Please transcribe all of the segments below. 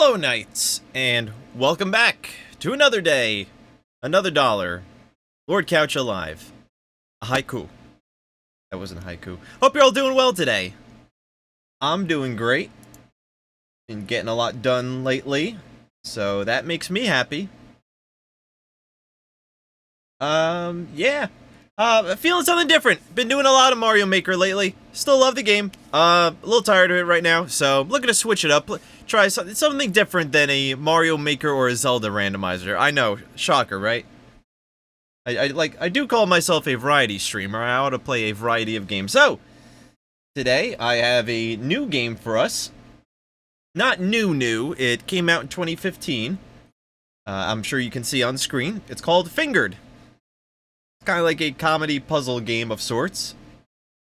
Hello, Knights, and welcome back to another day, another dollar. Lord Coucha live. A haiku. That wasn't a haiku. Hope you're all doing well today. I'm doing great. Been getting a lot done lately, so that makes me happy. Yeah. Feeling something different. Been doing a lot of Mario Maker lately. Still love the game. A little tired of it right now, so looking to switch it up. Try something different than a Mario Maker or a Zelda randomizer. I know, shocker, right? I do call myself a variety streamer. I ought to play a variety of games. So, today I have a new game for us. Not new. It came out in 2015. I'm sure you can see on screen. It's called Fingered. Kind of like a comedy puzzle game of sorts.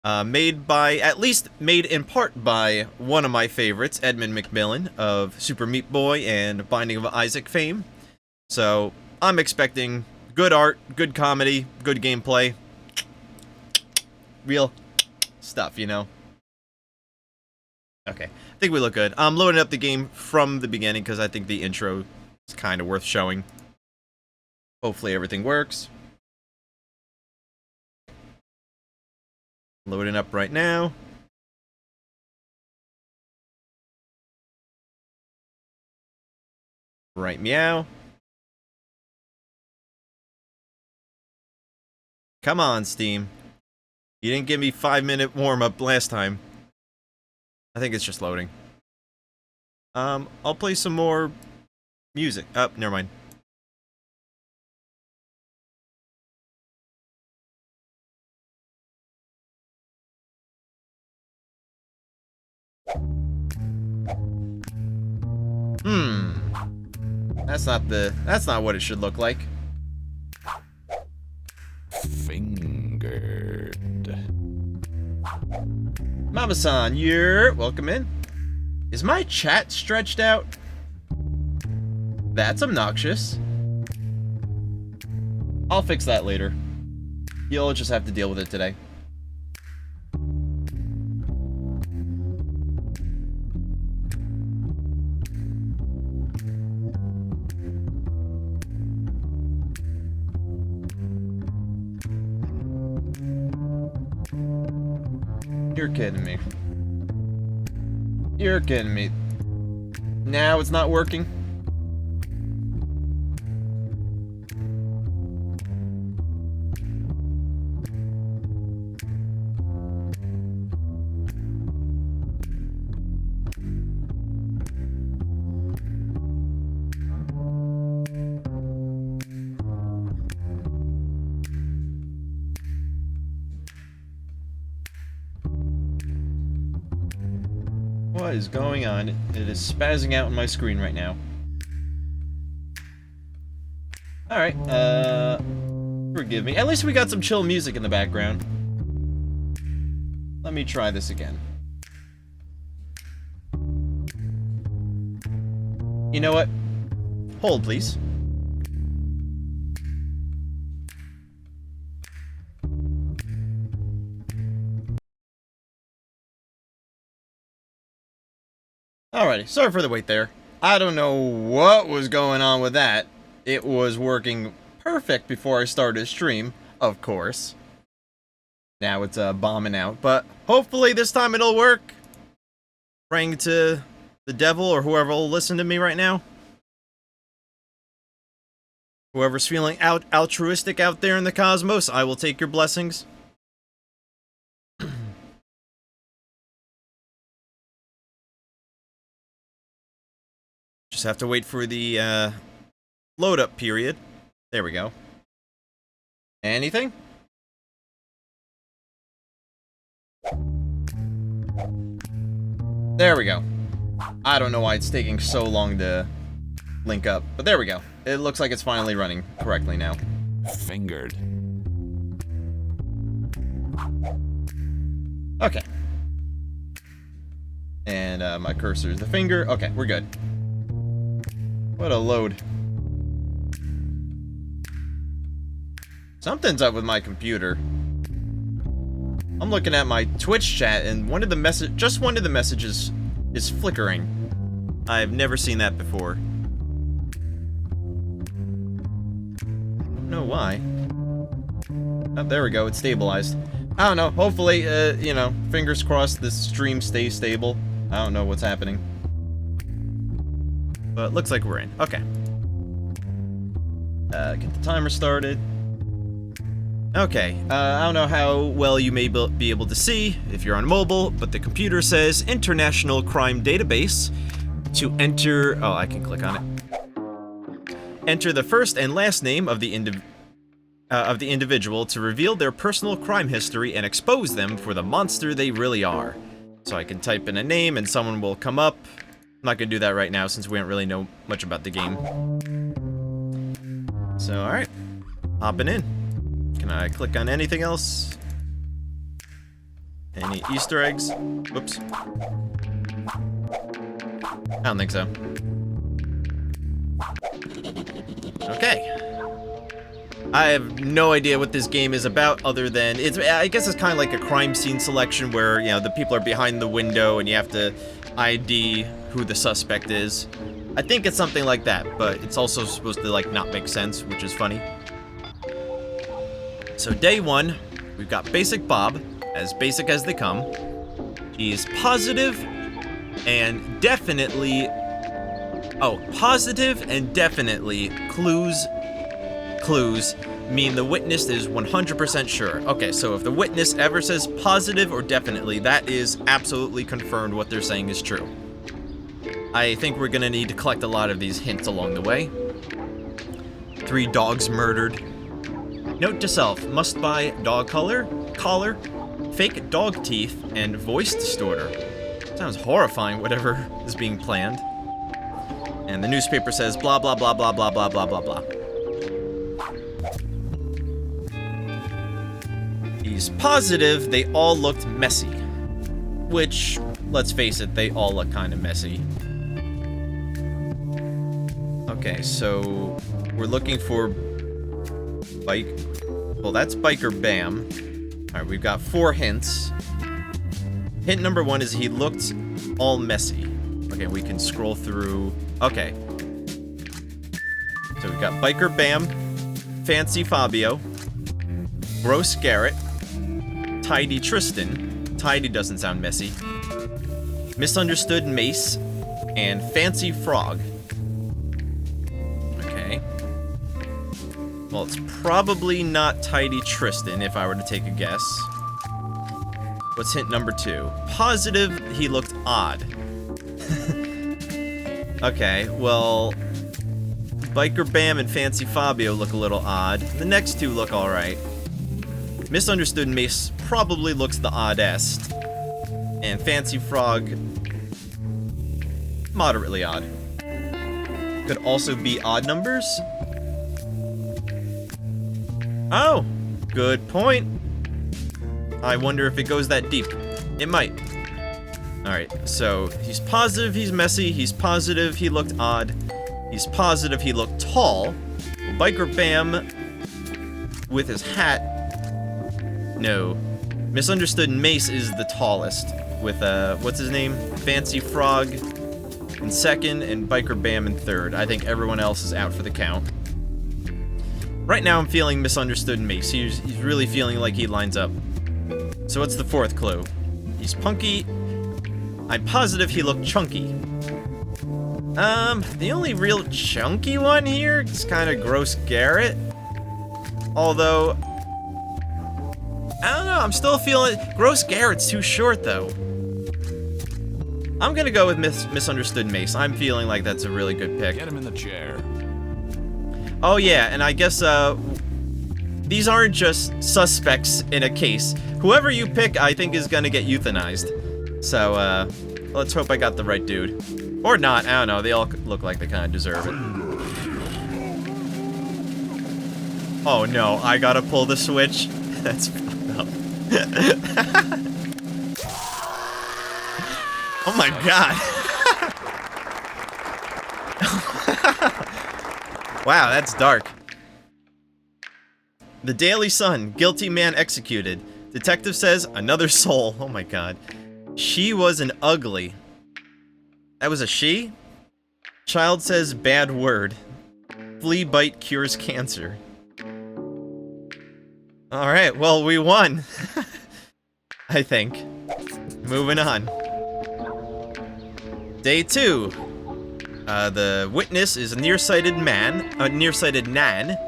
Made in part by one of my favorites, Edmund McMillan of Super Meat Boy and Binding of Isaac fame. So, I'm expecting good art, good comedy, good gameplay. Real stuff, you know? Okay, I think we look good. I'm loading up the game from the beginning because I think the intro is kind of worth showing. Hopefully everything works. Loading up right now. Right meow. Come on, Steam. You didn't give me 5-minute warm-up last time. I think it's just loading. I'll play some more music. Oh, never mind. That's not what it should look like. Fingered. Mama-san, you're welcome in. Is my chat stretched out? That's obnoxious. I'll fix that later. You'll just have to deal with it today. You're kidding me. You're kidding me. Now it's not working? What is going on? It is spazzing out on my screen right now. Alright, forgive me. At least we got some chill music in the background. Let me try this again. You know what? Hold, please. Alrighty, sorry for the wait there. I don't know what was going on with that. It was working perfect before I started stream, of course. Now it's bombing out, but hopefully this time it'll work. Praying to the devil or whoever will listen to me right now. Whoever's feeling altruistic out there in the cosmos, I will take your blessings. Just have to wait for the load up period. There we go. Anything? There we go. I don't know why it's taking so long to link up, but there we go. It looks like it's finally running correctly now. Fingered. Okay. And my cursor is the finger. Okay, we're good. What a load. Something's up with my computer. I'm looking at my Twitch chat and one of the messages is flickering. I've never seen that before. Don't know why. Oh, there we go. It's stabilized. I don't know. Hopefully, you know, fingers crossed this stream stays stable. I don't know what's happening. But looks like we're in. Okay. Get the timer started. Okay, I don't know how well you may be able to see if you're on mobile, but the computer says International Crime Database. To enter... Oh, I can click on it. Enter the first and last name of the individual to reveal their personal crime history and expose them for the monster they really are. So I can type in a name and someone will come up. I'm not gonna do that right now since we don't really know much about the game. So, alright. Hopping in. Can I click on anything else? Any Easter eggs? Whoops. I don't think so. Okay. I have no idea what this game is about other than I guess it's kind of like a crime scene selection where, you know, the people are behind the window and you have to ID who the suspect is. I think it's something like that, but it's also supposed to, like, not make sense, which is funny. So day one, we've got Basic Bob, as basic as they come. He's positive and definitely... Oh, positive and definitely clues mean the witness is 100% sure. Okay, so if the witness ever says positive or definitely, that is absolutely confirmed what they're saying is true. I think we're gonna need to collect a lot of these hints along the way. 3 dogs murdered. Note to self, must buy dog collar, fake dog teeth, and voice distorter. Sounds horrifying, whatever is being planned. And the newspaper says blah blah blah blah blah blah blah blah blah. He's positive they all looked messy. Which, let's face it, they all look kind of messy. Okay, so we're looking for bike. Well, that's Biker Bam. Alright, we've got 4 hints. Hint number 1 is he looked all messy. Okay, we can scroll through. Okay. So we've got Biker Bam, Fancy Fabio, Gross Garrett, Tidy Tristan. Tidy doesn't sound messy. Misunderstood Mace, and Fancy Frog. Okay. Well, it's probably not Tidy Tristan, if I were to take a guess. What's hint number 2? Positive he looked odd. Okay, well... Biker Bam and Fancy Fabio look a little odd. The next 2 look alright. Misunderstood Mace probably looks the oddest. And Fancy Frog... moderately odd. Could also be odd numbers? Oh! Good point. I wonder if it goes that deep. It might. Alright, so he's positive he's messy, he's positive he looked odd, he's positive he looked tall. Well, Biker Bam with his hat... No. Misunderstood Mace is the tallest, with, what's his name? Fancy Frog in second, and Biker Bam in third. I think everyone else is out for the count. Right now I'm feeling Misunderstood Mace. He's really feeling like he lines up. So what's the 4th clue? He's punky. I'm positive he looked chunky. The only real chunky one here is kind of Gross Garrett. Although, I don't know, I'm still feeling... Gross Garrett's too short, though. I'm gonna go with Misunderstood Mace. I'm feeling like that's a really good pick. Get him in the chair. Oh yeah, and I guess, these aren't just suspects in a case. Whoever you pick, I think, is gonna get euthanized. So, let's hope I got the right dude. Or not, I don't know, they all look like they kinda deserve it. Oh no, I gotta pull the switch? That's fucked up. Oh my god. Wow, that's dark. The Daily Sun, guilty man executed. Detective says another soul. Oh my god. She was an ugly. That was a she? Child says bad word. Flea bite cures cancer. Alright, well, we won. I think. Moving on. Day 2. The witness is a nearsighted Nan.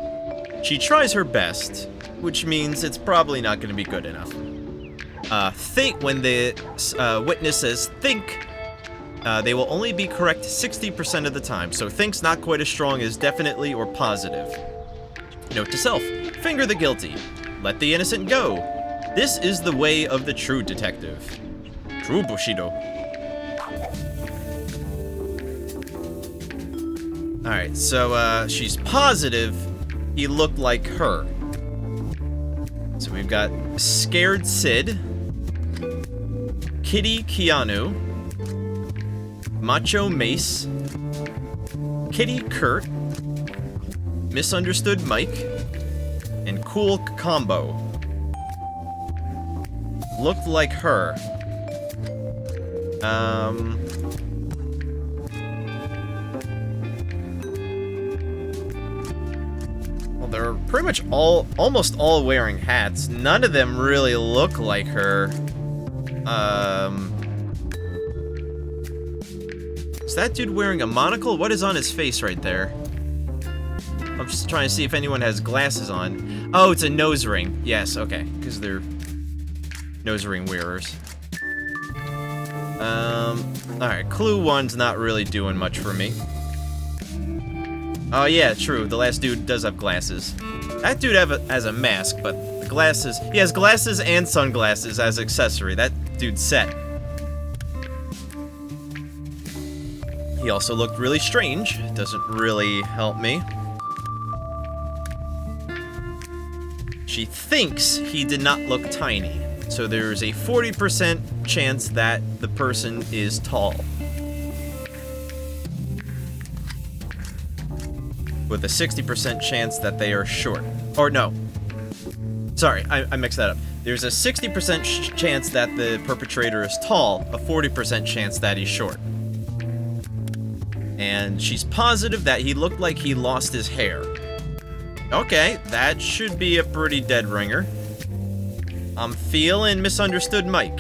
She tries her best, which means it's probably not going to be good enough. When the witness says think, they will only be correct 60% of the time, so think's not quite as strong as definitely or positive. Note to self, finger the guilty. Let the innocent go. This is the way of the true detective. True Bushido. Alright, so, she's positive he looked like her. So we've got Scared Sid, Kitty Keanu, Macho Mace, Kitty Kurt, Misunderstood Mike, and Cool Combo. Looked like her. Well, they're pretty much almost all wearing hats. None of them really look like her. Is that dude wearing a monocle? What is on his face right there? I'm just trying to see if anyone has glasses on. Oh, it's a nose ring. Yes, okay, because they're nose ring wearers. Alright, clue 1's not really doing much for me. Oh yeah, true, the last dude does have glasses. That dude has a mask, but the glasses... He has glasses and sunglasses as accessory. That dude's set. He also looked really strange. Doesn't really help me. She thinks he did not look tiny. So there's a 40% chance that the person is tall. With a 60% chance that they are short. Or no. Sorry, I mixed that up. There's a 60% chance that the perpetrator is tall, a 40% chance that he's short. And she's positive that he looked like he lost his hair. Okay, that should be a pretty dead ringer. I'm feeling Misunderstood Mike.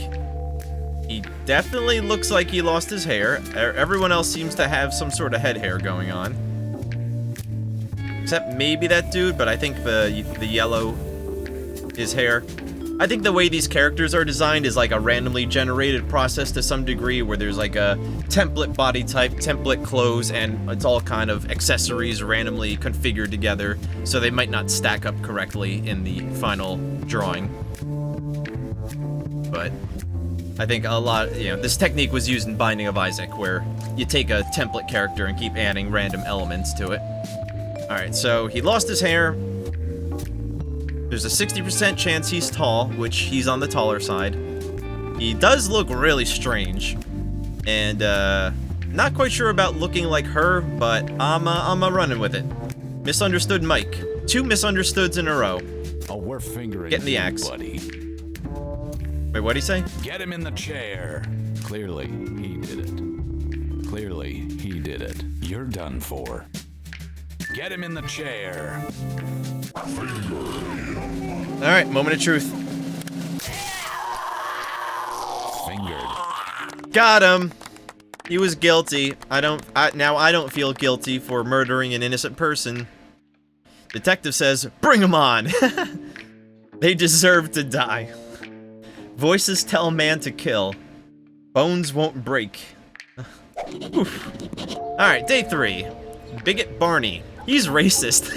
He definitely looks like he lost his hair. Everyone else seems to have some sort of head hair going on. Except maybe that dude, but I think the yellow is hair. I think the way these characters are designed is like a randomly generated process to some degree, where there's like a template body type, template clothes, and it's all kind of accessories randomly configured together, so they might not stack up correctly in the final drawing. But I think a lot, this technique was used in Binding of Isaac, where you take a template character and keep adding random elements to it. Alright, so he lost his hair. There's a 60% chance he's tall, which he's on the taller side. He does look really strange. And, not quite sure about looking like her, but I'm running with it. Misunderstood Mike. 2 misunderstoods in a row. Oh, we're fingering Getting the axe. buddy. Wait, what'd he say? Get him in the chair. Clearly, he did it. Clearly, he did it. You're done for. Get him in the chair. Alright, moment of truth. Fingered. Got him! He was guilty. Now I don't feel guilty for murdering an innocent person. Detective says, bring him on! They deserve to die. Voices tell man to kill. Bones won't break. Alright, day 3. Bigot Barny. He's racist.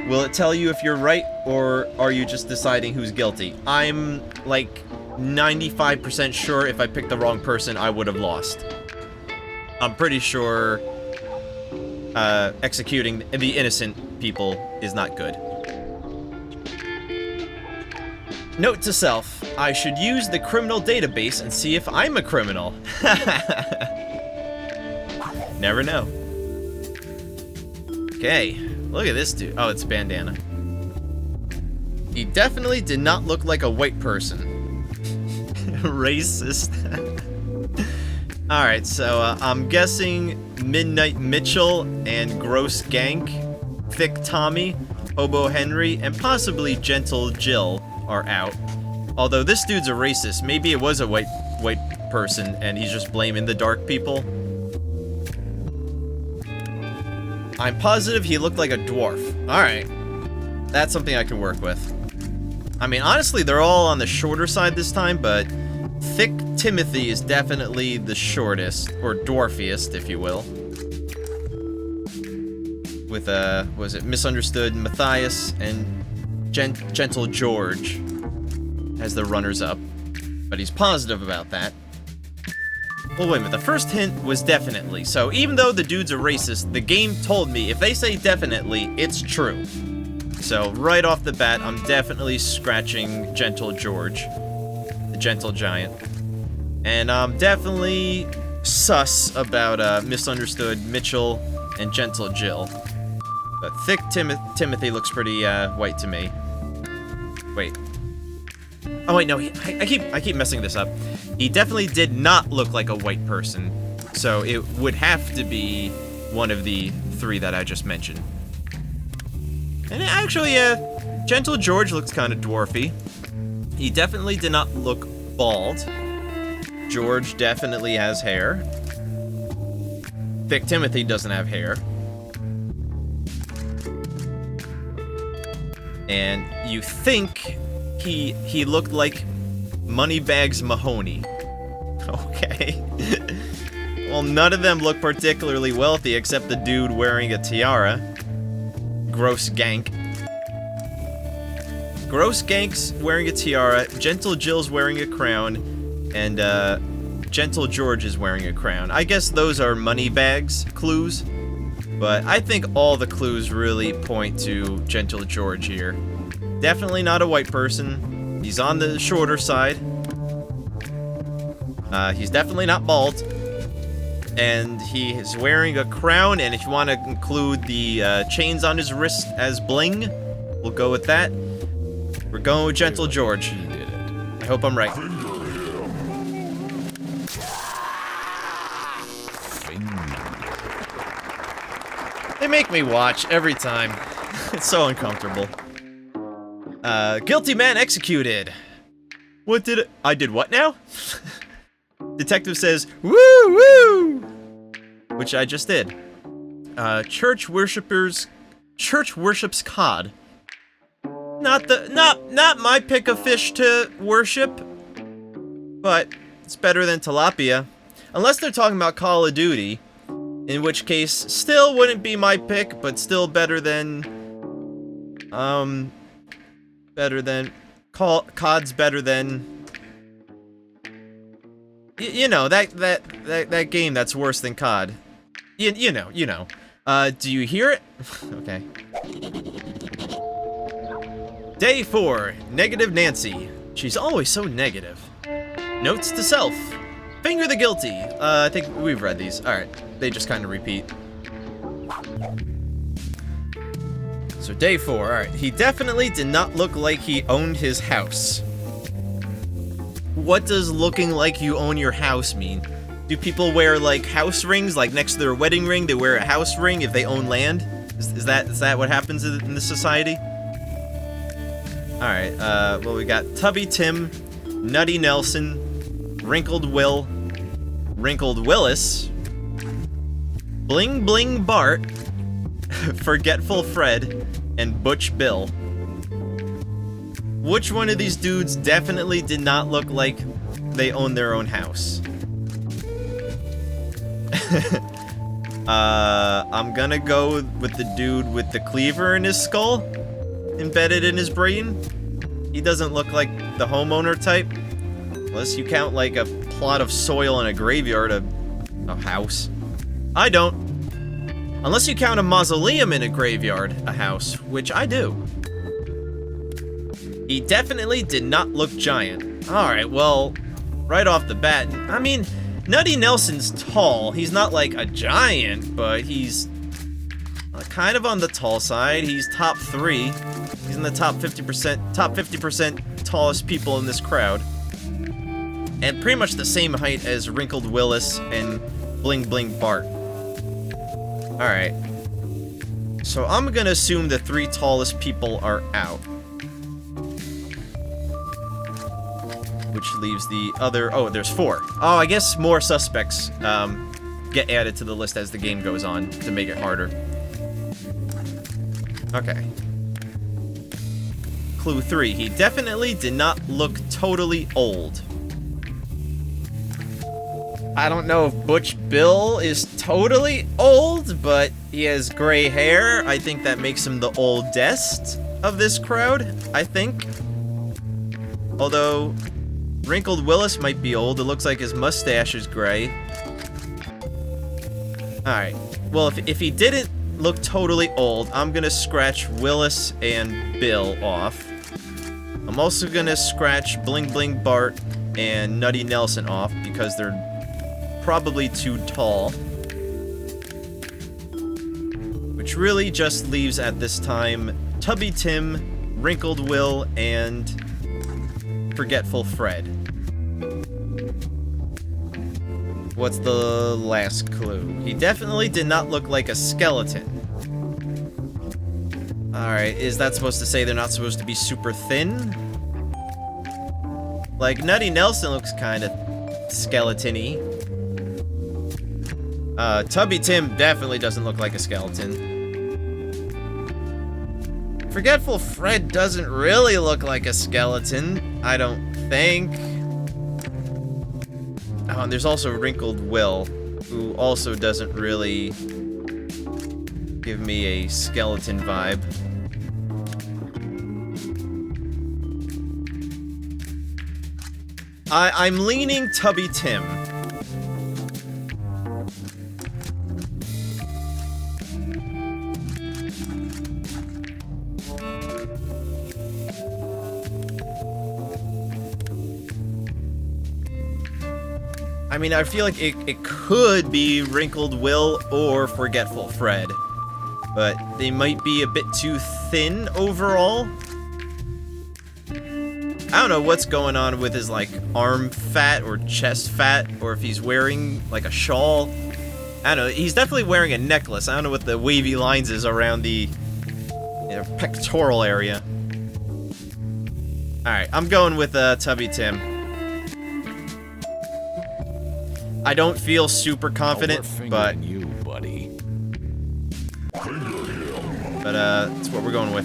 Will it tell you if you're right, or are you just deciding who's guilty? I'm, like, 95% sure if I picked the wrong person, I would have lost. I'm pretty sure executing the innocent people is not good. Note to self, I should use the criminal database and see if I'm a criminal. Never know. Okay, look at this dude. Oh, it's bandana. He definitely did not look like a white person. Racist. Alright, so I'm guessing Midnight Mitchell and Gross Gank, Thick Tommy, Hobo Henry, and possibly Gentle Jill are out. Although this dude's a racist. Maybe it was a white person and he's just blaming the dark people. I'm positive he looked like a dwarf. Alright. That's something I can work with. I mean, honestly, they're all on the shorter side this time, but Thick Timothy is definitely the shortest, or dwarfiest, if you will. With, was it Misunderstood Matthias and Gentle George as the runners-up. But he's positive about that. Well, wait a minute, the first hint was definitely, so even though the dude's a racist, the game told me if they say definitely, it's true. So, right off the bat, I'm definitely scratching Gentle George, the Gentle Giant. And I'm definitely sus about Misunderstood Mitchell and Gentle Jill. But Thick Timothy looks pretty white to me. Wait. Oh wait, no, I keep messing this up. He definitely did not look like a white person, so it would have to be one of the three that I just mentioned. And actually, Gentle George looks kind of dwarfy. He definitely did not look bald. George definitely has hair. Thick Timothy doesn't have hair. And you think he looked like Moneybags Mahoney. Okay. Well, none of them look particularly wealthy except the dude wearing a tiara. Gross Gank. Gross Gank's wearing a tiara, Gentle Jill's wearing a crown, and Gentle George is wearing a crown. I guess those are Moneybags clues, but I think all the clues really point to Gentle George here. Definitely not a white person. He's on the shorter side. He's definitely not bald. And he is wearing a crown, and if you want to include the chains on his wrist as bling, we'll go with that. We're going with Gentle George. I hope I'm right. They make me watch every time. It's so uncomfortable. Guilty man executed. What did I did what now? Detective says, woo woo! Which I just did. Church worships cod. Not my pick of fish to worship, but it's better than tilapia. Unless they're talking about Call of Duty, in which case still wouldn't be my pick, but still better than cod's better than you know that game that's worse than COD. You know. Do you hear it? Okay. Day 4, Negative Nancy. She's always so negative. Notes to self. Finger the guilty. I think we've read these. Alright, they just kind of repeat. So day 4, alright. He definitely did not look like he owned his house. What does looking like you own your house mean? Do people wear, like, house rings? Like, next to their wedding ring, they wear a house ring if they own land? Is that what happens in this society? Alright, well, we got Tubby Tim, Nutty Nelson, Wrinkled Will, Wrinkled Willis, Bling Bling Bart, Forgetful Fred, and Butch Bill. Which one of these dudes definitely did not look like they own their own house? I'm gonna go with the dude with the cleaver in his skull, embedded in his brain. He doesn't look like the homeowner type. Unless you count, like, a plot of soil in a graveyard a house. I don't. Unless you count a mausoleum in a graveyard a house, which I do. He definitely did not look giant. Alright, well, right off the bat, I mean, Nutty Nelson's tall. He's not like a giant, but he's kind of on the tall side. He's top 3. He's in the top 50% tallest people in this crowd. and pretty much the same height as Wrinkled Willis and Bling Bling Bart. Alright. So I'm gonna assume the 3 tallest people are out. Which leaves the other... Oh, there's 4. Oh, I guess more suspects get added to the list as the game goes on to make it harder. Okay. Clue 3. He definitely did not look totally old. I don't know if Butch Bill is totally old, but he has gray hair. I think that makes him the oldest of this crowd, I think. Although, Wrinkled Willis might be old. It looks like his mustache is gray. Alright. Well, if he didn't look totally old, I'm gonna scratch Willis and Bill off. I'm also gonna scratch Bling Bling Bart and Nutty Nelson off because they're probably too tall. Which really just leaves at this time Tubby Tim, Wrinkled Will, and Forgetful Fred. What's the last clue? He definitely did not look like a skeleton. Alright, is that supposed to say they're not supposed to be super thin? Like, Nutty Nelson looks kind of skeleton-y. Tubby Tim definitely doesn't look like a skeleton. Forgetful Fred doesn't really look like a skeleton, I don't think. Oh, and there's also Wrinkled Will, who also doesn't really give me a skeleton vibe. I'm leaning Tubby Tim. I mean, I feel like it could be Wrinkled Will or Forgetful Fred, but they might be a bit too thin overall. I don't know what's going on with his, like, arm fat or chest fat, or if he's wearing, like, a shawl. I don't know. He's definitely wearing a necklace. I don't know what the wavy lines is around the pectoral area. Alright, I'm going with Tubby Tim. I don't feel super confident, but... you, buddy. But, that's what we're going with.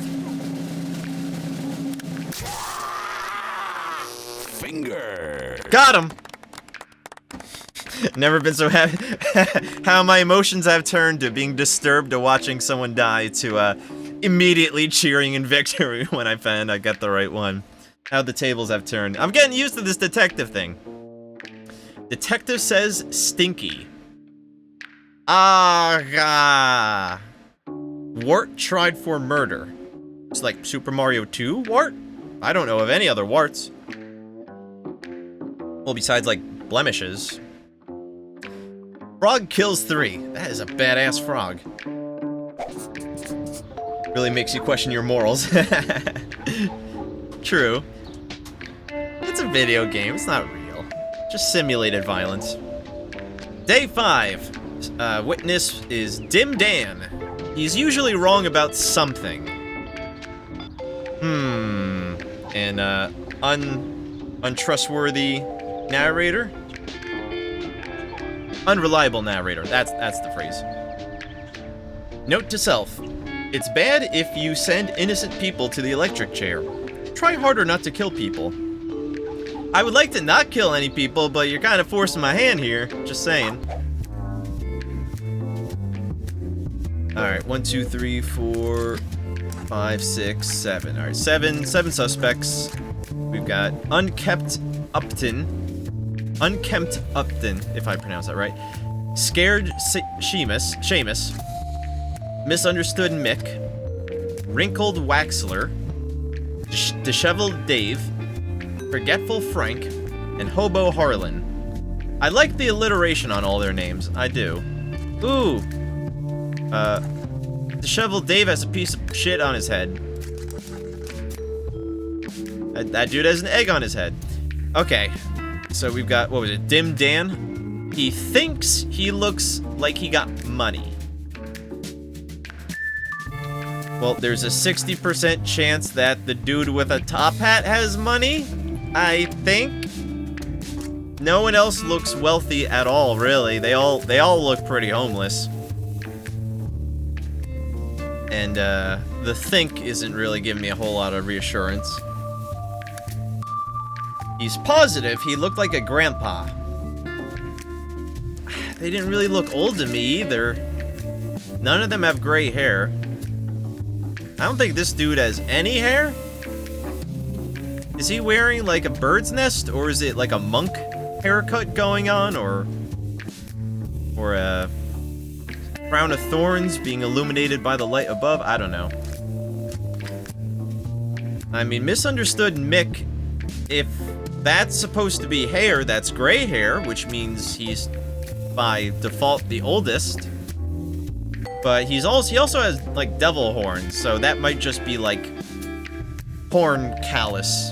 Finger! Got him! Never been so happy. How my emotions have turned to being disturbed to watching someone die to, immediately cheering in victory when I found I got the right one. How the tables have turned. I'm getting used to this detective thing. Detective says stinky. Ah, Wart tried for murder. It's like Super Mario 2 Wart? I don't know of any other Warts. Well, besides, like, blemishes. Frog kills 3. That is a badass frog. Really makes you question your morals. True. It's a video game, it's not real. Just simulated violence. Day 5. Witness is Dim Dan. He's usually wrong about something. And, untrustworthy narrator? Unreliable narrator. That's the phrase. Note to self. It's bad if you send innocent people to the electric chair. Try harder not to kill people. I would like to not kill any people, but you're kind of forcing my hand here. Just saying. Alright, 1, 2, 3, 4, 5, 6, 7. Alright, 7 suspects. We've got Unkempt Upton, if I pronounce that right. Scared Seamus, Misunderstood Mick, Wrinkled Waxler, Disheveled Dave, Forgetful Frank, and Hobo Harlan. I like the alliteration on all their names. I do. Ooh. Disheveled Dave has a piece of shit on his head. That dude has an egg on his head. Okay. so we've got, what was it, Dim Dan? He thinks he looks like he got money. Well, there's a 60% chance that the dude with a top hat has money, I think. No one else looks wealthy at all, really. They all look pretty homeless. And, the think isn't really giving me a whole lot of reassurance. He's positive he looked like a grandpa. They didn't really look old to me either. None of them have gray hair. I don't think this dude has any hair. Is he wearing like a bird's nest, or is it like a monk haircut going on, or a crown of thorns being illuminated by the light above? I don't know. I mean, Misunderstood Mick, if that's supposed to be hair, that's gray hair, which means he's by default the oldest. But he also has like devil horns, so that might just be like horn callus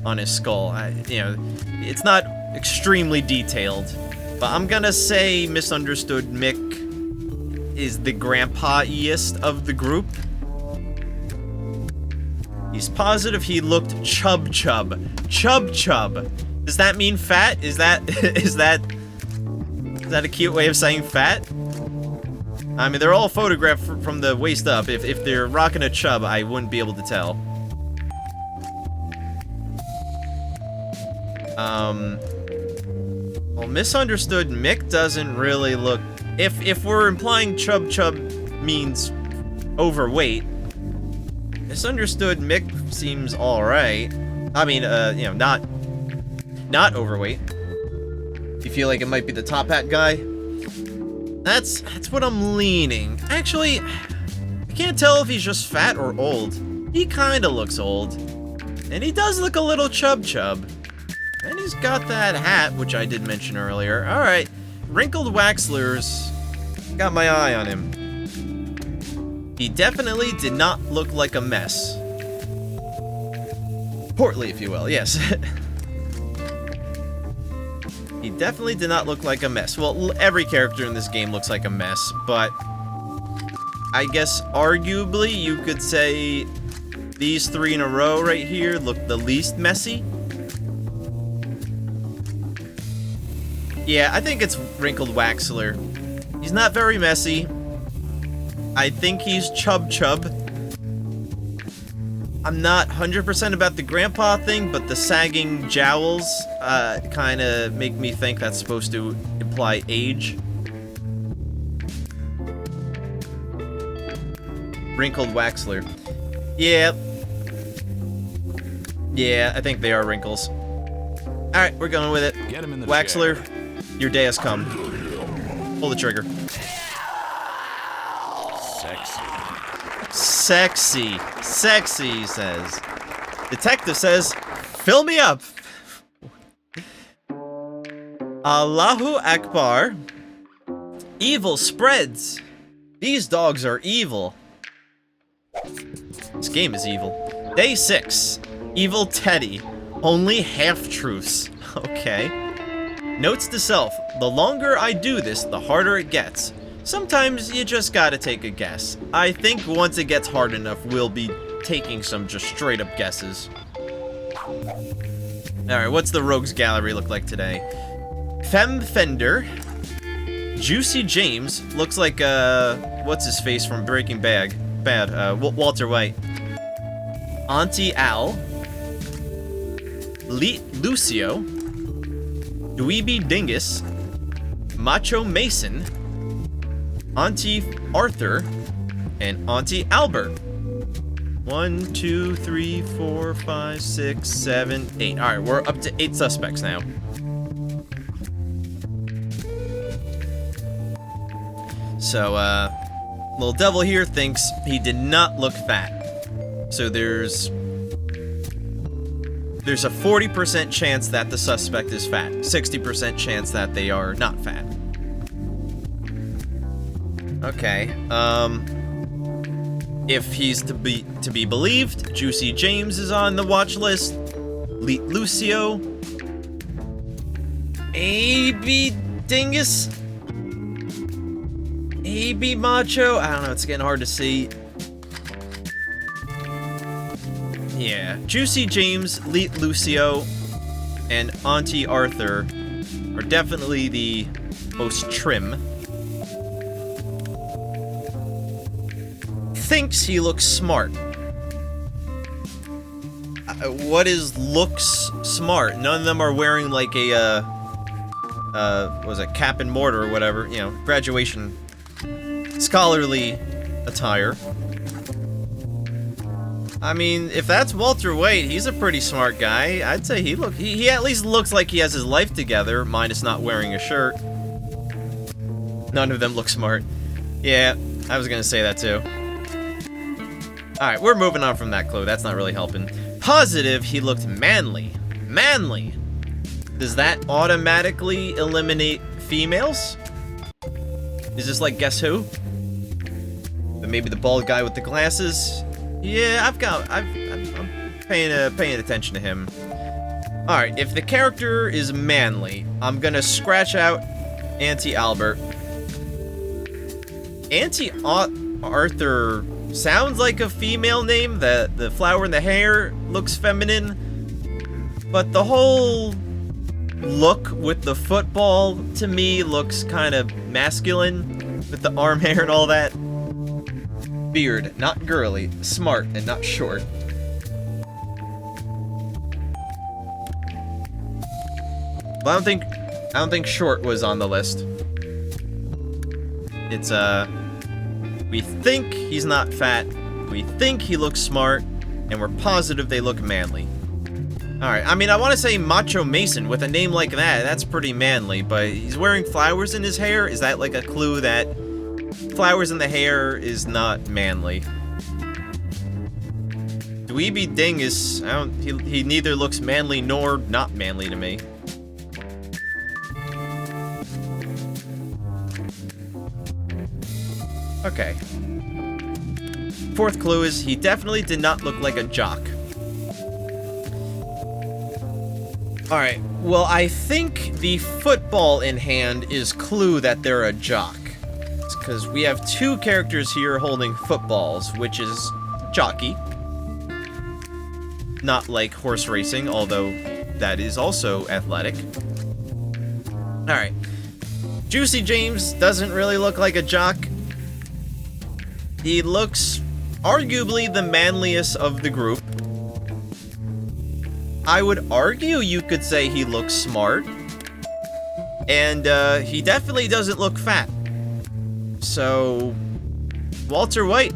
on his skull. You know, it's not extremely detailed, but I'm gonna say Misunderstood Mick is the grandpa-iest of the group. He's positive he looked chub. Does that mean fat? Is that a cute way of saying fat? I mean, they're all photographed from the waist up. If they're rocking a chub, I wouldn't be able to tell. Well, Misunderstood Mick doesn't really look... If we're implying chub means overweight, Misunderstood Mick seems alright. I mean, you know, not overweight. You feel like it might be the top hat guy? That's what I'm leaning. Actually, I can't tell if he's just fat or old. He kinda looks old. And he does look a little chub. And he's got that hat, which I did mention earlier. Alright, Wrinkled Waxler's got my eye on him. He definitely did not look like a mess. Portly, if you will, yes. He definitely did not look like a mess. Well, every character in this game looks like a mess, but I guess arguably you could say these three in a row right here look the least messy. Yeah, I think it's Wrinkled Waxler. He's not very messy. I think he's chub. I'm not 100% about the grandpa thing, but the sagging jowls kind of make me think that's supposed to imply age. Wrinkled Waxler. Yeah, I think they are wrinkles. Alright, we're going with it. Get him in the Waxler, chair. your day has come. Pull the trigger. Sexy, he says. Detective says, fill me up. Allahu Akbar. Evil spreads. These dogs are evil. This game is evil. Day 6. Evil Teddy. Only half-truths. Okay. Notes to self. The longer I do this, the harder it gets. Sometimes you just gotta take a guess. I think once it gets hard enough, we'll be taking some just straight up guesses. Alright, what's the Rogues Gallery look like today? Femme Fender. Juicy James. Looks like, what's his face from Breaking Bad? Walter White. Auntie Al. Lucio. Dweeby Dingus. Macho Mason. Auntie Arthur, and Auntie Albert. 1, 2, 3, 4, 5, 6, 7, 8. Alright, we're up to 8 suspects now. So, Little Devil here thinks he did not look fat. So there's a 40% chance that the suspect is fat. 60% chance that they are not fat. Okay, if he's to be believed, Juicy James is on the watch list. Lucio, AB Dingus? AB Macho? I don't know, it's getting hard to see. Yeah, Juicy James, Leet Lucio, and Auntie Arthur are definitely the most trim. Thinks he looks smart. What is looks smart? None of them are wearing like a, what was it, cap and mortar or whatever, you know, graduation scholarly attire. I mean, if that's Walter White, he's a pretty smart guy. I'd say he at least looks like he has his life together, minus not wearing a shirt. None of them look smart. Yeah, I was gonna say that too. Alright, we're moving on from that clue. That's not really helping. Positive, he looked manly. Manly! Does that automatically eliminate females? Is this like Guess Who? But maybe the bald guy with the glasses? Yeah, I'm paying attention to him. Alright, if the character is manly, I'm gonna scratch out Auntie Albert. Auntie Arthur sounds like a female name. The flower in the hair looks feminine. But the whole look with the football, to me, looks kind of masculine. With the arm hair and all that. Beard, not girly. Smart and not short. But I don't think short was on the list. It's, we think he's not fat, we think he looks smart, and we're positive they look manly. Alright, I mean, I want to say Macho Mason with a name like that, that's pretty manly, but he's wearing flowers in his hair? Is that like a clue that flowers in the hair is not manly? Dweeby Dingus, he neither looks manly nor not manly to me. Okay. Fourth clue is he definitely did not look like a jock. Alright, well, I think the football in hand is clue that they're a jock. It's because we have two characters here holding footballs, which is jockey. Not like horse racing, although that is also athletic. Alright. Juicy James doesn't really look like a jock. He looks arguably the manliest of the group. I would argue you could say he looks smart. And he definitely doesn't look fat. So, Walter White.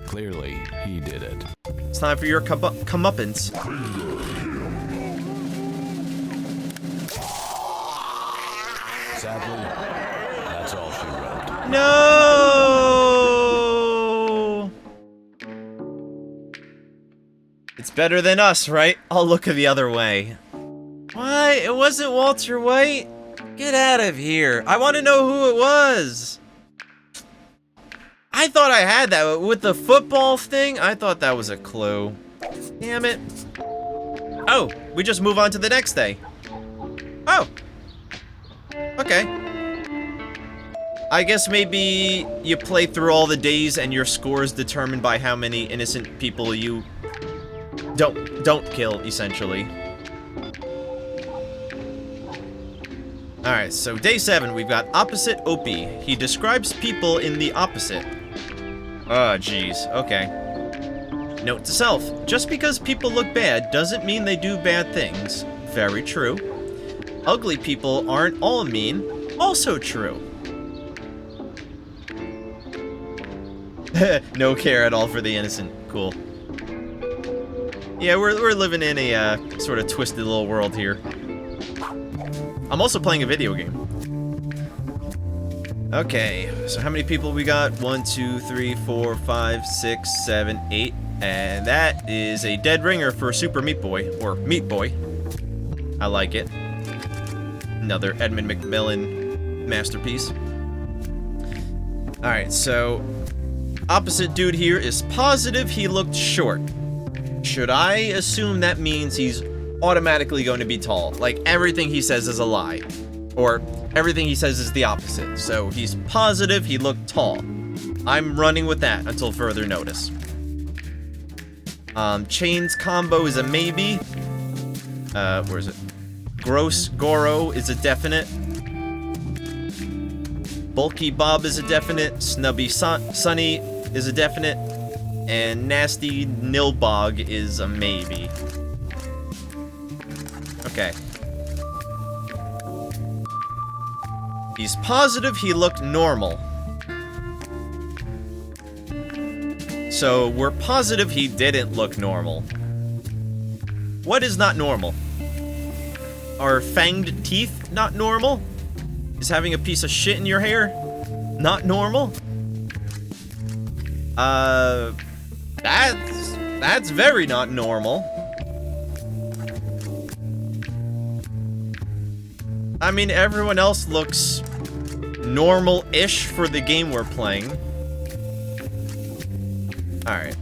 Clearly, he did it. It's time for your comeuppance. Sadly, that's all she wrote. No! It's better than us, right? I'll look the other way. What? It wasn't Walter White? Get out of here. I want to know who it was. I thought I had that. With the football thing, I thought that was a clue. Damn it. Oh, we just move on to the next day. Oh. Okay. I guess maybe you play through all the days and your score is determined by how many innocent people you don't kill, essentially. Alright, so day 7, we've got opposite Opie. He describes people in the opposite. Oh, jeez. Okay. Note to self. Just because people look bad doesn't mean they do bad things. Very true. Ugly people aren't all mean. Also true. No care at all for the innocent. Cool. Yeah, we're living in a sort of twisted little world here. I'm also playing a video game. Okay, so how many people we got? 1, 2, 3, 4, 5, 6, 7, 8. And that is a dead ringer for Super Meat Boy, or Meat Boy. I like it. Another Edmund McMillan masterpiece. Alright, so opposite dude here is positive he looked short. Should I assume that means he's automatically going to be tall. Like, everything he says is a lie. Or, everything he says is the opposite. So, he's positive he looked tall. I'm running with that until further notice. Chains combo is a maybe. Where is it? Gross Goro is a definite. Bulky Bob is a definite. Snubby Sunny is a definite. And Nasty Nilbog is a maybe. Okay. He's positive he looked normal. So, we're positive he didn't look normal. What is not normal? Are fanged teeth not normal? Is having a piece of shit in your hair not normal? That's very not normal. I mean, everyone else looks normal-ish for the game we're playing. Alright.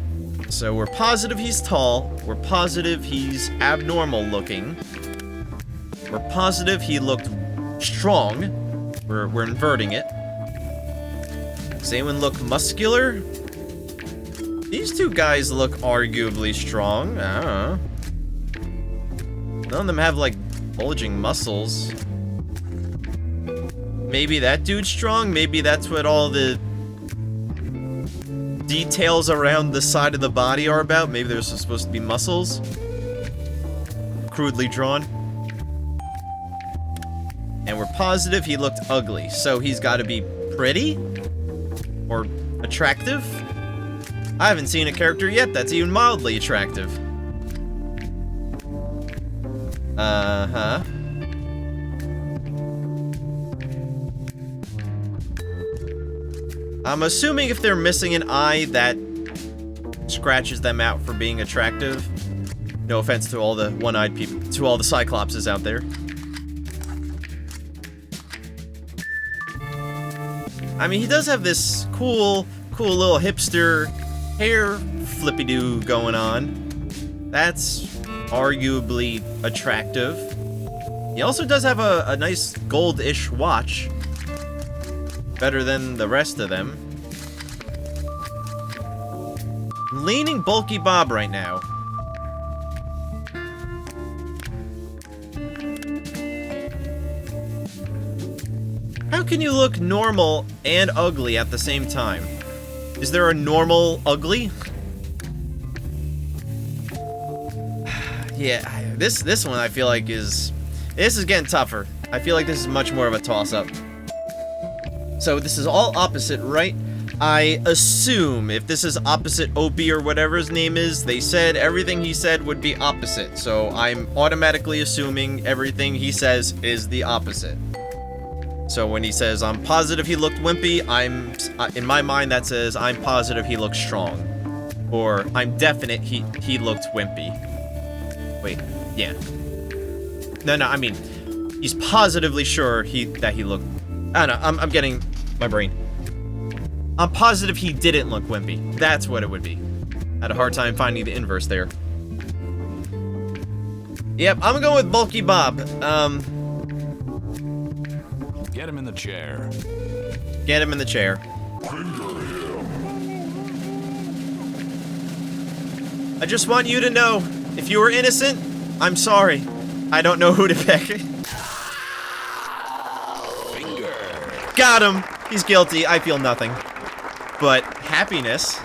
So we're positive he's tall. We're positive he's abnormal looking. We're positive he looked strong. We're inverting it. Does anyone look muscular? These two guys look arguably strong. I don't know. None of them have, like, bulging muscles. Maybe that dude's strong? Maybe that's what all the details around the side of the body are about? Maybe there's supposed to be muscles? Crudely drawn. And we're positive he looked ugly, so he's gotta be pretty? Or attractive? I haven't seen a character yet that's even mildly attractive. Uh-huh. I'm assuming if they're missing an eye, that scratches them out for being attractive. No offense to all the one-eyed people, to all the Cyclopses out there. I mean, he does have this cool little hipster hair flippy-doo going on. That's arguably attractive. He also does have a nice gold-ish watch. Better than the rest of them. I'm leaning Bulky Bob right now. How can you look normal and ugly at the same time? Is there a normal ugly? Yeah, this one I feel like this is getting tougher. I feel like this is much more of a toss-up. So this is all opposite, right? I assume if this is opposite Opie or whatever his name is, they said everything he said would be opposite. So I'm automatically assuming everything he says is the opposite. So when he says, I'm positive he looked wimpy, in my mind that says, I'm positive he looked strong. Or, I'm definite he looked wimpy. Wait, yeah. No, I mean, he's positively sure that he looked... I don't know, I'm getting my brain. I'm positive he didn't look wimpy. That's what it would be. I had a hard time finding the inverse there. Yep, I'm going with Bulky Bob. Get him in the chair. Get him in the chair. I just want you to know, if you were innocent, I'm sorry. I don't know who to pick. Got him! He's guilty. I feel nothing. But happiness.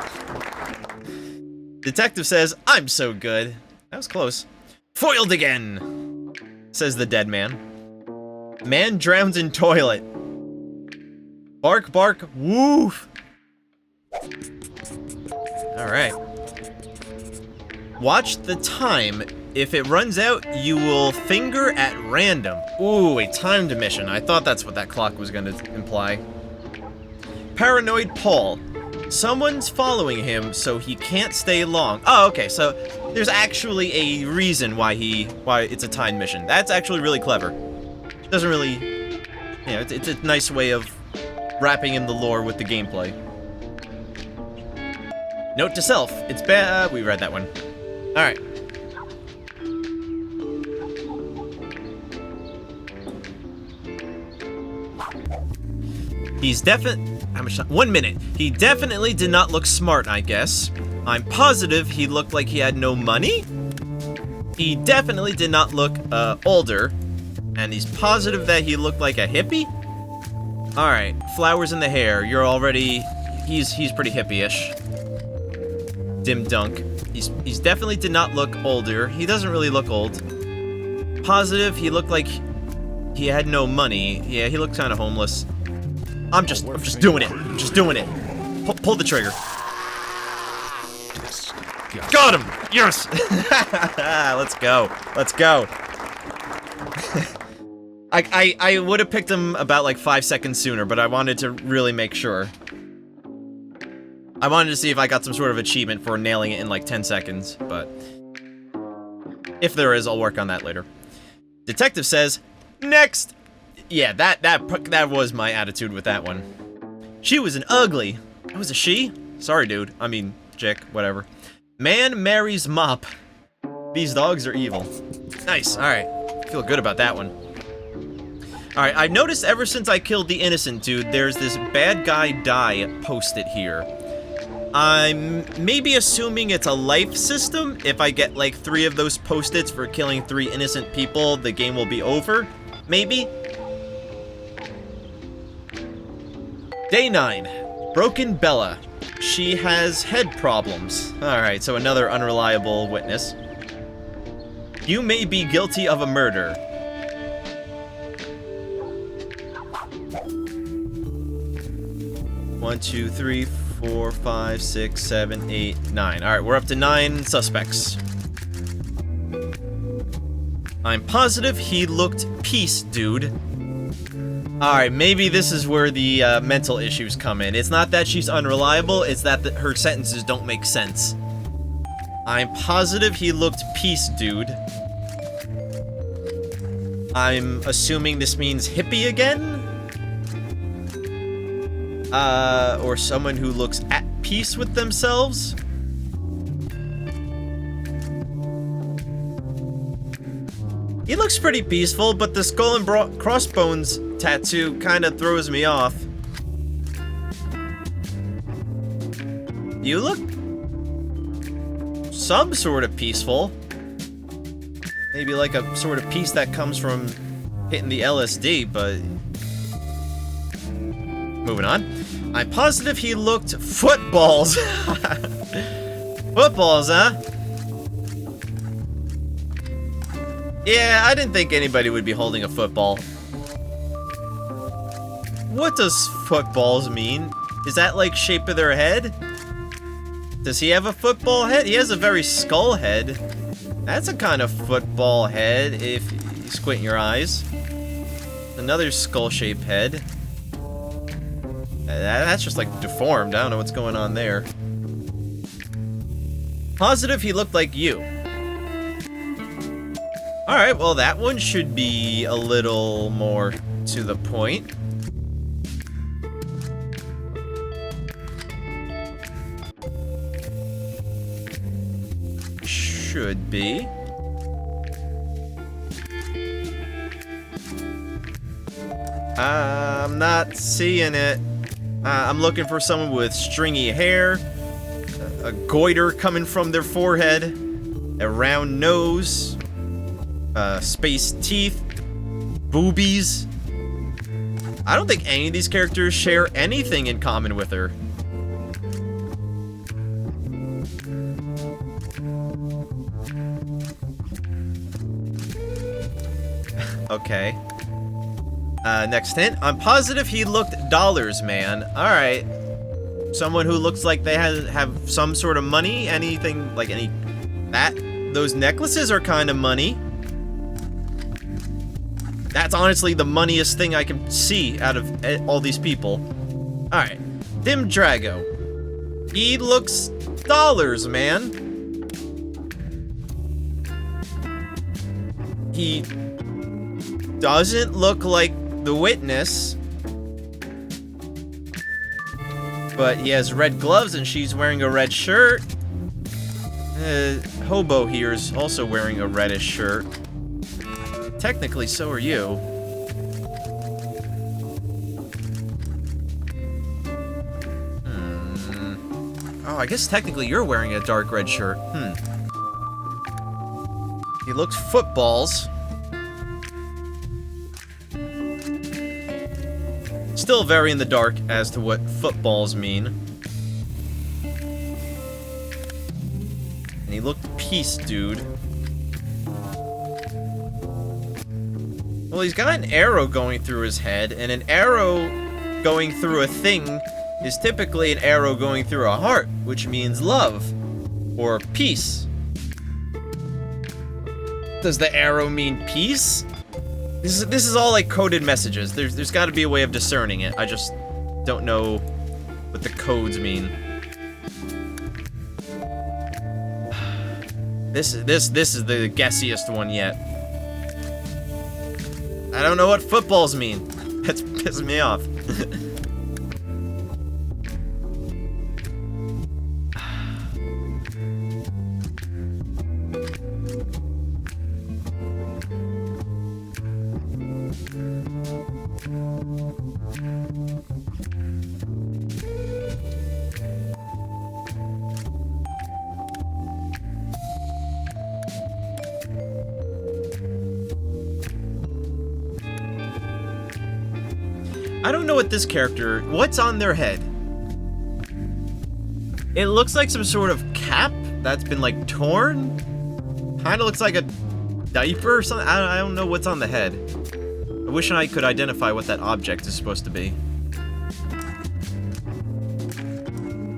Detective says, I'm so good. That was close. Foiled again, says the dead man. Man drowns in toilet. Bark, bark, woof. Alright. Watch the time. If it runs out, you will finger at random. Ooh, a timed mission. I thought that's what that clock was going to imply. Paranoid Paul. Someone's following him, so he can't stay long. Oh, okay, so there's actually a reason why it's a timed mission. That's actually really clever. It doesn't really... You know, it's a nice way of wrapping in the lore with the gameplay. Note to self, it's bad... we read that one. Alright. He's how much time? 1 minute. He definitely did not look smart, I guess. I'm positive he looked like he had no money. He definitely did not look older. And he's positive that he looked like a hippie. Alright, flowers in the hair. You're already... He's pretty hippie-ish. Dim dunk. He's definitely did not look older. He doesn't really look old. Positive he looked like he had no money. Yeah, he looked kind of homeless. I'm just doing it. I'm just doing it. Pull the trigger. Got him! Yes! Let's go. Let's go. I would have picked him about like 5 seconds sooner, but I wanted to really make sure. I wanted to see if I got some sort of achievement for nailing it in like 10 seconds, but if there is, I'll work on that later. Detective says, next! Yeah, that was my attitude with that one. She was an ugly. Oh, was it she? Sorry, dude. I mean, chick, whatever. Man marries mop. These dogs are evil. Nice, alright. Feel good about that one. Alright, I've noticed ever since I killed the innocent dude, there's this bad guy die posted here. I'm maybe assuming it's a life system. If I get like 3 of those post-its for killing 3 innocent people, the game will be over. Maybe? Day 9. Broken Bella. She has head problems. Alright, so another unreliable witness. You may be guilty of a murder. One, 2, 3, 4, 5, 6, 7, 8, 9. Alright, we're up to 9 suspects. I'm positive he looked peace, dude. Alright, maybe this is where the mental issues come in. It's not that she's unreliable, it's that her sentences don't make sense. I'm positive he looked peace, dude. I'm assuming this means hippie again? Or someone who looks at peace with themselves? He looks pretty peaceful, but the skull and crossbones tattoo kind of throws me off. You look some sort of peaceful. Maybe like a sort of peace that comes from hitting the LSD, but... Moving on. I'm positive he looked footballs. Footballs, huh? Yeah, I didn't think anybody would be holding a football. What does footballs mean? Is that like shape of their head? Does he have a football head? He has a very skull head. That's a kind of football head if you squint your eyes. Another skull-shaped head. That's just like deformed. I don't know what's going on there. Positive he looked like you. Alright, well that one should be a little more to the point. Should be. I'm not seeing it. I'm looking for someone with stringy hair, a goiter coming from their forehead, a round nose, spaced teeth, boobies. I don't think any of these characters share anything in common with her. Okay. Next hint. I'm positive he looked dollars, man. Alright. Someone who looks like they have some sort of money. Anything, like any... Those necklaces are kind of money. That's honestly the moneyest thing I can see out of all these people. Alright. Dim Drago. He looks dollars, man. He doesn't look like the witness, but he has red gloves and she's wearing a red shirt. Hobo here is also wearing a reddish shirt. Technically, so are you. Oh, I guess technically you're wearing a dark red shirt. He looks footballs. Still very in the dark as to what footballs mean. And he looked peace, dude. Well, he's got an arrow going through his head, and an arrow going through a thing is typically an arrow going through a heart, which means love or peace. Does the arrow mean peace? This is all like coded messages. There's got to be a way of discerning it. I just don't know what the codes mean. This is the guessiest one yet. I don't know what footballs mean. That's pissing me off. I don't know what this character... What's on their head? It looks like some sort of cap that's been, like, torn? Kinda looks like a diaper or something. I don't know what's on the head. I wish I could identify what that object is supposed to be.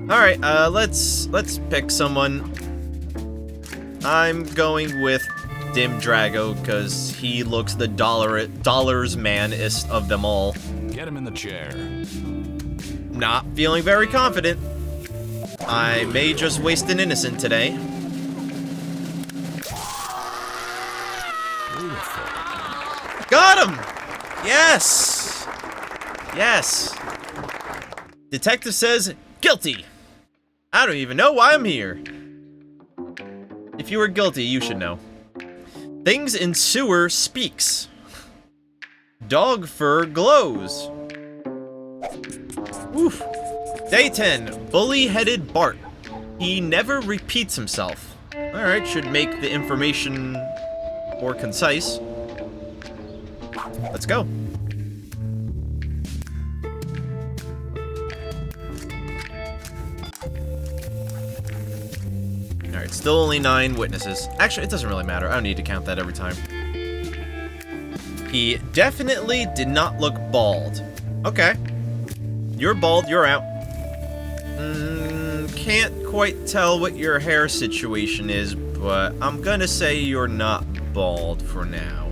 Alright, let's pick someone. I'm going with Dim Drago, because he looks the dollars man-ist of them all. Get him in the chair. Not feeling very confident. I may just waste an innocent today. Beautiful. Got him! Yes! Yes. Detective says, guilty. I don't even know why I'm here. If you were guilty, you should know. Things in sewer speaks. Dog fur glows. Oof. Day 10, Bullheaded Bart. He never repeats himself. Alright, should make the information more concise. Let's go. Alright, still only 9 witnesses. Actually, it doesn't really matter. I don't need to count that every time. He definitely did not look bald. Okay. You're bald, you're out. Can't quite tell what your hair situation is, but I'm gonna say you're not bald for now.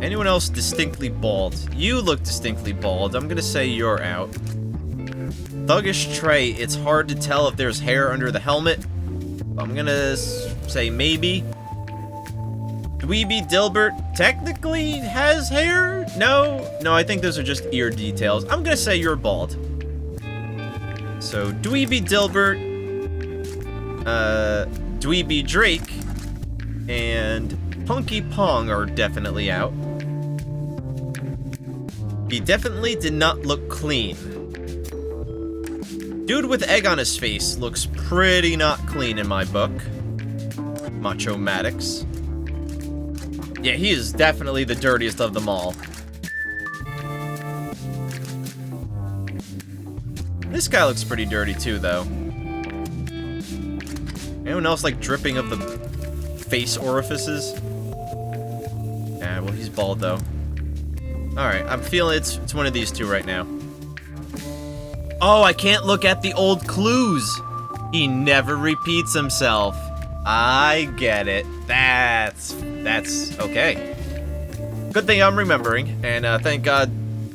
Anyone else distinctly bald? You look distinctly bald. I'm gonna say you're out. Thuggish Trey, it's hard to tell if there's hair under the helmet. I'm gonna say maybe. Dweeby Dilbert technically has hair? No, I think those are just ear details. I'm gonna say you're bald. So, Dweeby Dilbert, Dweeby Drake, and Punky Pong are definitely out. He definitely did not look clean. Dude with egg on his face looks pretty not clean in my book. Macho Maddox. Yeah, he is definitely the dirtiest of them all. This guy looks pretty dirty too, though. Anyone else like dripping of the face orifices? Yeah, well, he's bald though. Alright, I'm feeling it's one of these two right now. Oh, I can't look at the old clues. He never repeats himself. I get it. That's okay. Good thing I'm remembering, and thank God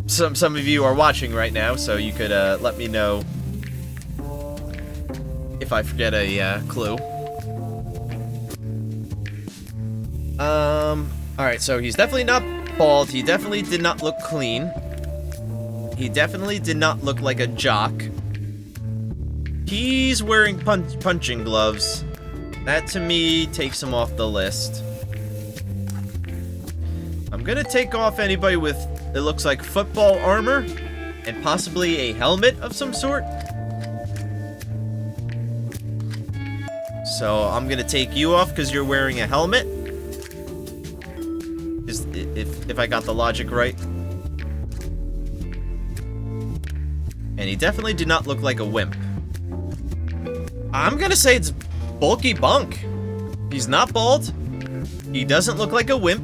some of you are watching right now, so you could let me know if I forget a clue. Alright, so he's definitely not bald. He definitely did not look clean. He definitely did not look like a jock. He's wearing punching gloves. That, to me, takes him off the list. I'm gonna take off anybody with, it looks like, football armor. And possibly a helmet of some sort. So I'm gonna take you off because you're wearing a helmet. If I got the logic right. And he definitely did not look like a wimp. I'm gonna say it's Bulky Bunk. He's not bald. He doesn't look like a wimp.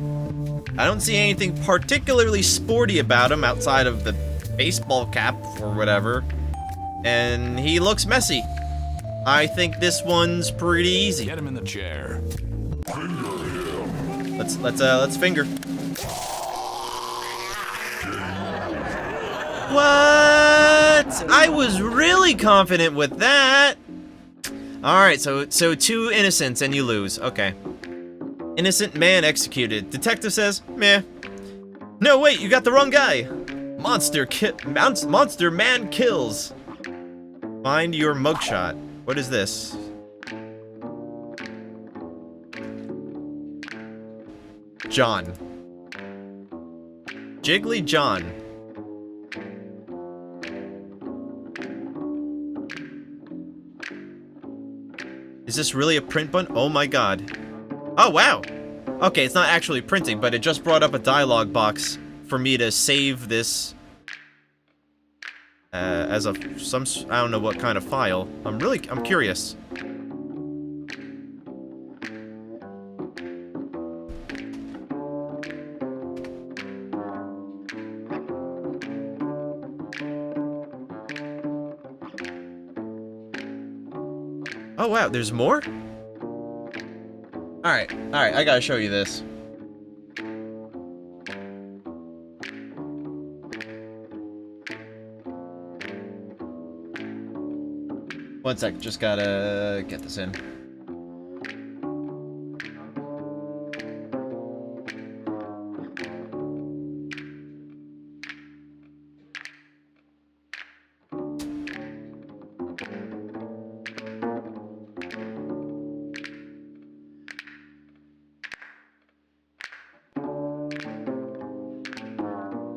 I don't see anything particularly sporty about him outside of the baseball cap or whatever. And he looks messy. I think this one's pretty easy. Get him in the chair. Let's finger. What? I was really confident with that. Alright, so 2 innocents and you lose. Okay. Innocent man executed. Detective says, meh. No, wait, you got the wrong guy. Monster man kills. Find your mugshot. What is this? John. Jiggly John. Is this really a print button? Oh my god. Oh wow! Okay, it's not actually printing, but it just brought up a dialogue box for me to save this as I don't know what kind of file. I'm curious. Oh wow, there's more? Alright, I gotta show you this. One sec, just gotta get this in.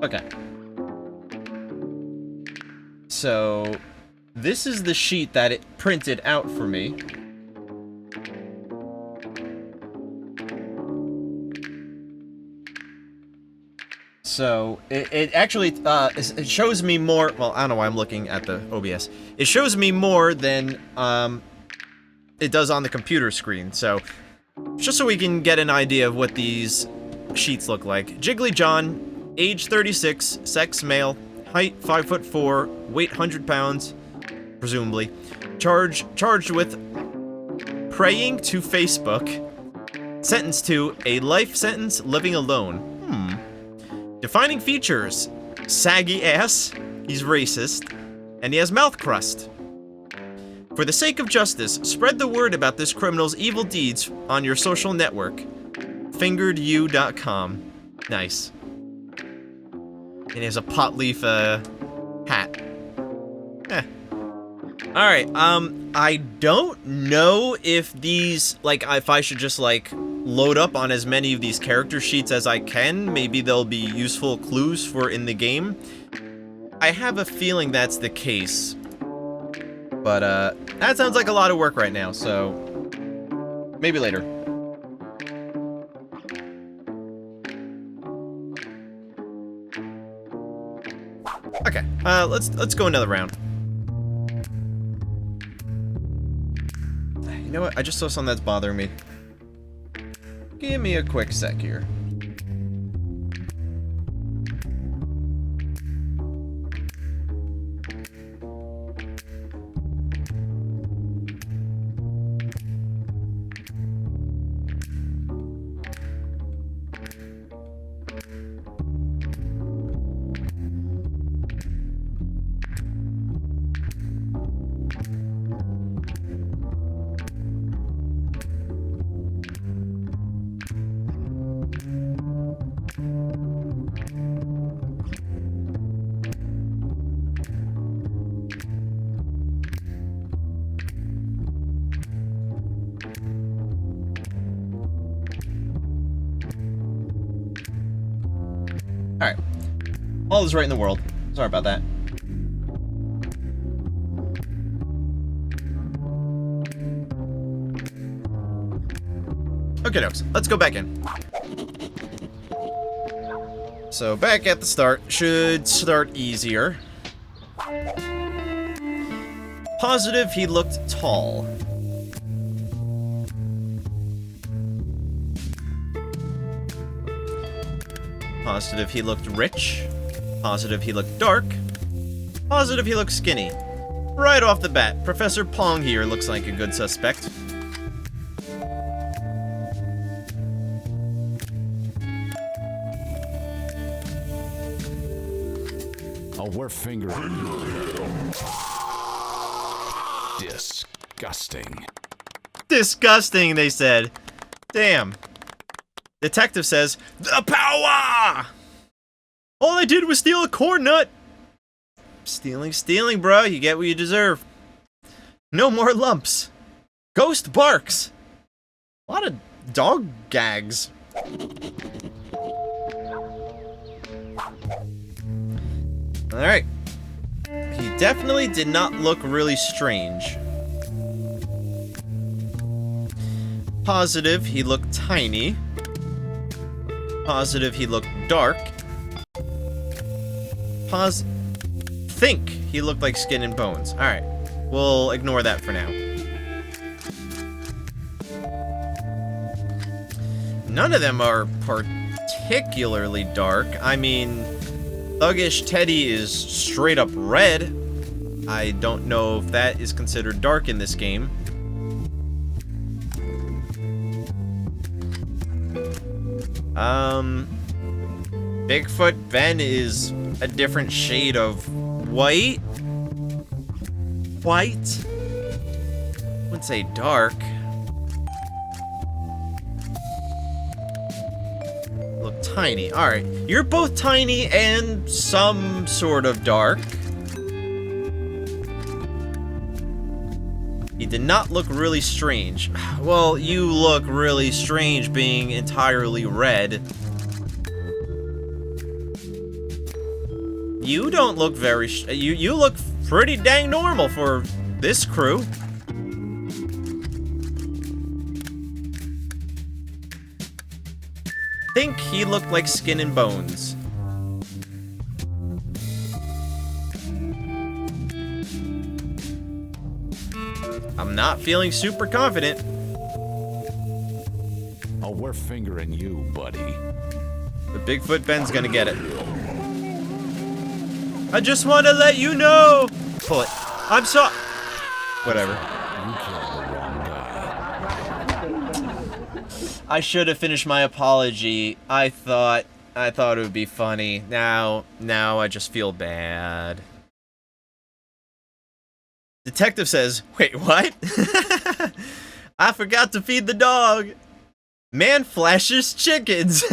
Okay. So, this is the sheet that it printed out for me. So, it actually, it shows me more, well, I don't know why I'm looking at the OBS. It shows me more than, it does on the computer screen. So, just so we can get an idea of what these sheets look like. Jiggly John, age 36, sex male, height 5'4", weight 100 pounds, presumably. Charged with praying to Facebook. Sentenced to a life sentence living alone. Defining features: saggy ass, he's racist, and he has mouth crust. For the sake of justice, spread the word about this criminal's evil deeds on your social network. fingeredyou.com. Nice. And he has a pot leaf, hat. Alright, I don't know if these, like, if I should just, like, load up on as many of these character sheets as I can. Maybe they'll be useful clues for in the game. I have a feeling that's the case. But, that sounds like a lot of work right now, so maybe later. Okay, let's go another round. You know what? I just saw something that's bothering me. Give me a quick sec here. Alright. All is right in the world. Sorry about that. Okay, dokes. Let's go back in. So, back at the start. Should start easier. Positive he looked tall. Positive he looked rich. Positive he looked dark. Positive he looked skinny. Right off the bat, Professor Pong here looks like a good suspect. Oh, we're fingering. Disgusting. Disgusting, they said. Damn. Detective says, "The power!" All I did was steal a corn nut. Stealing, bro. You get what you deserve. No more lumps. Ghost barks. A lot of dog gags. Alright. He definitely did not look really strange. Positive, he looked tiny. Positive, he looked dark. Think he looked like skin and bones. Alright. We'll ignore that for now. None of them are particularly dark. I mean, Thuggish Teddy is straight up red. I don't know if that is considered dark in this game. Bigfoot Ben is a different shade of white. White? I wouldn't say dark. Look tiny. Alright. You're both tiny and some sort of dark. He did not look really strange. Well, you look really strange being entirely red. You don't look very... You look pretty dang normal for this crew. Think he looked like skin and bones. I'm not feeling super confident. Oh, we're fingering you, buddy. But Bigfoot Ben's gonna get it. I just want to let you know. Pull it. I'm sorry. Whatever. You killed the wrong guy. I should have finished my apology. I thought it would be funny. Now I just feel bad. Detective says, "Wait, what?" I forgot to feed the dog. Man flashes chickens.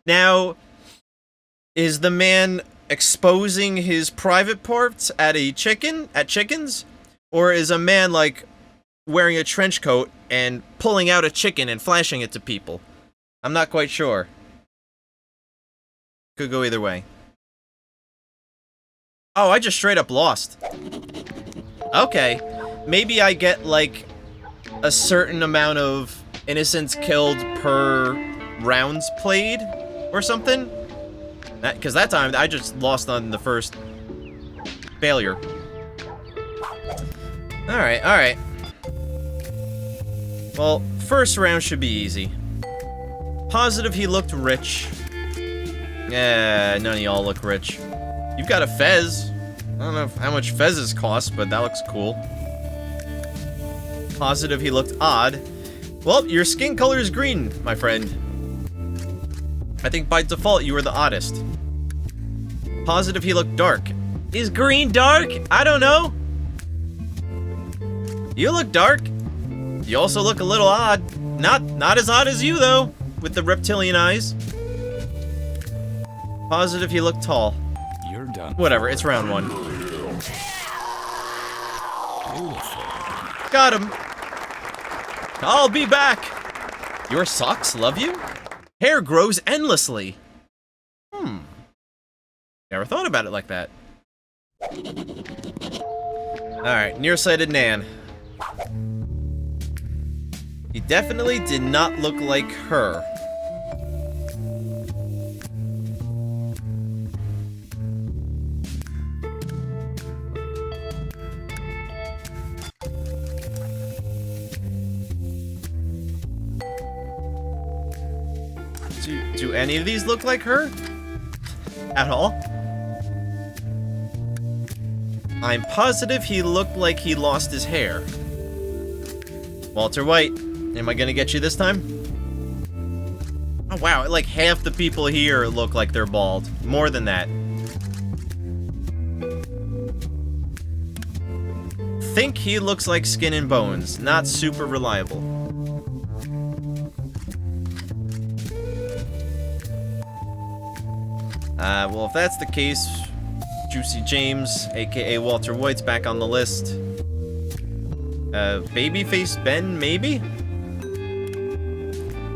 Now, is the man exposing his private parts at chickens? Or is a man, like, wearing a trench coat and pulling out a chicken and flashing it to people? I'm not quite sure. Could go either way. Oh, I just straight up lost. Okay. Maybe I get, like, a certain amount of innocents killed per rounds played or something? Because that time, I just lost on the first failure. Alright. Well, first round should be easy. Positive he looked rich. Yeah, none of y'all look rich. You've got a fez. I don't know how much fezzes cost, but that looks cool. Positive he looked odd. Well, your skin color is green, my friend. I think by default you were the oddest. Positive he looked dark. Is green dark? I don't know. You look dark. You also look a little odd. Not as odd as you, though, with the reptilian eyes. Positive he looked tall. You're done. Whatever, it's round one. Got him. I'll be back. Your socks love you? Hair grows endlessly. Never thought about it like that. Alright, Nearsighted Nan. He definitely did not look like her. Do any of these look like her? At all? I'm positive he looked like he lost his hair. Walter White, am I gonna get you this time? Oh wow, like half the people here look like they're bald. More than that. Think he looks like skin and bones, not super reliable. Well, if that's the case, Juicy James, aka Walter White's back on the list. Babyface Ben, maybe?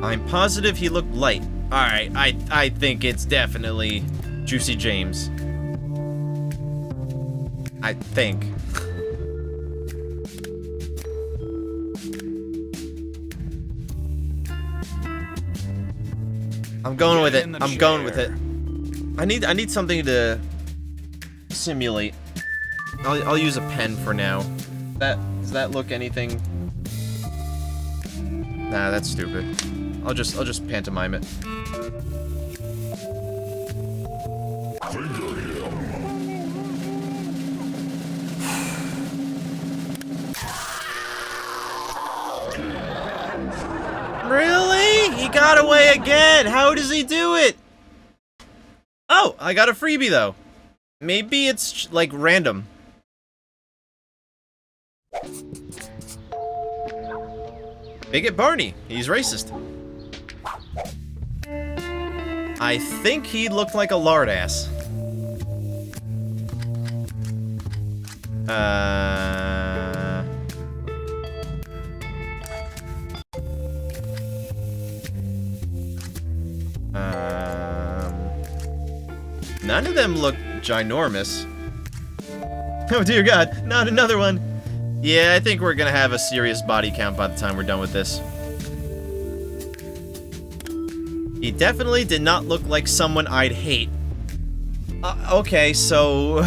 I'm positive he looked light. Alright, I think it's definitely Juicy James. I think. I'm going with it. I'm going with it. I need something to simulate. I'll use a pen for now. Does that look anything? Nah, that's stupid. I'll just pantomime it. Really? He got away again. How does he do it? Oh, I got a freebie though. Maybe it's like random. Bigot Barny. He's racist. I think he looked like a lard ass. None of them look ginormous. Oh dear God, not another one. Yeah, I think we're gonna have a serious body count by the time we're done with this. He definitely did not look like someone I'd hate. Okay, so...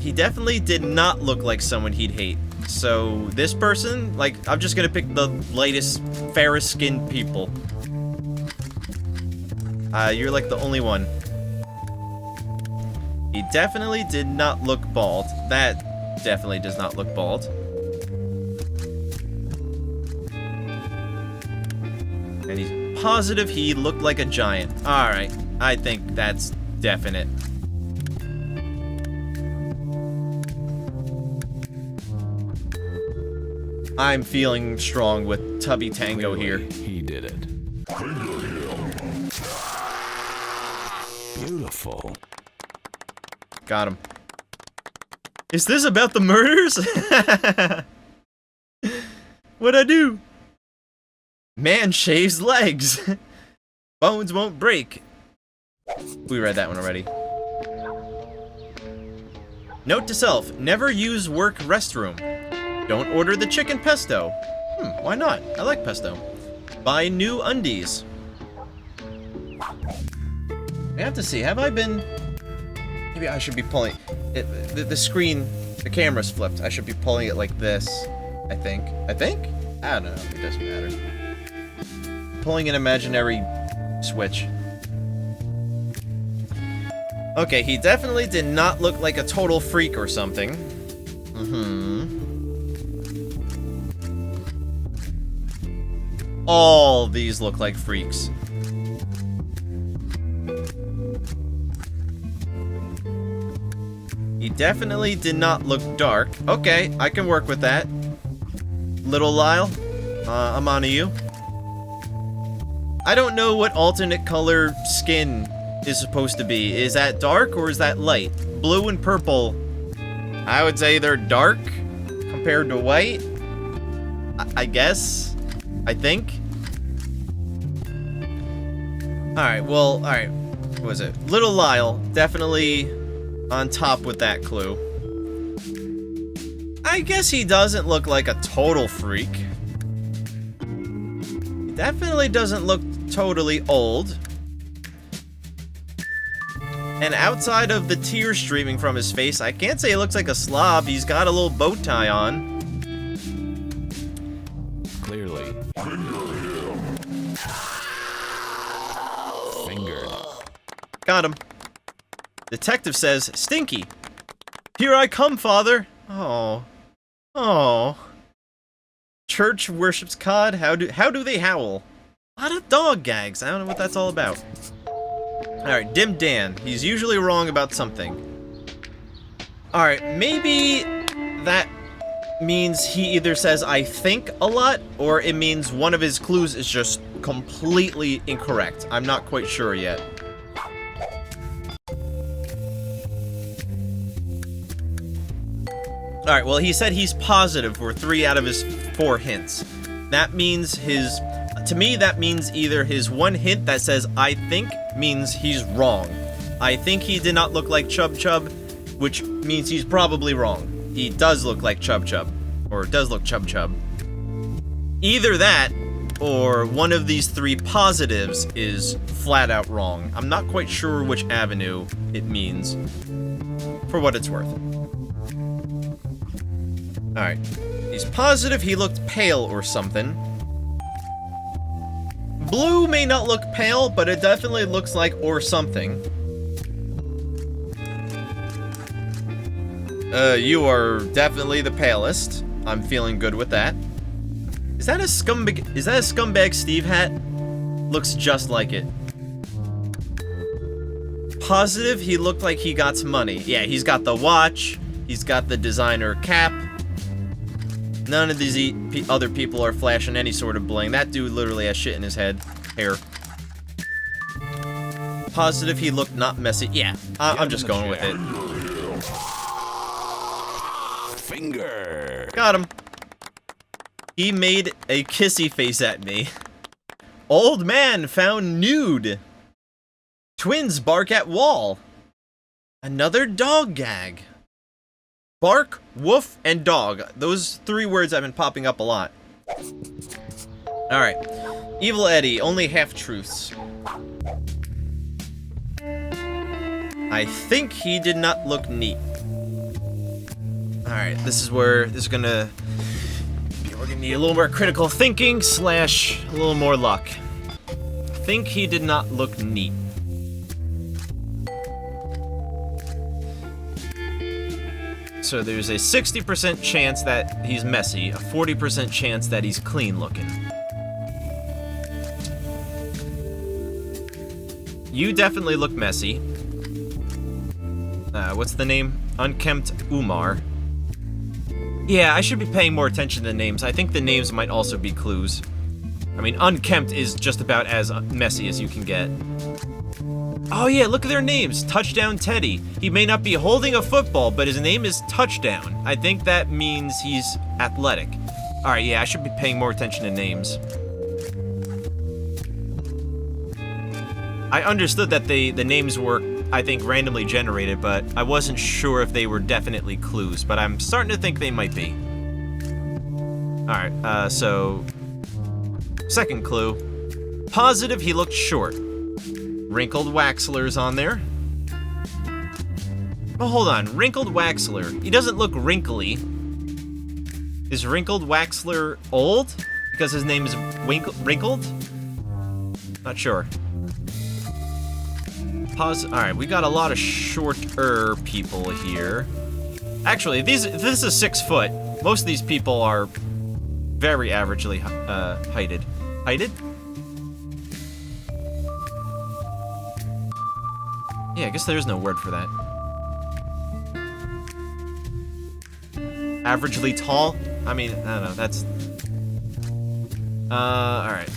he definitely did not look like someone he'd hate. So, this person, like, I'm just gonna pick the lightest, fairest skinned people. You're like the only one. He definitely did not look bald. That definitely does not look bald. And he's positive he looked like a giant. Alright, I think that's definite. I'm feeling strong with Tubby Tango here. He did it. Beautiful. Got him. Is this about the murders? What'd I do? Man shaves legs. Bones won't break. We read that one already. Note to self, never use work restroom. Don't order the chicken pesto. Why not? I like pesto. Buy new undies. I have to see, have I been... Maybe I should be pulling... The screen, the camera's flipped. I should be pulling it like this, I think. I don't know, it doesn't matter. Pulling an imaginary switch. Okay, he definitely did not look like a total freak or something. All these look like freaks. He definitely did not look dark. Okay, I can work with that. Little Lyle, I'm on to you. I don't know what alternate color skin is supposed to be. Is that dark or is that light? Blue and purple, I would say they're dark compared to white. I guess. I think. Alright, well, alright. What was it? Little Lyle, definitely on top with that clue. I guess he doesn't look like a total freak. He definitely doesn't look totally old. And outside of the tears streaming from his face, I can't say he looks like a slob. He's got a little bow tie on. Clearly. Fingered. Got him. Detective says, "Stinky. Here I come, father." Oh. Oh. Church worships cod. How do they howl? A lot of dog gags. I don't know what that's all about. Alright, Dim Dan. He's usually wrong about something. Alright, maybe that means he either says "I think" a lot, or it means one of his clues is just completely incorrect. I'm not quite sure yet. Alright, well, he said he's positive for 3 out of his 4 hints. That means his... To me, that means either his one hint that says "I think" means he's wrong. I think he did not look like Chub Chub, which means he's probably wrong. He does look like Chub Chub. Or does look Chub Chub. Either that, or one of these 3 positives is flat out wrong. I'm not quite sure which avenue it means, for what it's worth. Alright. He's positive he looked pale or something. Blue may not look pale, but it definitely looks like or something. You are definitely the palest. I'm feeling good with that. Is that a scumbag Steve hat? Looks just like it. Positive he looked like he got some money. Yeah, he's got the watch. He's got the designer cap. None of these other people are flashing any sort of bling. That dude literally has shit in his head. Hair. Positive he looked not messy. Yeah, I'm just going with it. Finger. Got him. He made a kissy face at me. Old man found nude. Twins bark at wall. Another dog gag. Bark, woof, and dog. Those 3 words have been popping up a lot. Alright. Evil Eddy, only half-truths. I think he did not look neat. Alright, this is where this is gonna... We're gonna need a little more critical thinking / a little more luck. I think he did not look neat. So there's a 60% chance that he's messy, a 40% chance that he's clean looking. You definitely look messy. What's the name? Unkempt Umar. Yeah, I should be paying more attention to the names. I think the names might also be clues. I mean, unkempt is just about as messy as you can get. Oh yeah, look at their names. Touchdown Teddy. He may not be holding a football, but his name is Touchdown. I think that means he's athletic. Alright, yeah, I should be paying more attention to names. I understood that the names were, I think, randomly generated, but I wasn't sure if they were definitely clues, but I'm starting to think they might be. Alright, so... Second clue. Positive he looked short. Wrinkled Waxler's on there. Oh, hold on. Wrinkled Waxler. He doesn't look wrinkly. Is Wrinkled Waxler old? Because his name is Wrinkled? Not sure. Alright, we got a lot of shorter people here. Actually, this is 6 foot. Most of these people are very averagely heighted. Heighted? Yeah, I guess there's no word for that. Averagely tall? I mean, I don't know, that's... alright.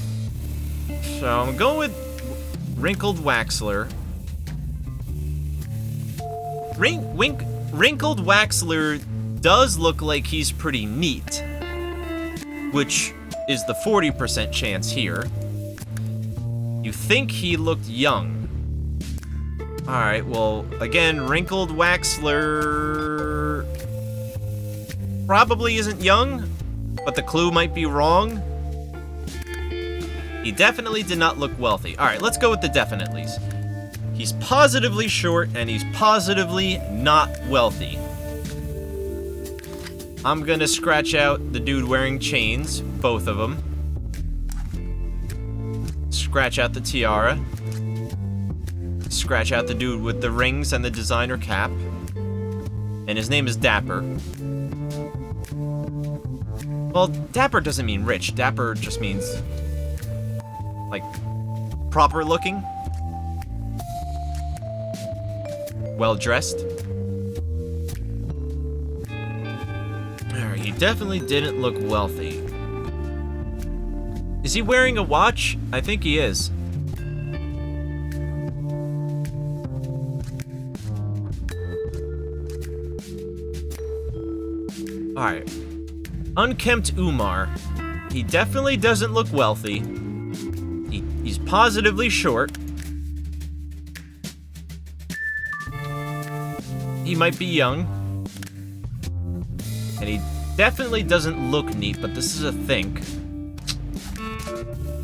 So, I'm going with Wrinkled Waxler. Wrinkled Waxler does look like he's pretty neat, which is the 40% chance here. You think he looked young. Alright, well, again, Wrinkled Waxler... probably isn't young, but the clue might be wrong. He definitely did not look wealthy. All right, let's go with the definitelys. He's positively short, and he's positively not wealthy. I'm gonna scratch out the dude wearing chains, both of them. Scratch out the tiara. Scratch out the dude with the rings and the designer cap. And his name is Dapper. Well, Dapper doesn't mean rich. Dapper just means, like, proper looking. Well-dressed. Alright, he definitely didn't look wealthy. Is he wearing a watch? I think he is. Alright. Unkempt Umar. He definitely doesn't look wealthy. He's positively short. He might be young. And he definitely doesn't look neat, but this is a think.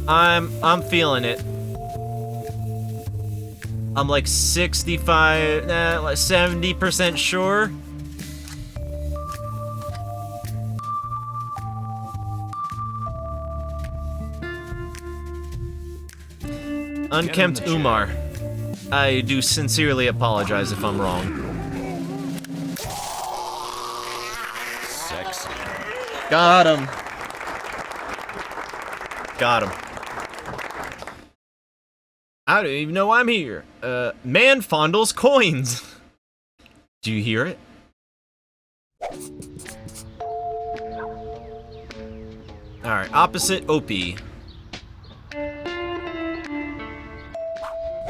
I'm feeling it. I'm like 65, like 70% sure. Unkempt Umar. I do sincerely apologize if I'm wrong. Sexy. Got him. Got him. I don't even know I'm here. Man fondles coins. Do you hear it? Alright, opposite Opie.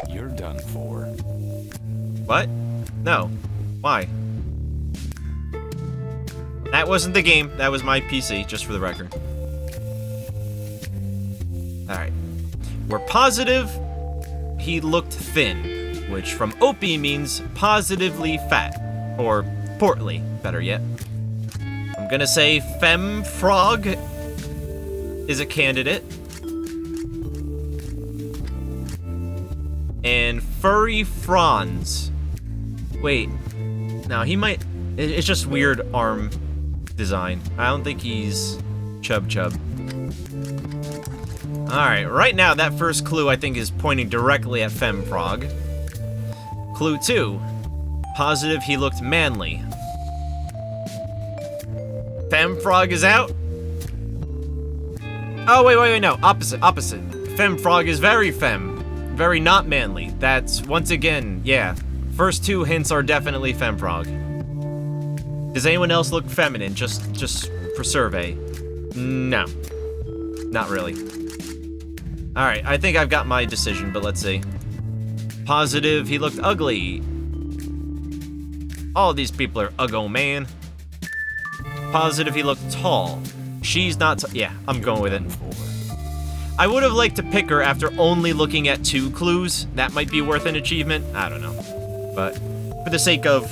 You're done for. What? No. Why? That wasn't the game. That was my PC, just for the record. Alright. We're positive he looked thin, which from Opie means positively fat. Or portly, better yet. I'm gonna say Femme Frog is a candidate. And Furry Franz. Wait. No, he might... It's just weird arm design. I don't think he's Chub. Alright, right now that first clue I think is pointing directly at Femme Frog. Clue 2. Positive he looked manly. Femme Frog is out? Oh, wait, no. Opposite. Femme Frog is very femme. Very not manly. That's, once again, yeah. First two hints are definitely Femme Frog. Does anyone else look feminine, just for survey? No. Not really. Alright, I think I've got my decision, but let's see. Positive, he looked ugly. All these people are uggo, man. Positive, he looked tall. She's not yeah, I'm going with it. I would have liked to pick her after only looking at 2 clues. That might be worth an achievement. I don't know. But for the sake of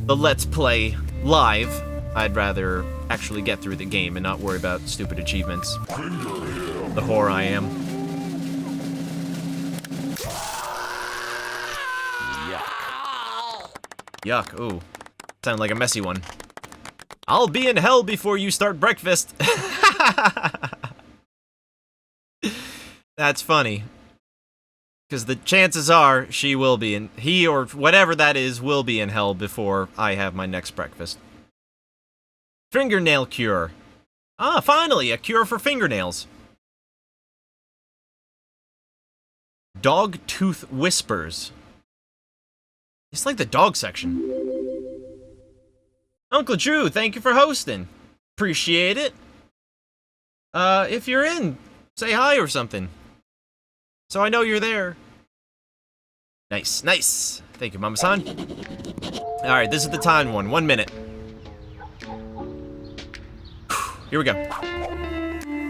the Let's Play live, I'd rather actually get through the game and not worry about stupid achievements. The whore I am. Yuck, ooh. Sounded like a messy one. I'll be in hell before you start breakfast. That's funny. Because the chances are she will be in... He or whatever that is will be in hell before I have my next breakfast. Fingernail cure. Ah, finally, a cure for fingernails. Dog tooth whispers. It's like the dog section. Uncle Drew, thank you for hosting. Appreciate it. If you're in, say hi or something. So I know you're there. Nice, nice. Thank you, Mama-san. Alright, this is the time one. 1 minute. Here we go.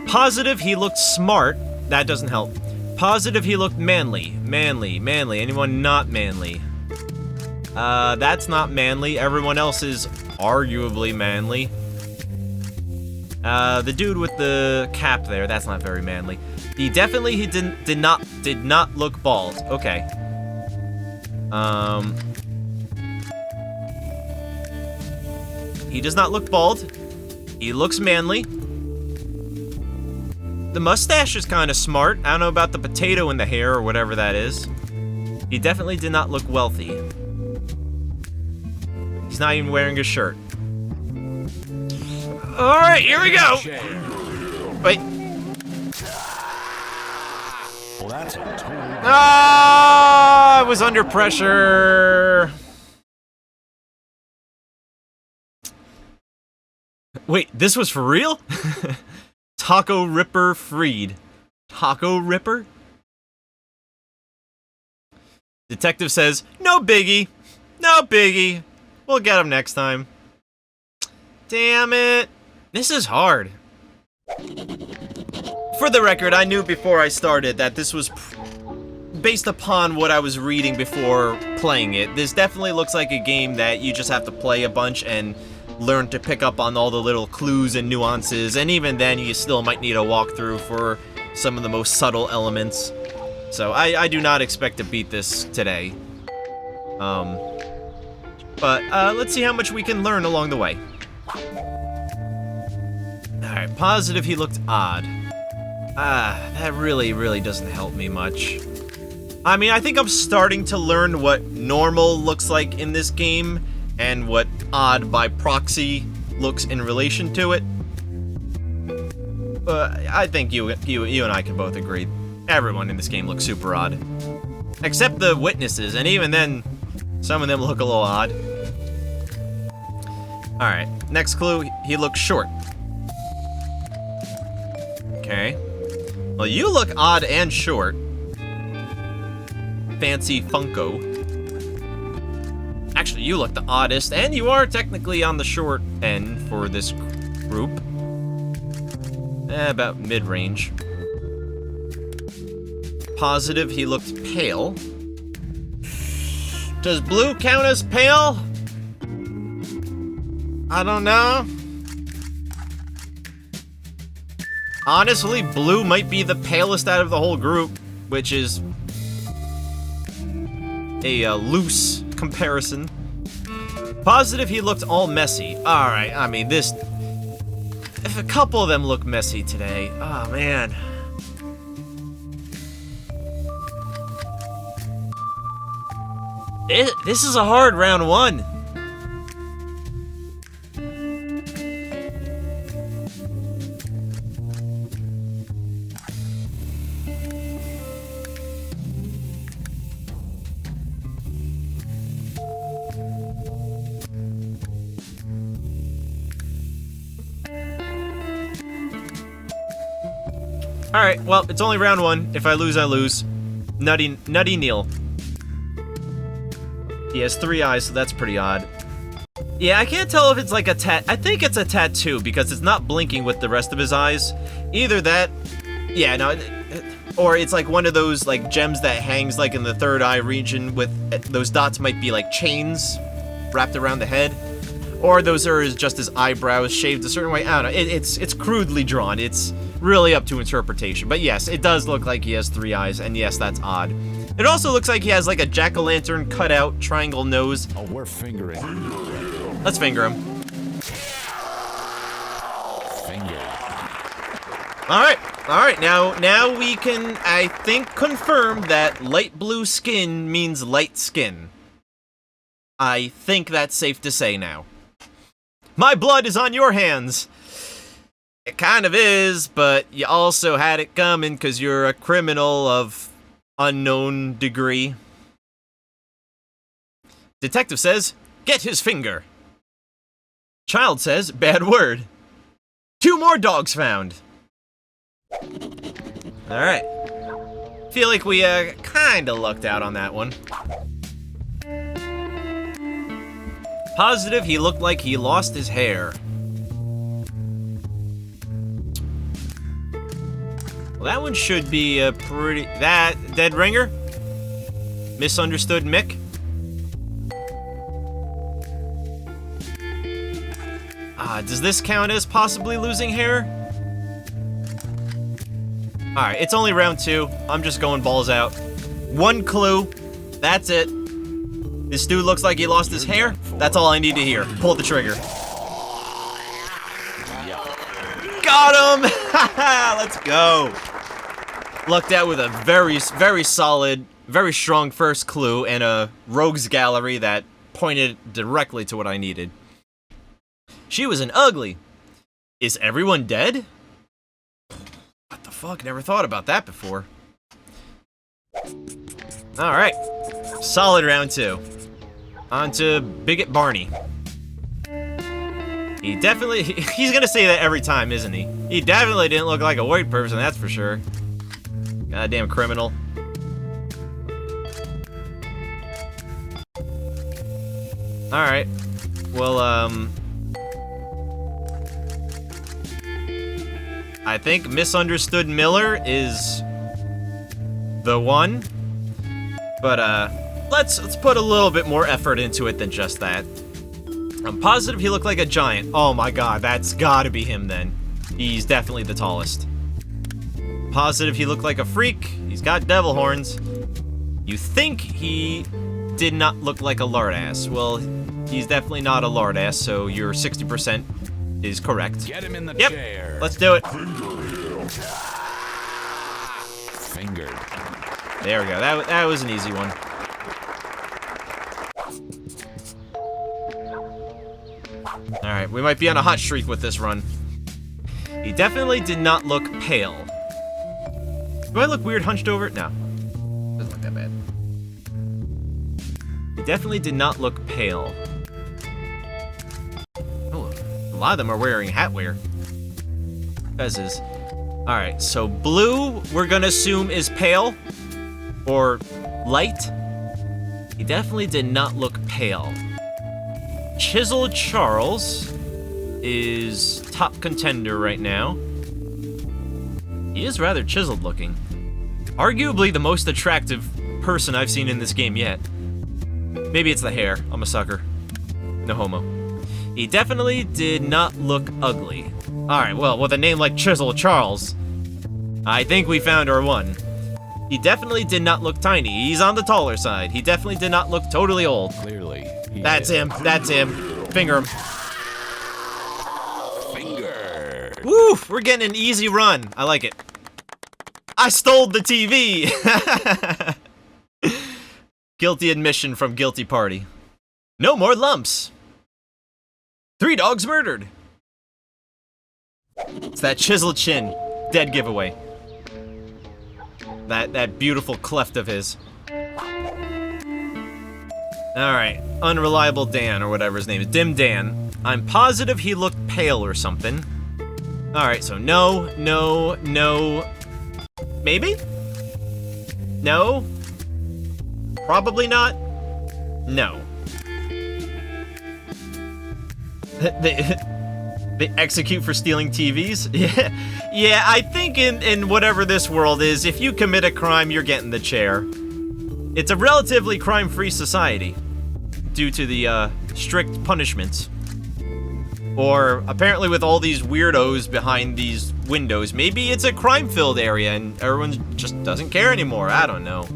Positive he looked smart. That doesn't help. Positive he looked manly. Manly. Anyone not manly? That's not manly. Everyone else is arguably manly. The dude with the cap there, that's not very manly. He did not look bald. Okay. He does not look bald. He looks manly. The mustache is kind of smart. I don't know about the potato in the hair or whatever that is. He definitely did not look wealthy. He's not even wearing a shirt. Alright, here we go! Wait. Well, that's a total... Ah, I was under pressure. Wait, this was for real? Taco Ripper freed. Taco Ripper? Detective says, no biggie. No biggie. We'll get him next time. Damn it. This is hard. For the record, I knew before I started that this was based upon what I was reading before playing it. This definitely looks like a game that you just have to play a bunch and learn to pick up on all the little clues and nuances, and even then you still might need a walkthrough for some of the most subtle elements. So I do not expect to beat this today. But let's see how much we can learn along the way. Alright, positive he looked odd. That really doesn't help me much. I mean, I think I'm starting to learn what normal looks like in this game, and what odd by proxy looks in relation to it. I think you and I can both agree. Everyone in this game looks super odd. Except the witnesses, and even then, some of them look a little odd. Alright, next clue, he looks short. Okay. Well, you look odd and short. Fancy Funko. Actually, you look the oddest, and you are technically on the short end for this group. About mid-range. Positive, he looked pale. Does blue count as pale? I don't know. Honestly, blue might be the palest out of the whole group, which is a loose comparison. Positive, he looked all messy. Alright, I mean, this... If a couple of them look messy today, oh man. This is a hard round one. Alright, well, it's only round one. If I lose, I lose. Nutty Neil. He has 3 eyes, so that's pretty odd. Yeah, I can't tell if it's like a I think it's a tattoo, because it's not blinking with the rest of his eyes. Either that... Yeah, no... Or it's like one of those, like, gems that hangs, like, in the third eye region with... Those dots might be, like, chains wrapped around the head. Or those are just his eyebrows shaved a certain way. I don't know. It's crudely drawn. It's really up to interpretation. But yes, it does look like he has 3 eyes, and yes, that's odd. It also looks like he has like a jack-o'-lantern cutout triangle nose. Oh, we're fingering. Let's finger him. Finger. Alright, now we can, I think, confirm that light blue skin means light skin. I think that's safe to say now. My blood is on your hands. It kind of is, but you also had it coming because you're a criminal of unknown degree. Detective says, get his finger. Child says, bad word. 2 more dogs found. Alright. Feel like we kinda lucked out on that one. Positive, he looked like he lost his hair. Well, that one should be a pretty... That... Dead ringer? Misunderstood Mick? Does this count as possibly losing hair? Alright, it's only round 2. I'm just going balls out. 1 clue. That's it. This dude looks like he lost his hair. That's all I need to hear. Pull the trigger. Got him! Let's go. Lucked out with a very solid, very strong first clue and a rogues gallery that pointed directly to what I needed. She was an ugly. Is everyone dead? What the fuck? Never thought about that before. Alright. Solid round 2. On to Bigot Barny. He's gonna say that every time, isn't he? He definitely didn't look like a white person, that's for sure. Goddamn criminal. Alright. Well, I think Misunderstood Miller is the one. But, let's put a little bit more effort into it than just that. I'm positive he looked like a giant. Oh my god, that's gotta be him then. He's definitely the tallest. Positive he looked like a freak. He's got devil horns. You think he did not look like a lard ass. Well, he's definitely not a lard ass, so your 60% is correct. Get him in the Yep, chair. let's do it. Fingered. There we go. That was an easy one. Alright, we might be on a hot streak with this run. He definitely did not look pale. Do I look weird hunched over? No. Doesn't look that bad. He definitely did not look pale. Oh, a lot of them are wearing hat wear. Fezzes. Alright, so blue, we're gonna assume is pale. Or light. He definitely did not look pale. Chiseled Charles is top contender right now. He is rather chiseled looking. Arguably the most attractive person I've seen in this game yet. Maybe it's the hair. I'm a sucker. No homo. He definitely did not look ugly. Alright, well, with a name like Chiseled Charles, I think we found our one. He definitely did not look tiny. He's on the taller side. He definitely did not look totally old. Clearly. That's him. That's him. Finger him. Finger. Woo! We're getting an easy run. I like it. I stole the TV! Guilty admission from guilty party. No more lumps. 3 dogs murdered. It's that chiseled chin. Dead giveaway. That beautiful cleft of his. Alright, Unreliable Dan, or whatever his name is. Dim Dan. I'm positive he looked pale or something. Alright, so no. Maybe? No? Probably not? No. They execute for stealing TVs? Yeah, I think in whatever this world is, if you commit a crime, you're getting the chair. It's a relatively crime-free society, due to the strict punishments. Or, apparently with all these weirdos behind these windows, maybe it's a crime-filled area and everyone just doesn't care anymore. I don't know.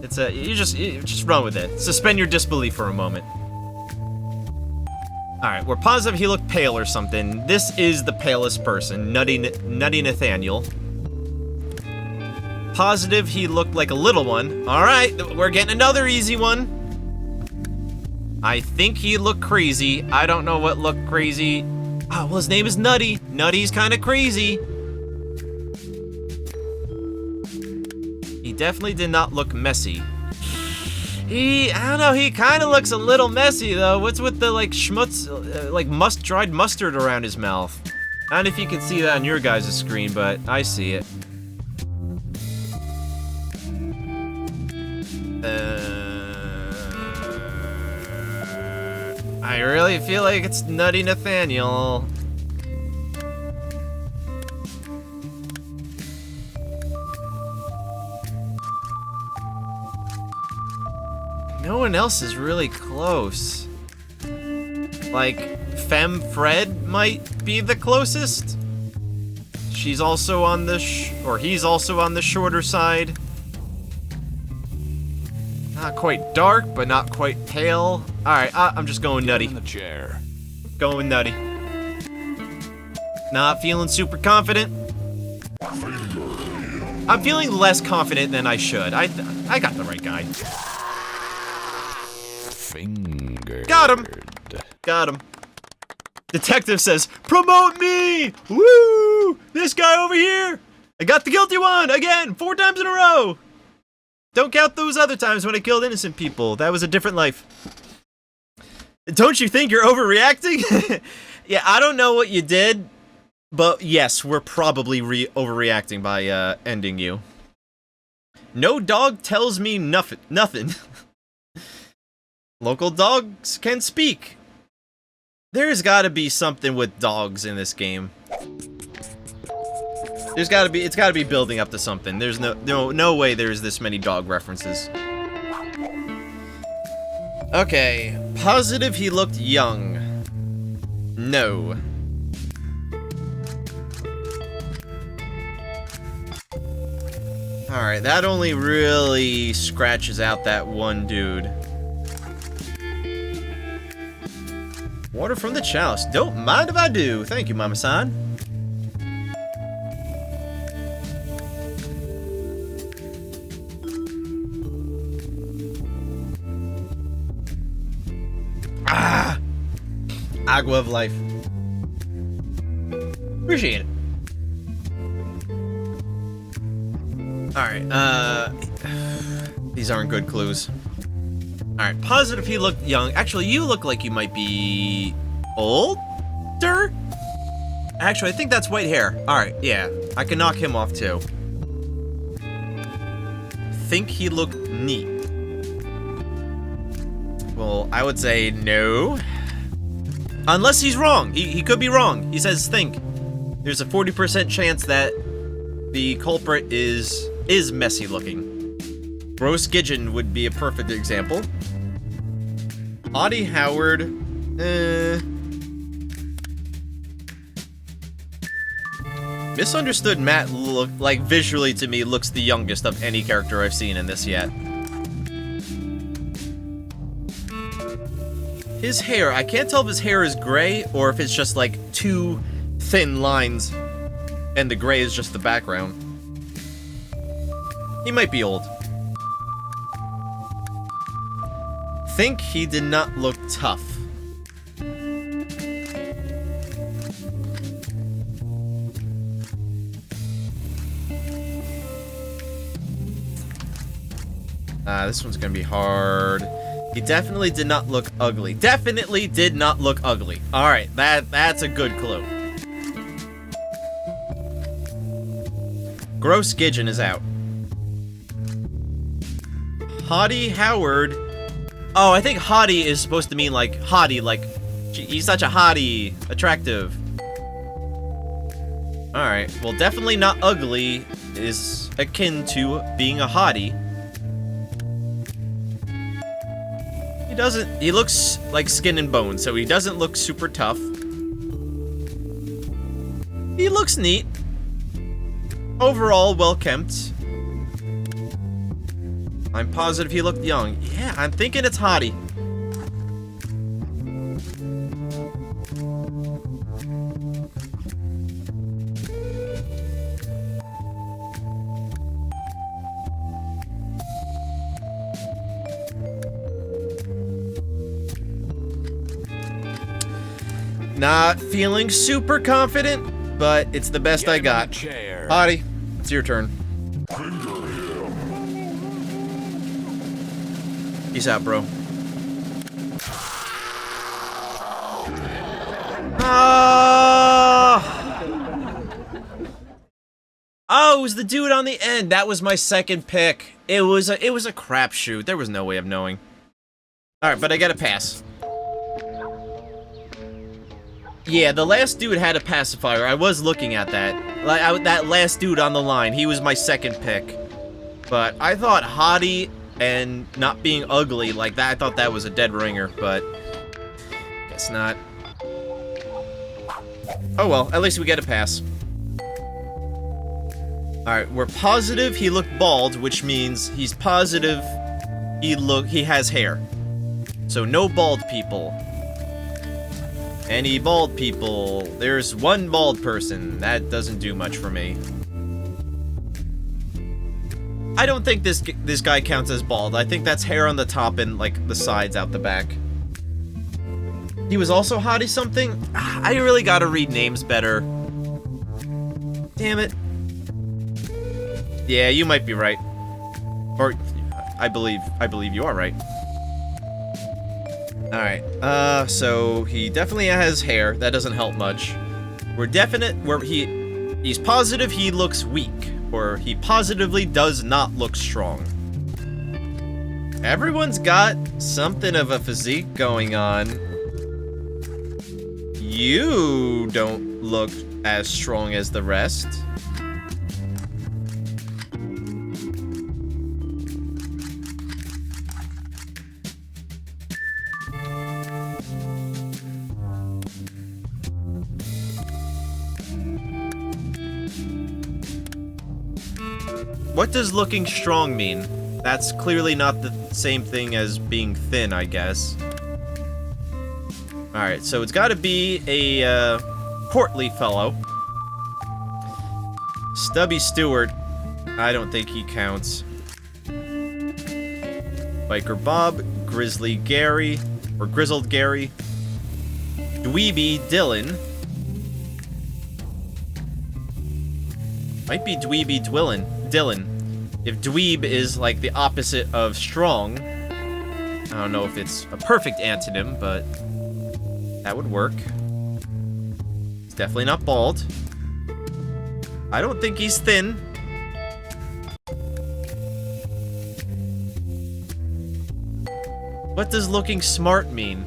It's you just run with it. Suspend your disbelief for a moment. Alright, we're positive he looked pale or something. This is the palest person, Nutty Nathaniel. Positive he looked like a little one. Alright, we're getting another easy one. I think he looked crazy. I don't know what looked crazy. Oh, well, his name is Nutty. Nutty's kind of crazy. He definitely did not look messy. I don't know, he kind of looks a little messy, though. What's with the, like, schmutz, dried mustard around his mouth? I don't know if you can see that on your guys' screen, but I see it. I really feel like it's Nutty Nathaniel. No one else is really close. like, Femme Fred might be the closest. She's also on the he's also on the shorter side. Not quite dark, but not quite pale. Alright, I'm just going nutty. In the chair. Going nutty. Not feeling super confident. I'm feeling less confident than I should. I got the right guy. Fingered. Got him. Got him. Detective says, "Promote me! Woo! This guy over here! I got the guilty one! Again! 4 times in a row! Don't count those other times when I killed innocent people. That was a different life." Don't you think you're overreacting? Yeah, I don't know what you did, but yes, we're probably overreacting by ending you. No dog tells me nothing. Local dogs can speak. There's gotta be something with dogs in this game. It's gotta be building up to something. There's no way there's this many dog references. Okay, positive he looked young. No. Alright, that only really scratches out that one dude. Water from the chalice. Don't mind if I do. Thank you, Mama-san. Ah! Agua of life. Appreciate it. Alright, these aren't good clues. Alright, positive he looked young. Actually, you look like you might be older? Actually, I think that's white hair. Alright, yeah. I can knock him off too. Think he looked neat. Well, I would say no. Unless he's wrong. He could be wrong. He says think. There's a 40% chance that the culprit is messy looking. Gross Gidgeon would be a perfect example. Audie Howard, Misunderstood Matt visually to me looks the youngest of any character I've seen in this yet. His hair, I can't tell if his hair is gray or if it's just like 2 thin lines and the gray is just the background. He might be old. Think he did not look tough. This one's gonna be hard. He definitely did not look ugly. Definitely did not look ugly. Alright, that's a good clue. Gross Gidgeon is out. Hottie Howard. Oh, I think hottie is supposed to mean like hottie, like he's such a hottie, attractive. Alright, well definitely not ugly is akin to being a hottie. He looks like skin and bones, so he doesn't look super tough. He looks neat. Overall, well-kempt. I'm positive he looked young. Yeah, I'm thinking it's hottie. Not feeling super confident, but it's the best I got. Hottie, it's your turn. Peace out, bro. Oh, it was the dude on the end. That was my second pick. It was a crapshoot. There was no way of knowing. All right, but I got a pass. Yeah, the last dude had a pacifier. I was looking at that. That last dude on the line, he was my second pick. But I thought hottie and not being ugly like that, I thought that was a dead ringer, but Guess not. Oh well, at least we get a pass. Alright, we're positive he looked bald, which means he's positive he has hair. So no bald people. Any bald people? There's one bald person. That doesn't do much for me. I don't think this guy counts as bald. I think that's hair on the top and, like, the sides out the back. He was also Hottie something? I really gotta read names better. Damn it. Yeah, you might be right. Or, I believe you are right. Alright, so he definitely has hair. That doesn't help much. He's positive he looks weak. Or he positively does not look strong. Everyone's got something of a physique going on. You don't look as strong as the rest. What does looking strong mean? That's clearly not the same thing as being thin, I guess. Alright, so it's gotta be a, portly fellow. Stubby Stewart. I don't think he counts. Biker Bob. Grizzly Gary. Or Grizzled Gary. Dweeby Dylan. Might be Dweeby Dylan. If dweeb is like the opposite of strong. I don't know if it's a perfect antonym, but that would work. He's definitely not bald. I don't think he's thin. What does looking smart mean?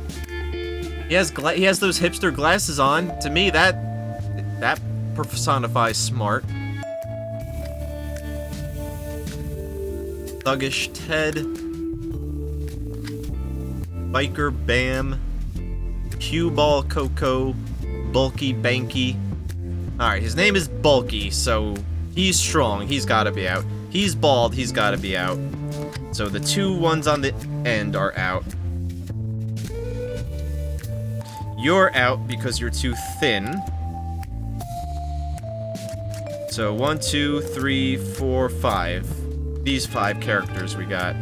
He has those hipster glasses on. To me, that personifies smart. Thuggish Ted. Biker Bam. Cue Ball Coco. Bulky Banky. Alright, his name is Bulky, so he's strong. He's gotta be out. He's bald. He's gotta be out. So the two ones on the end are out. You're out because you're too thin. So 1, 2, 3, 4, 5. These 5 characters we got.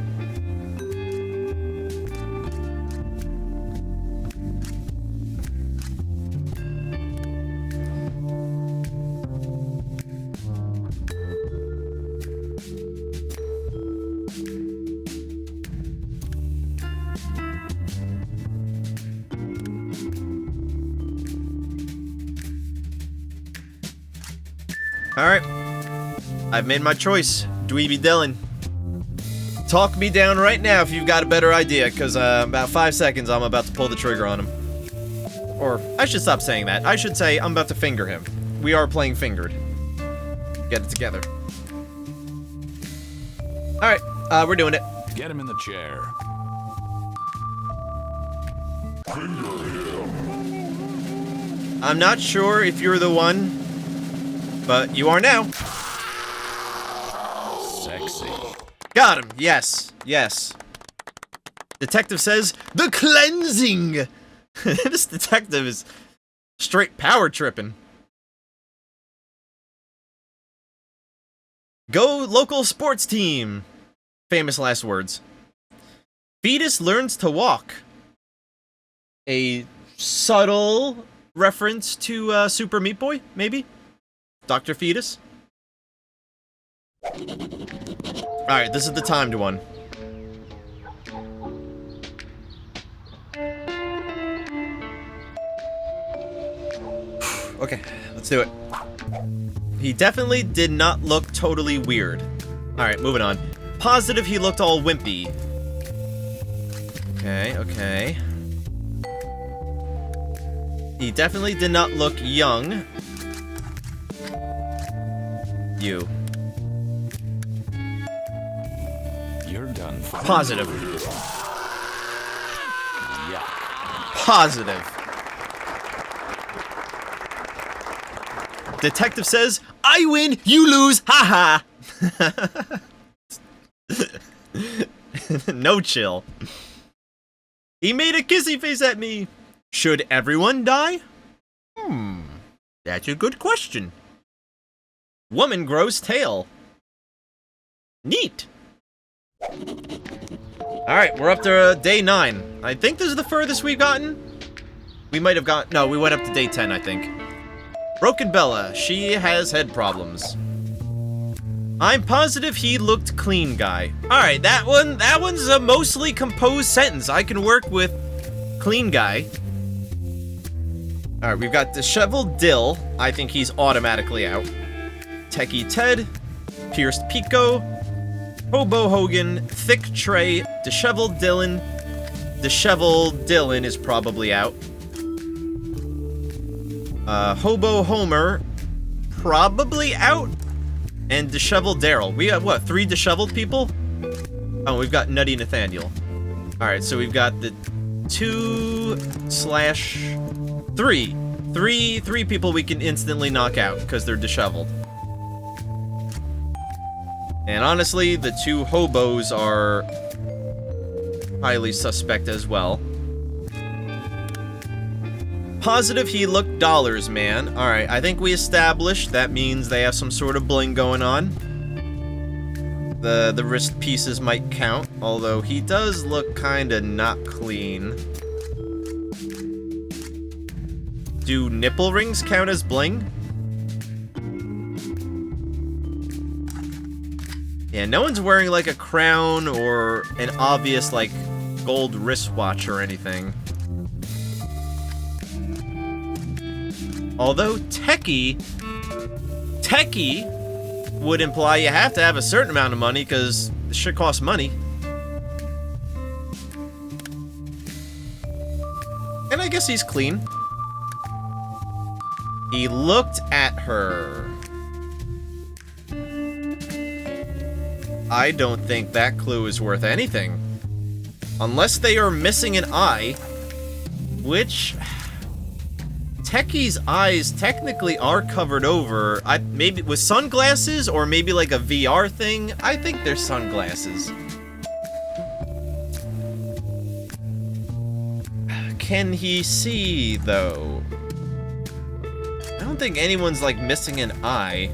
Alright. I've made my choice. Dweeby Dylan. Talk me down right now if you've got a better idea, because about 5 seconds I'm about to pull the trigger on him. Or, I should stop saying that. I should say I'm about to finger him. We are playing fingered. Get it together. Alright, we're doing it. Get him in the chair. I'm not sure if you're the one, but you are now. Sexy. Got him. Yes. Yes. Detective says, the cleansing! This detective is straight power tripping. Go local sports team. Famous last words. Fetus learns to walk. A subtle reference to Super Meat Boy, maybe? Dr. Fetus? Alright, this is the timed one. Okay, let's do it. He definitely did not look totally weird. Alright, moving on. Positive he looked all wimpy. Okay, okay. He definitely did not look young. You. You're done for. Positive. Yeah. Positive. Detective says, I win, you lose, haha. No chill. He made a kissy face at me. Should everyone die? That's a good question. Woman grows tail. Neat. Alright, we're up to day 9. I think this is the furthest we've gotten. We might have got... No, we went up to day 10, I think. Broken Bella. She has head problems. I'm positive he looked clean guy. Alright, that one's a mostly composed sentence. I can work with clean guy. Alright, we've got Disheveled Dill. I think he's automatically out. Techie Ted. Pierced Pico. Hobo Hogan. Thick Trey. Disheveled Dylan. Disheveled Dylan is probably out. Hobo Homer. Probably out. And Disheveled Daryl. We have, what, 3 disheveled people? Oh, we've got Nutty Nathaniel. Alright, so we've got the 3 people we can instantly knock out, because they're disheveled. And honestly, the 2 hobos are highly suspect as well. Positive he looked dollars, man. Alright, I think we established that means they have some sort of bling going on. The wrist pieces might count, although he does look kinda not clean. Do nipple rings count as bling? Yeah, no one's wearing like a crown or an obvious like gold wristwatch or anything. Although techie would imply you have to have a certain amount of money because the shit costs money. And I guess he's clean. He looked at her. I don't think that clue is worth anything. Unless they are missing an eye. Which... Techie's eyes technically are covered over. Maybe with sunglasses or maybe like a VR thing. I think they're sunglasses. Can he see, though? I don't think anyone's like missing an eye.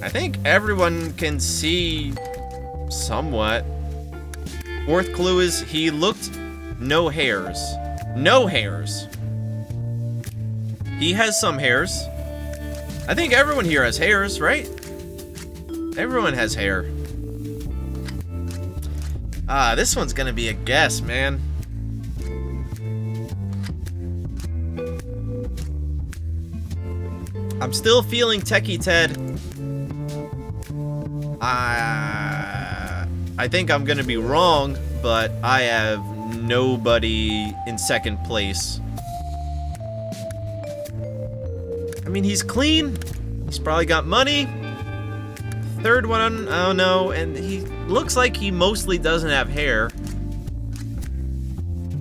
I think everyone can see somewhat. 4th clue is he looked no hairs. No hairs. He has some hairs. I think everyone here has hairs, right? Everyone has hair. Ah, this one's gonna be a guess, man. I'm still feeling Techie Ted. I think I'm gonna be wrong, but I have nobody in 2nd place. I mean, he's clean. He's probably got money. 3rd one, I don't know, and he looks like he mostly doesn't have hair.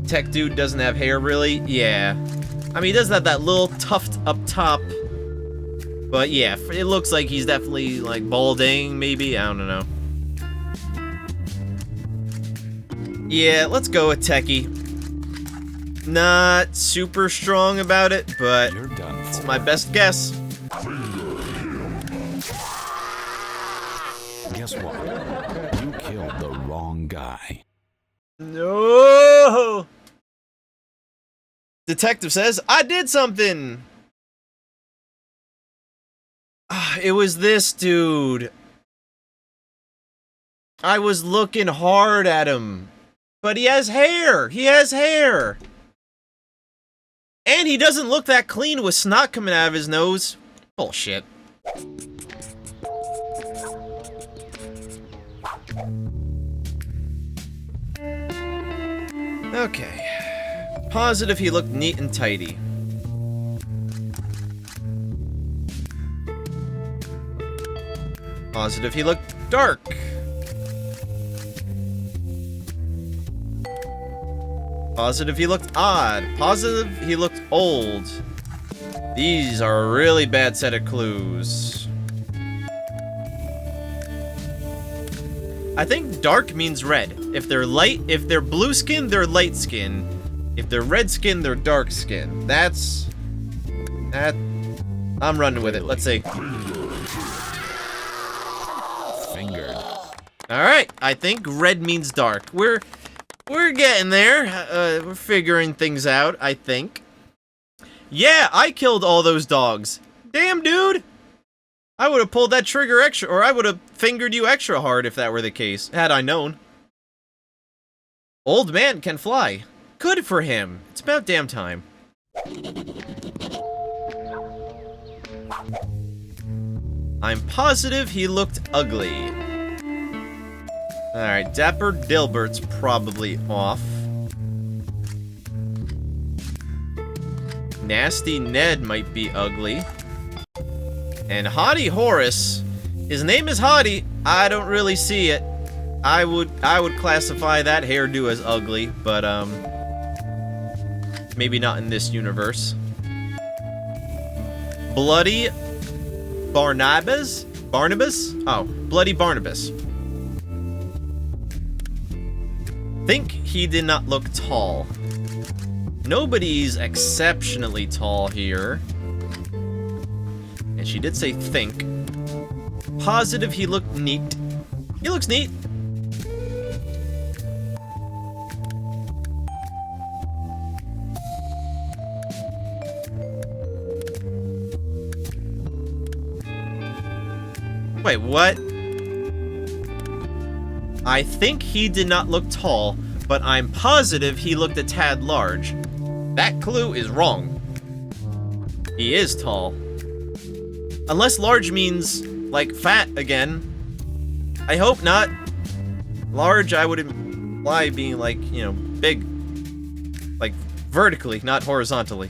Tech dude doesn't have hair, really? Yeah. I mean, he does have that little tuft up top. But yeah, it looks like he's definitely, like, balding, maybe? I don't know. Yeah, let's go with Techie. Not super strong about it, but it's my best guess. Guess what? You killed the wrong guy. No! Detective says, I did something! It was this dude. I was looking hard at him. But he has hair! He has hair! And he doesn't look that clean with snot coming out of his nose. Bullshit. Okay. Positive he looked neat and tidy. Positive he looked dark. Positive he looked odd. Positive he looked old. These are a really bad set of clues. I think dark means red. If they're blue skin, they're light skin. If they're red skin, they're dark skin. That. I'm running with it. Let's see. Fingered. Alright, I think red means dark. We're getting there. We're figuring things out, I think. Yeah, I killed all those dogs. Damn, dude! I would have pulled that trigger extra, or I would have fingered you extra hard if that were the case, had I known. Old man can fly. Good for him. It's about damn time. I'm positive he looked ugly. Alright, Dapper Dilbert's probably off. Nasty Ned might be ugly. And Hottie Horace, his name is Hottie. I don't really see it. I would classify that hairdo as ugly, but maybe not in this universe. Bloody Barnabas? Oh, Bloody Barnabas. Think he did not look tall. Nobody's exceptionally tall here. And she did say think. Positive he looked neat. He looks neat. Wait, what? I think he did not look tall, but I'm positive he looked a tad large. That clue is wrong. He is tall. Unless large means, like, fat again. I hope not. Large, I would imply being, like, you know, big. Like, vertically, not horizontally.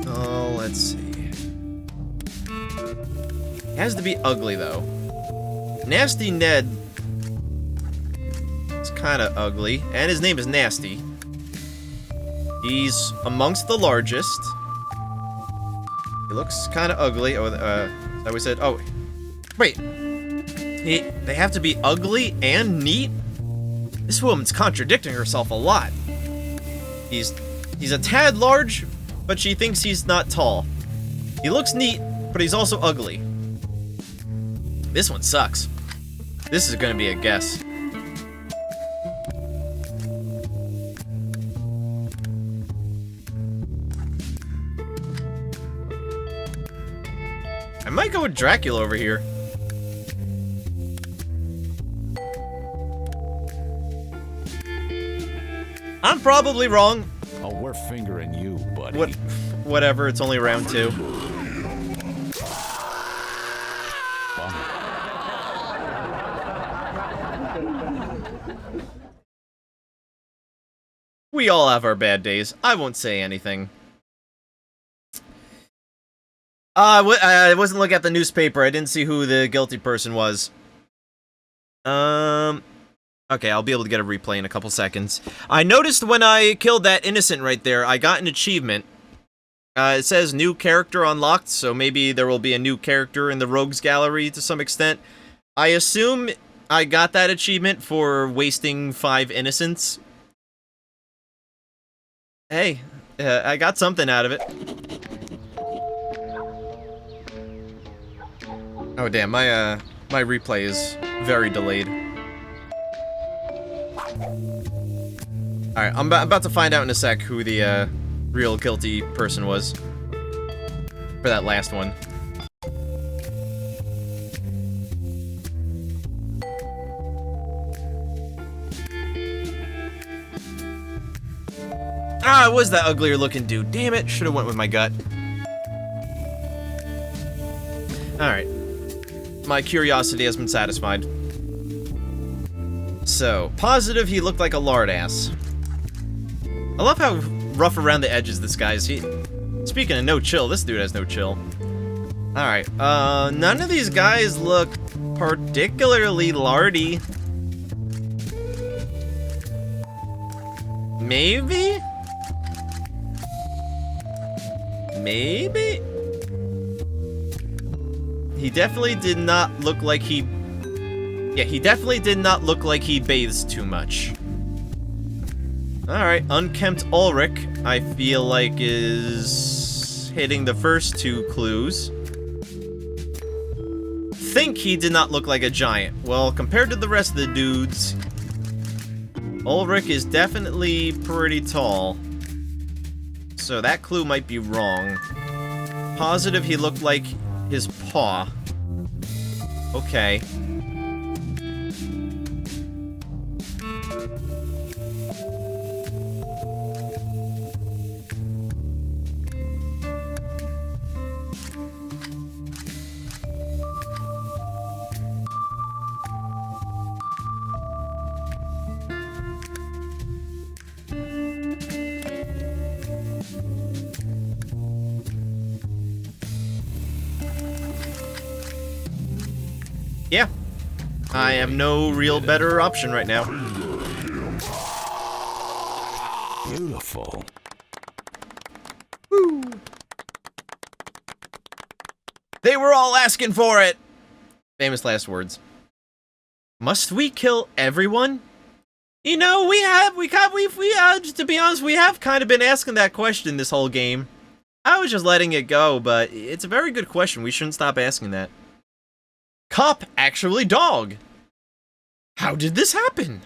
Oh, let's see. Has to be ugly, though. Nasty Ned is kind of ugly, and his name is Nasty. He's amongst the largest. He looks kind of ugly. Oh, that we said. Oh, wait. They have to be ugly and neat? This woman's contradicting herself a lot. He's a tad large, but she thinks he's not tall. He looks neat, but he's also ugly. This one sucks. This is gonna be a guess. I might go with Dracula over here. I'm probably wrong. Oh, we're fingering you, buddy. Whatever, it's only round 2. We all have our bad days. I won't say anything. I wasn't looking at the newspaper. I didn't see who the guilty person was. Okay, I'll be able to get a replay in a couple seconds. I noticed when I killed that innocent right there, I got an achievement. It says new character unlocked, so maybe there will be a new character in the rogues gallery to some extent. I assume I got that achievement for wasting 5 innocents. Hey, I got something out of it. Oh damn, my replay is very delayed. Alright, I'm about to find out in a sec who the real guilty person was for that last one. Ah, it was that uglier looking dude. Damn it, should've went with my gut. Alright. My curiosity has been satisfied. So, positive he looked like a lard ass. I love how rough around the edges this guy is. Speaking of no chill, this dude has no chill. Alright, none of these guys look particularly lardy. Maybe? Maybe? He definitely did not look like he... Yeah, he definitely did not look like he bathes too much. Alright, unkempt Ulrich, I feel like is hitting the first two clues. Think he did not look like a giant. Well, compared to the rest of the dudes, Ulrich is definitely pretty tall. So that clue might be wrong. Positive he looked like his paw. Okay. Yeah. I have no real better option right now. Beautiful. Woo. They were all asking for it. Famous last words. Must we kill everyone? You know, to be honest, we have kind of been asking that question this whole game. I was just letting it go, but it's a very good question. We shouldn't stop asking that. Cop, actually dog. How did this happen?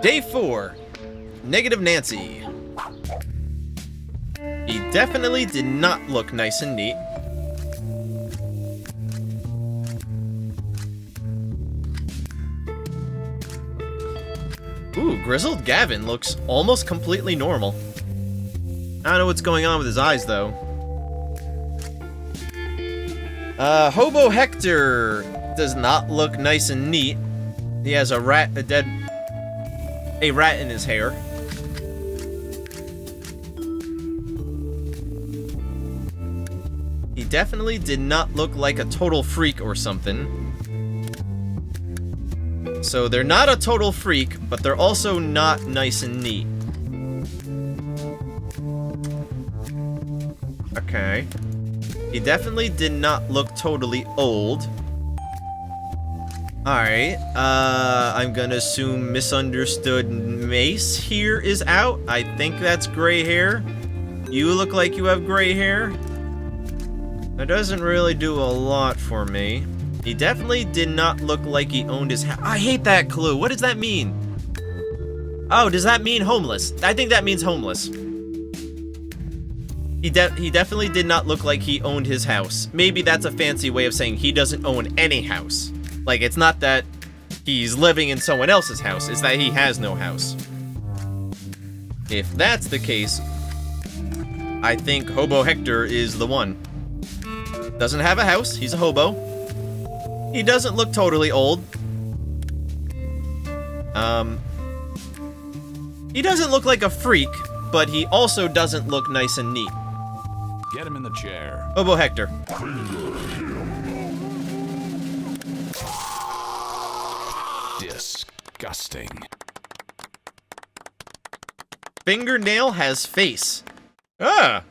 Day 4. Negative Nancy. He definitely did not look nice and neat. Ooh, Grizzled Gavin looks almost completely normal. I don't know what's going on with his eyes, though. Hobo Hector does not look nice and neat. He has a rat in his hair. He definitely did not look like a total freak or something. So they're not a total freak, but they're also not nice and neat. Okay. He definitely did not look totally old. Alright, I'm gonna assume Misunderstood Mace here is out. I think that's gray hair. You look like you have gray hair. That doesn't really do a lot for me. He definitely did not look like he owned his house. I hate that clue. What does that mean? Oh, does that mean homeless? I think that means homeless. He definitely did not look like he owned his house. Maybe that's a fancy way of saying he doesn't own any house. Like, it's not that he's living in someone else's house, it's that he has no house. If that's the case, I think Hobo Hector is the one. Doesn't have a house, he's a hobo. He doesn't look totally old. He doesn't look like a freak, but he also doesn't look nice and neat. Get him in the chair. Hobo Hector. Disgusting. Fingernail has face. Ah!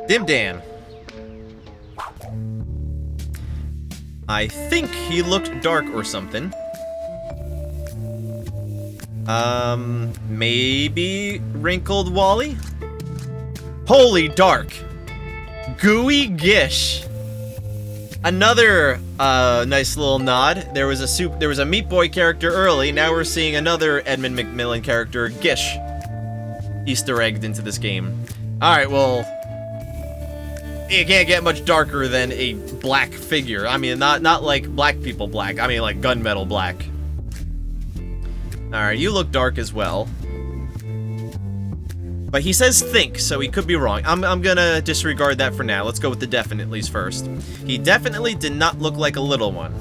Dim Dan. I think he looked dark or something. Maybe Wrinkled Wally? Holy Dark! Gooey Gish. Another nice little nod. There was a Meat Boy character early. Now we're seeing another Edmund McMillan character, Gish, Easter egged into this game. All right, well, it can't get much darker than a black figure. I mean, not like black people black. I mean, like gunmetal black. All right, you look dark as well. But he says think, so he could be wrong. I'm gonna disregard that for now. Let's go with the definitelys first. He definitely did not look like a little one.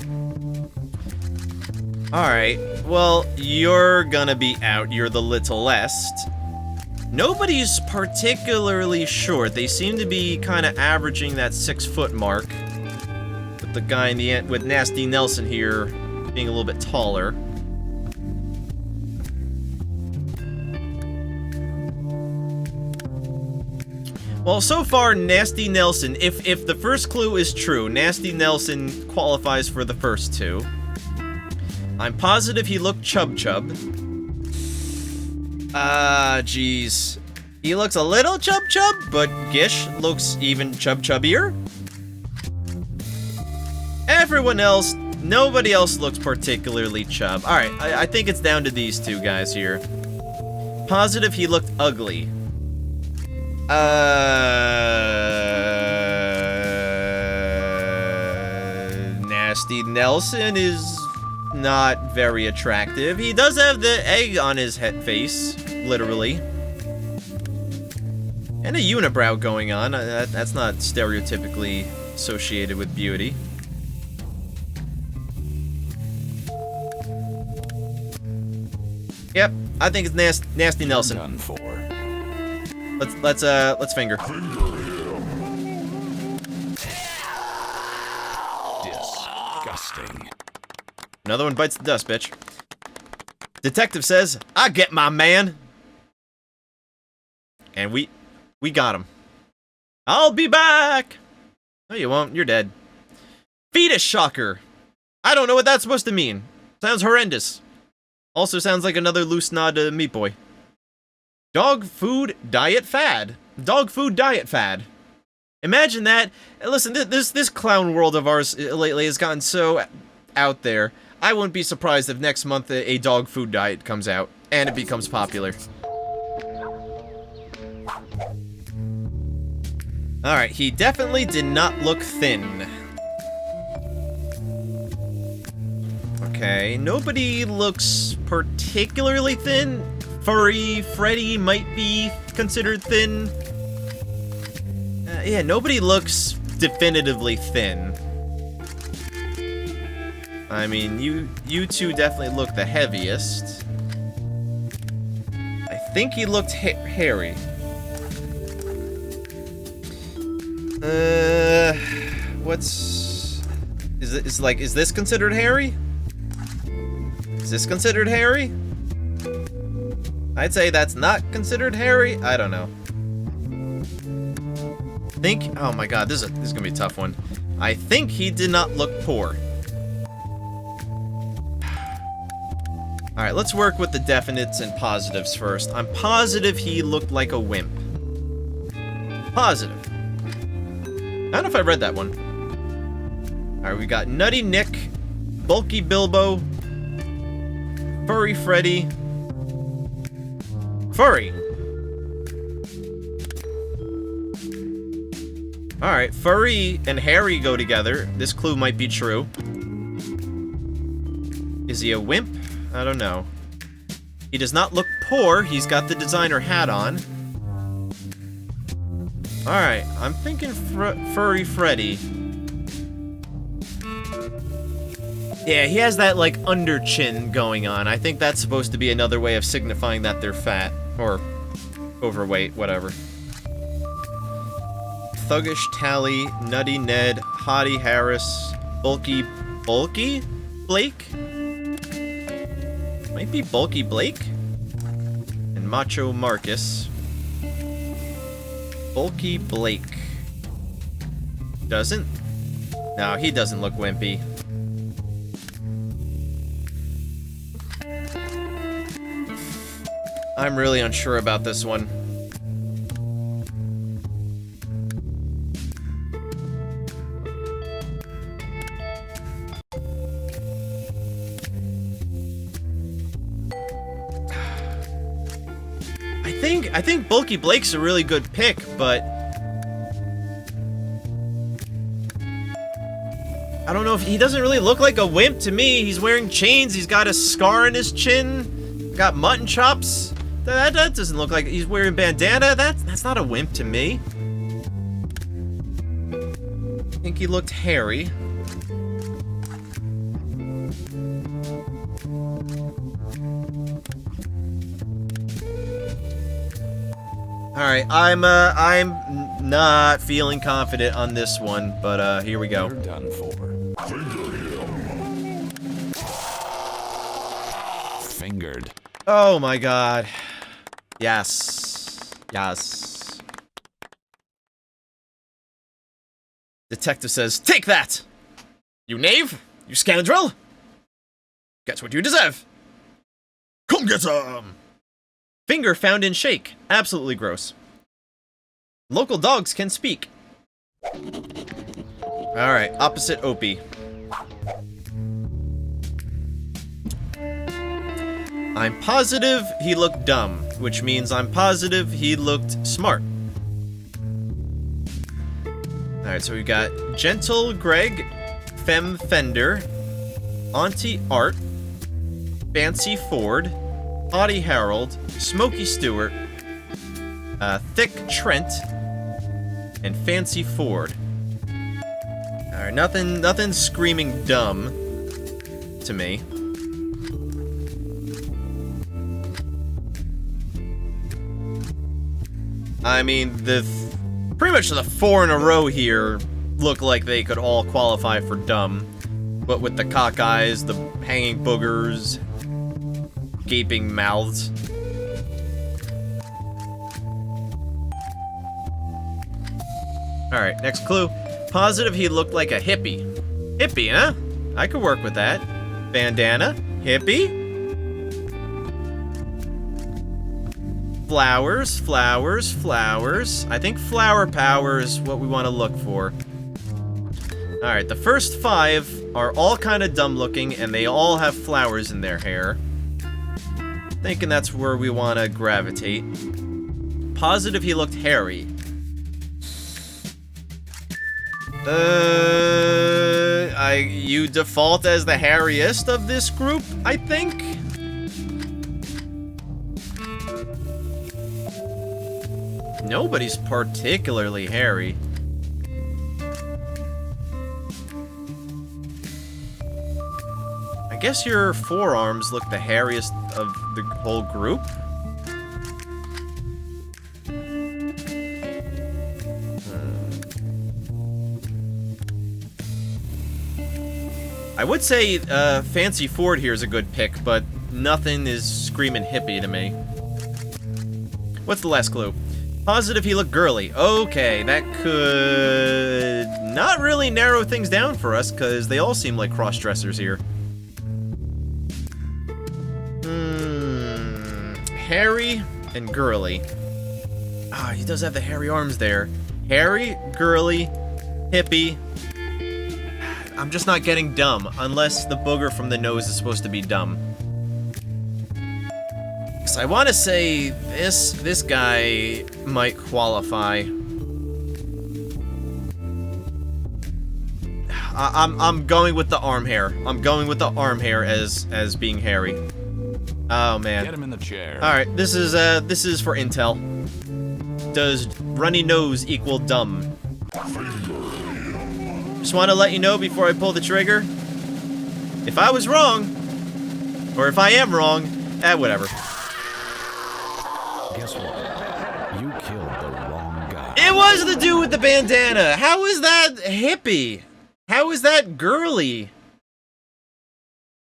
Alright, well, you're gonna be out. You're the littlest. Nobody's particularly short. They seem to be kind of averaging that 6 foot mark. But with the guy in the end, with Nasty Nelson here being a little bit taller. Well, so far, Nasty Nelson, if the first clue is true, Nasty Nelson qualifies for the first two. I'm positive he looked chub-chub. Jeez. He looks a little chub-chub, but Gish looks even chub-chubbier. Everyone else, nobody else looks particularly chub. Alright, I think it's down to these two guys here. Positive he looked ugly. Nasty Nelson is not very attractive. He does have the egg on his head face, literally. And a unibrow going on. That's not stereotypically associated with beauty. Yep, I think it's Nasty Nelson. Done for. Let's finger. Disgusting. Another one bites the dust, bitch. Detective says, "I get my man." And we got him. I'll be back. No, you won't. You're dead. Fetus shocker. I don't know what that's supposed to mean. Sounds horrendous. Also sounds like another loose nod to Meat Boy. Dog food diet fad. Dog food diet fad. Imagine that. Listen, this clown world of ours lately has gotten so out there. I wouldn't be surprised if next month a dog food diet comes out and it becomes popular. Alright, he definitely did not look thin. Okay, nobody looks particularly thin. Furry Freddy might be considered thin. Yeah, nobody looks definitively thin. I mean, you two definitely look the heaviest. I think he looked hairy. Is this considered hairy? Is this considered hairy? I'd say that's not considered hairy. I don't know. Oh my god, this is gonna be a tough one. I think he did not look poor. Alright, let's work with the definites and positives first. I'm positive he looked like a wimp. Positive. I don't know if I read that one. Alright, we got Nutty Nick, Bulky Bilbo, Furry Freddy, Furry. Alright, Furry and Hairy go together. This clue might be true. Is he a wimp? I don't know. He does not look poor. He's got the designer hat on. Alright, I'm thinking Furry Freddy. Yeah, he has that, like, under chin going on. I think that's supposed to be another way of signifying that they're fat. Or overweight, whatever. Thuggish Tally, Nutty Ned, Hottie Harris, Bulky Blake? Might be Bulky Blake? And Macho Marcus. Bulky Blake. Doesn't? No, he doesn't look wimpy. I'm really unsure about this one. I think Bulky Blake's a really good pick, but I don't know if he doesn't really look like a wimp to me. He's wearing chains, he's got a scar on his chin, got mutton chops. That doesn't look like he's wearing bandana. That's not a wimp to me. I think he looked hairy. Alright, I'm Not feeling confident on this one, but here we go. You're done for. Fingered. Oh my god. Yes. Yes. Detective says, "Take that! You knave! You scoundrel! Guess what you deserve! Come get some!" Finger found in shake. Absolutely gross. Local dogs can speak. Alright, opposite Opie. I'm positive he looked dumb, which means I'm positive he looked smart. Alright, so we got Gentle Greg, Femme Fender, Auntie Art, Fancy Ford, Haughty Harold, Smoky Stewart, Thick Trent, and Fancy Ford. Alright, nothing screaming dumb to me. I mean, pretty much the 4 in a row here look like they could all qualify for dumb. But with the cock eyes, the hanging boogers, gaping mouths. Alright, next clue. Positive he looked like a hippie. Hippie, huh? I could work with that. Bandana? Hippie? Flowers, flowers, flowers. I think flower power is what we want to look for. Alright, the first 5 are all kind of dumb looking, and they all have flowers in their hair. Thinking that's where we want to gravitate. Positive he looked hairy. You default as the hairiest of this group, I think? Nobody's particularly hairy. I guess your forearms look the hairiest of the whole group. I would say Fancy Ford here is a good pick, but nothing is screaming hippie to me. What's the last clue? Positive he looked girly. Okay, that could not really narrow things down for us, because they all seem like cross-dressers here. Hairy and girly. Ah, he does have the hairy arms there. Hairy, girly, hippie. I'm just not getting dumb, unless the booger from the nose is supposed to be dumb. So I want to say this guy might qualify. I'm going with the arm hair. I'm going with the arm hair as being hairy. Oh man. Get him in the chair. All right, this is for intel. Does runny nose equal dumb? Just want to let you know before I pull the trigger. If I was wrong, or if I am wrong, whatever. Guess what? You killed the wrong guy. It was the dude with the bandana. How is that hippie? How is that girly?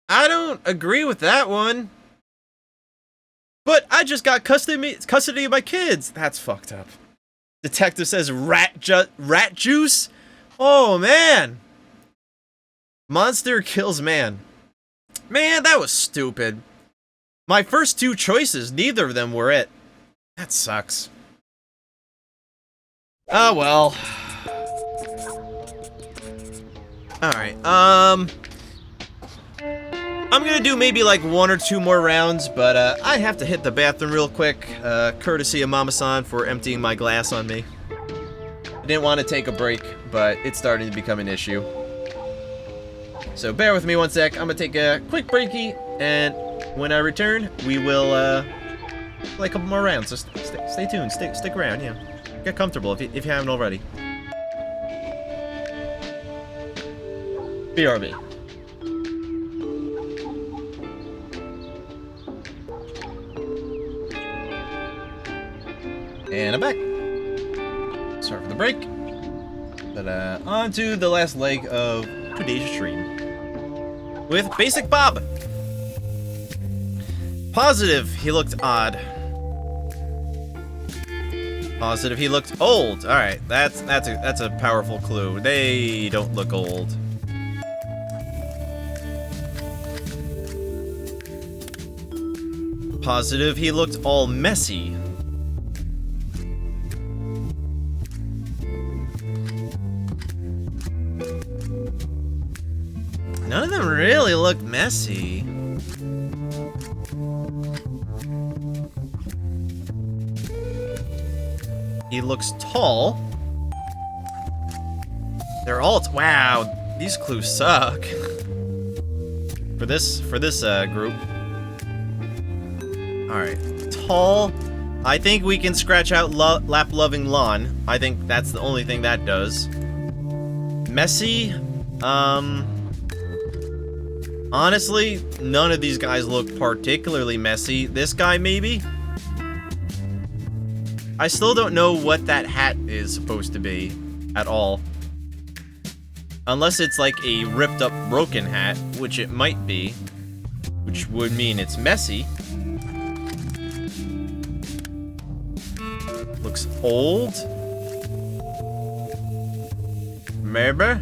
I don't agree with that one. But I just got custody of my kids. That's fucked up. Detective says rat juice? Oh, man. Monster kills man. Man, that was stupid. My first 2 choices, neither of them were it. That sucks. Oh, well. Alright, I'm gonna do maybe like 1 or 2 more rounds, but I have to hit the bathroom real quick, courtesy of Mama-san for emptying my glass on me. I didn't want to take a break, but it's starting to become an issue. So bear with me 1 sec, I'm gonna take a quick breaky, and when I return, we will, play a couple more rounds, so stay tuned, stick around, yeah. Get comfortable if you haven't already. BRB. And I'm back. Sorry for the break. But on to the last leg of today's stream. With Basic Bob. Positive, he looked odd. Positive, he looked old. Alright, that's a powerful clue. They don't look old. Positive, he looked all messy. None of them really look messy. He looks tall. They're all wow, these clues suck. for this group. Alright, tall. I think we can scratch out lap-loving lawn. I think that's the only thing that does. Messy. Honestly, none of these guys look particularly messy. This guy, maybe? I still don't know what that hat is supposed to be at all. Unless it's like a ripped up broken hat, which it might be. Which would mean it's messy. Looks old. Maybe?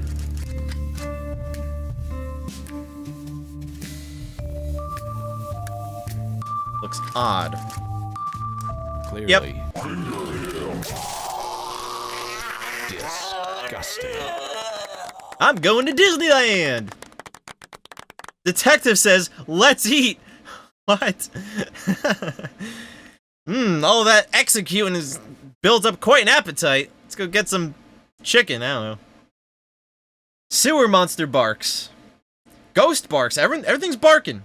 Looks odd. Clearly. Yep. Disgusting. I'm going to Disneyland! Detective says, let's eat! What? All that executing has built up quite an appetite. Let's go get some chicken, I don't know. Sewer monster barks. Ghost barks, everything's barking.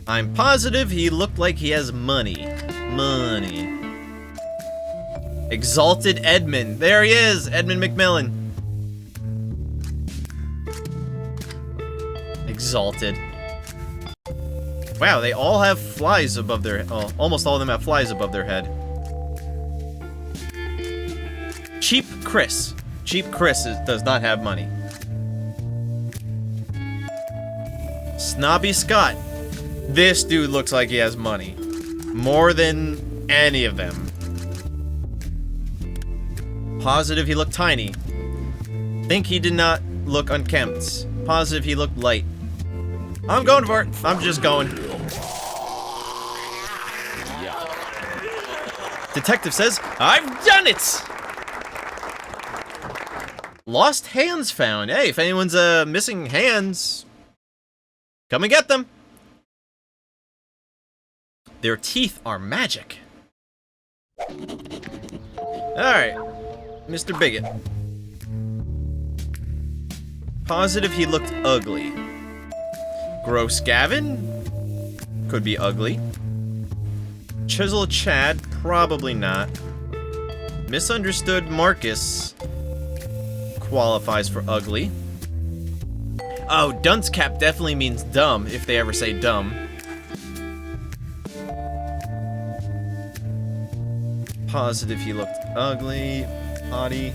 I'm positive he looked like he has money. Money. Exalted Edmund. There he is, Edmund McMillan. Exalted. Wow, they all have flies above their... Oh, almost all of them have flies above their head. Cheap Chris. Cheap Chris does not have money. Snobby Scott. This dude looks like he has money. More than any of them. Positive he looked tiny. Think he did not look unkempt. Positive he looked light. I'm going for it. I'm just going. Detective says, I've done it! Lost hands found. Hey, if anyone's missing hands, come and get them. Their teeth are magic. Alright, Mr. Bigot. Positive he looked ugly. Gross Gavin? Could be ugly. Chisel Chad? Probably not. Misunderstood Marcus qualifies for ugly. Oh, dunce cap definitely means dumb, if they ever say dumb. Positive he looked ugly. Potty.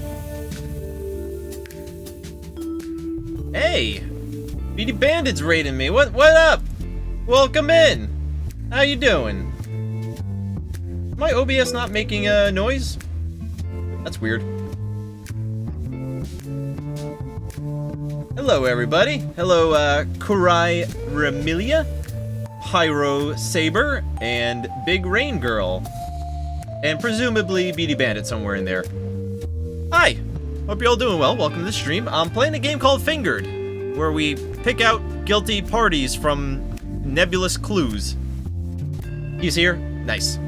Hey! Beady Bandit's raiding me. What up? Welcome in. How you doing? My OBS not making a noise? That's weird. Hello, everybody. Hello, Kurai Remilia, Pyro Saber, and Big Rain Girl. And presumably Beady Bandit somewhere in there. Hi! Hope you're all doing well. Welcome to the stream. I'm playing a game called Fingered, where we pick out guilty parties from nebulous clues. He's here? Nice.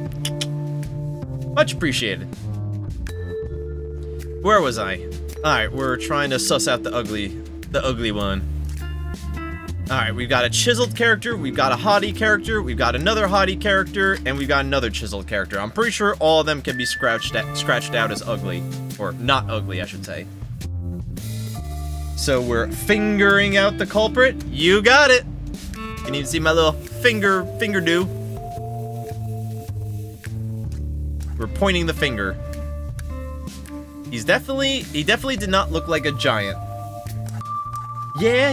Much appreciated. Where was I? Alright, we're trying to suss out the ugly one. Alright, we've got a chiseled character, we've got a haughty character, we've got another haughty character, and we've got another chiseled character. I'm pretty sure all of them can be scratched out as ugly. Or not ugly, I should say. So we're fingering out the culprit. You got it! You need to see my little finger do. We're pointing the finger. He definitely did not look like a giant. Yeah.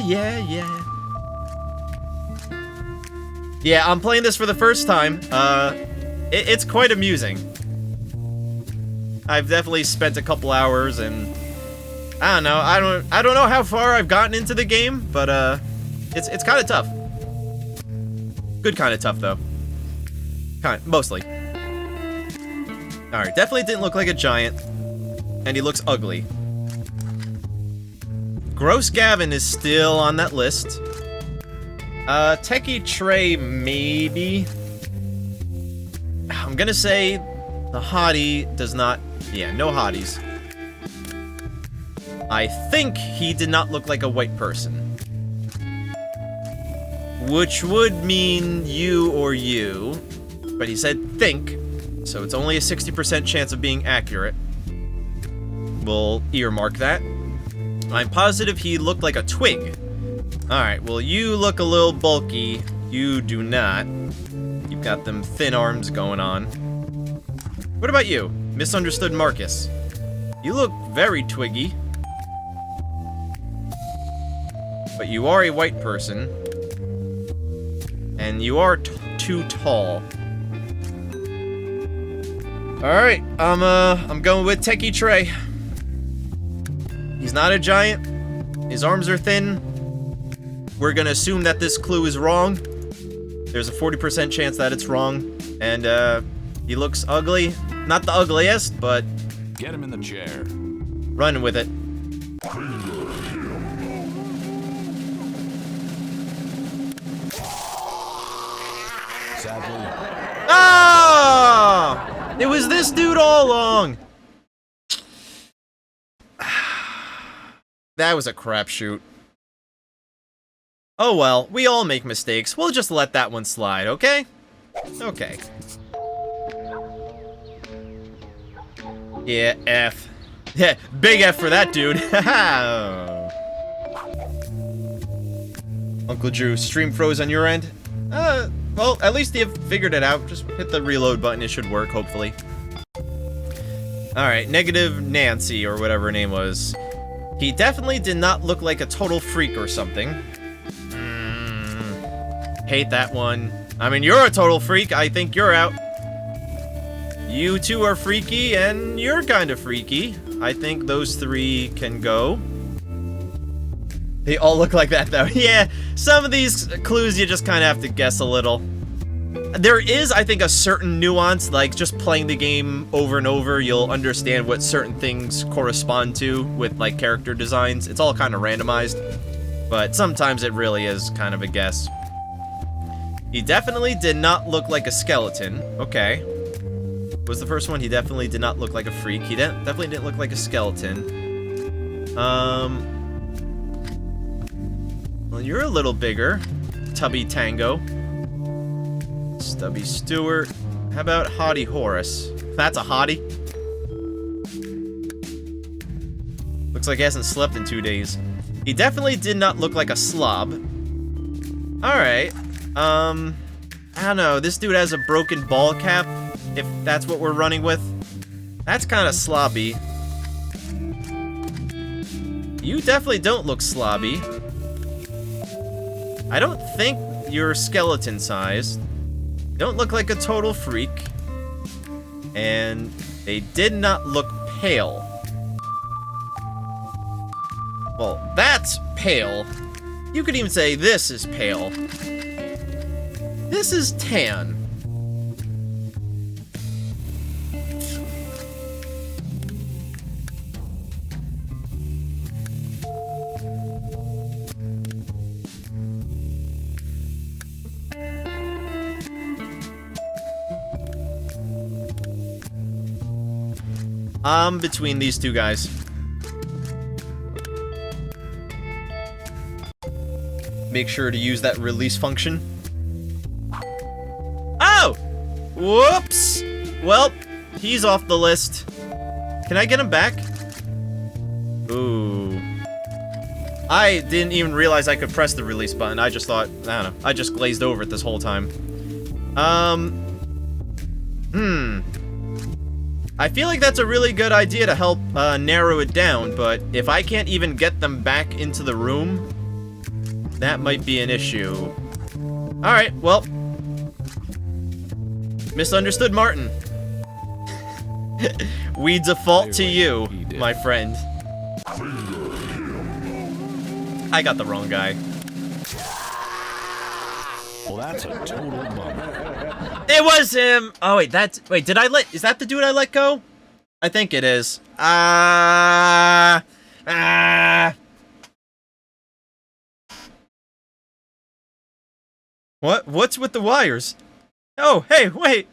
Yeah, I'm playing this for the first time. It's quite amusing. I've definitely spent a couple hours, and I don't know. I don't know how far I've gotten into the game, but it's kind of tough. Good kind of tough though. Mostly. All right, definitely didn't look like a giant, and he looks ugly. Gross Gavin is still on that list. Techie Trey, maybe. I'm gonna say the hottie does not... Yeah, no hotties. I think he did not look like a white person. Which would mean you or you. But he said think, so it's only a 60% chance of being accurate. We'll earmark that. I'm positive he looked like a twig. Alright, well, you look a little bulky. You do not. You've got them thin arms going on. What about you? Misunderstood Marcus. You look very twiggy. But you are a white person. And you are too tall. Alright, I'm going with Techie Trey. He's not a giant. His arms are thin. We're gonna assume that this clue is wrong. There's a 40% chance that it's wrong. And, he looks ugly. Not the ugliest, but... Get him in the chair. Run with it. Sadly. Ah! It was this dude all along. That was a crapshoot. Oh well, we all make mistakes. We'll just let that one slide, okay? Okay. Yeah, F. Yeah, big F for that dude. Uncle Drew, stream froze on your end? Well, at least you figured it out. Just hit the reload button, it should work, hopefully. Alright, Negative Nancy, or whatever her name was. He definitely did not look like a total freak or something. Hate that one. I mean, you're a total freak. I think you're out. You two are freaky, and you're kind of freaky. I think those three can go. They all look like that, though. Yeah, some of these clues you just kind of have to guess a little. There is, I think, a certain nuance, like just playing the game over and over, you'll understand what certain things correspond to with, like, character designs. It's all kind of randomized, but sometimes it really is kind of a guess. He definitely did not look like a skeleton. Okay. What was the first one? He definitely did not look like a freak. He definitely didn't look like a skeleton. Well, you're a little bigger. Tubby Tango. Stubby Stewart. How about Hottie Horace? That's a hottie. Looks like he hasn't slept in 2 days. He definitely did not look like a slob. Alright. I don't know. This dude has a broken ball cap, if that's what we're running with. That's kind of slobby. You definitely don't look slobby. I don't think you're skeleton sized. Don't look like a total freak. And they did not look pale. Well, that's pale. You could even say this is pale. This is tan. I'm between these two guys. Make sure to use that release function. Oh! Whoops! Well, he's off the list. Can I get him back? Ooh. I didn't even realize I could press the release button. I just thought, I don't know. I just glazed over it this whole time. I feel like that's a really good idea to help narrow it down, but if I can't even get them back into the room, that might be an issue. Alright, well. Misunderstood Martin. We default to you, my friend. I got the wrong guy. Well, that's a total bummer. It was him! Oh, wait, did I is that the dude I let go? I think it is. What's with the wires? Oh, hey, wait!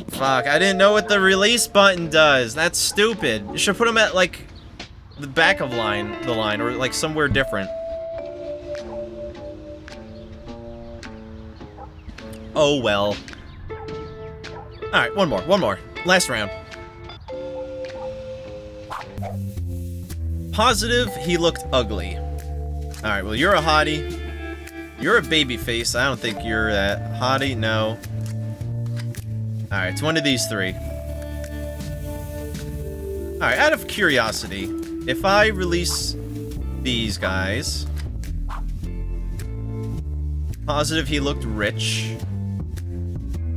Fuck, I didn't know what the release button does. That's stupid. You should put them at, like, the back of the line, or, like, somewhere different. Oh, well. Alright, one more. Last round. Positive, he looked ugly. Alright, well, you're a hottie. You're a baby face. I don't think you're that hottie. No. Alright, it's one of these three. Alright, out of curiosity, if I release these guys... Positive, he looked rich.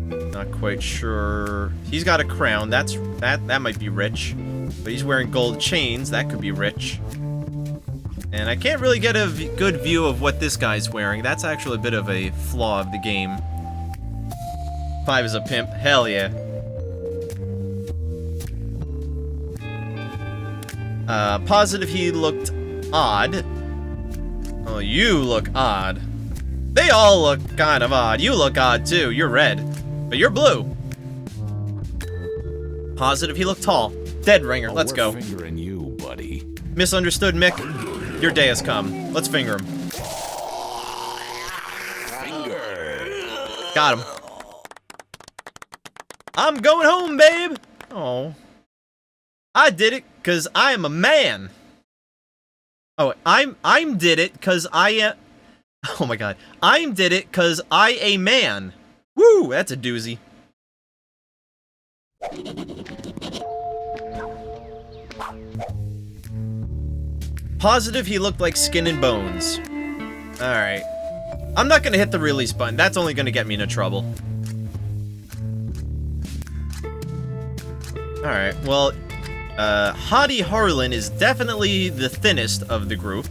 Not quite sure. He's got a crown. That might be rich. But he's wearing gold chains. That could be rich. And I can't really get a good view of what this guy's wearing. That's actually a bit of a flaw of the game. 5 is a pimp. Hell yeah. Positive he looked odd. Oh, you look odd. They all look kind of odd. You look odd too. You're red. But you're blue. Positive he looked tall. Dead ringer. Let's go. Fingering you, buddy. Misunderstood, Mick. Your day has come. Let's finger him. Got him. I'm going home, babe. Oh. I did it because I am a man. Oh, I'm did it because I am... Oh my god. I'm did it because I a man. Woo, that's a doozy. Positive he looked like skin and bones. Alright. I'm not gonna hit the release button. That's only gonna get me into trouble. Alright, well, Hottie Harlan is definitely the thinnest of the group.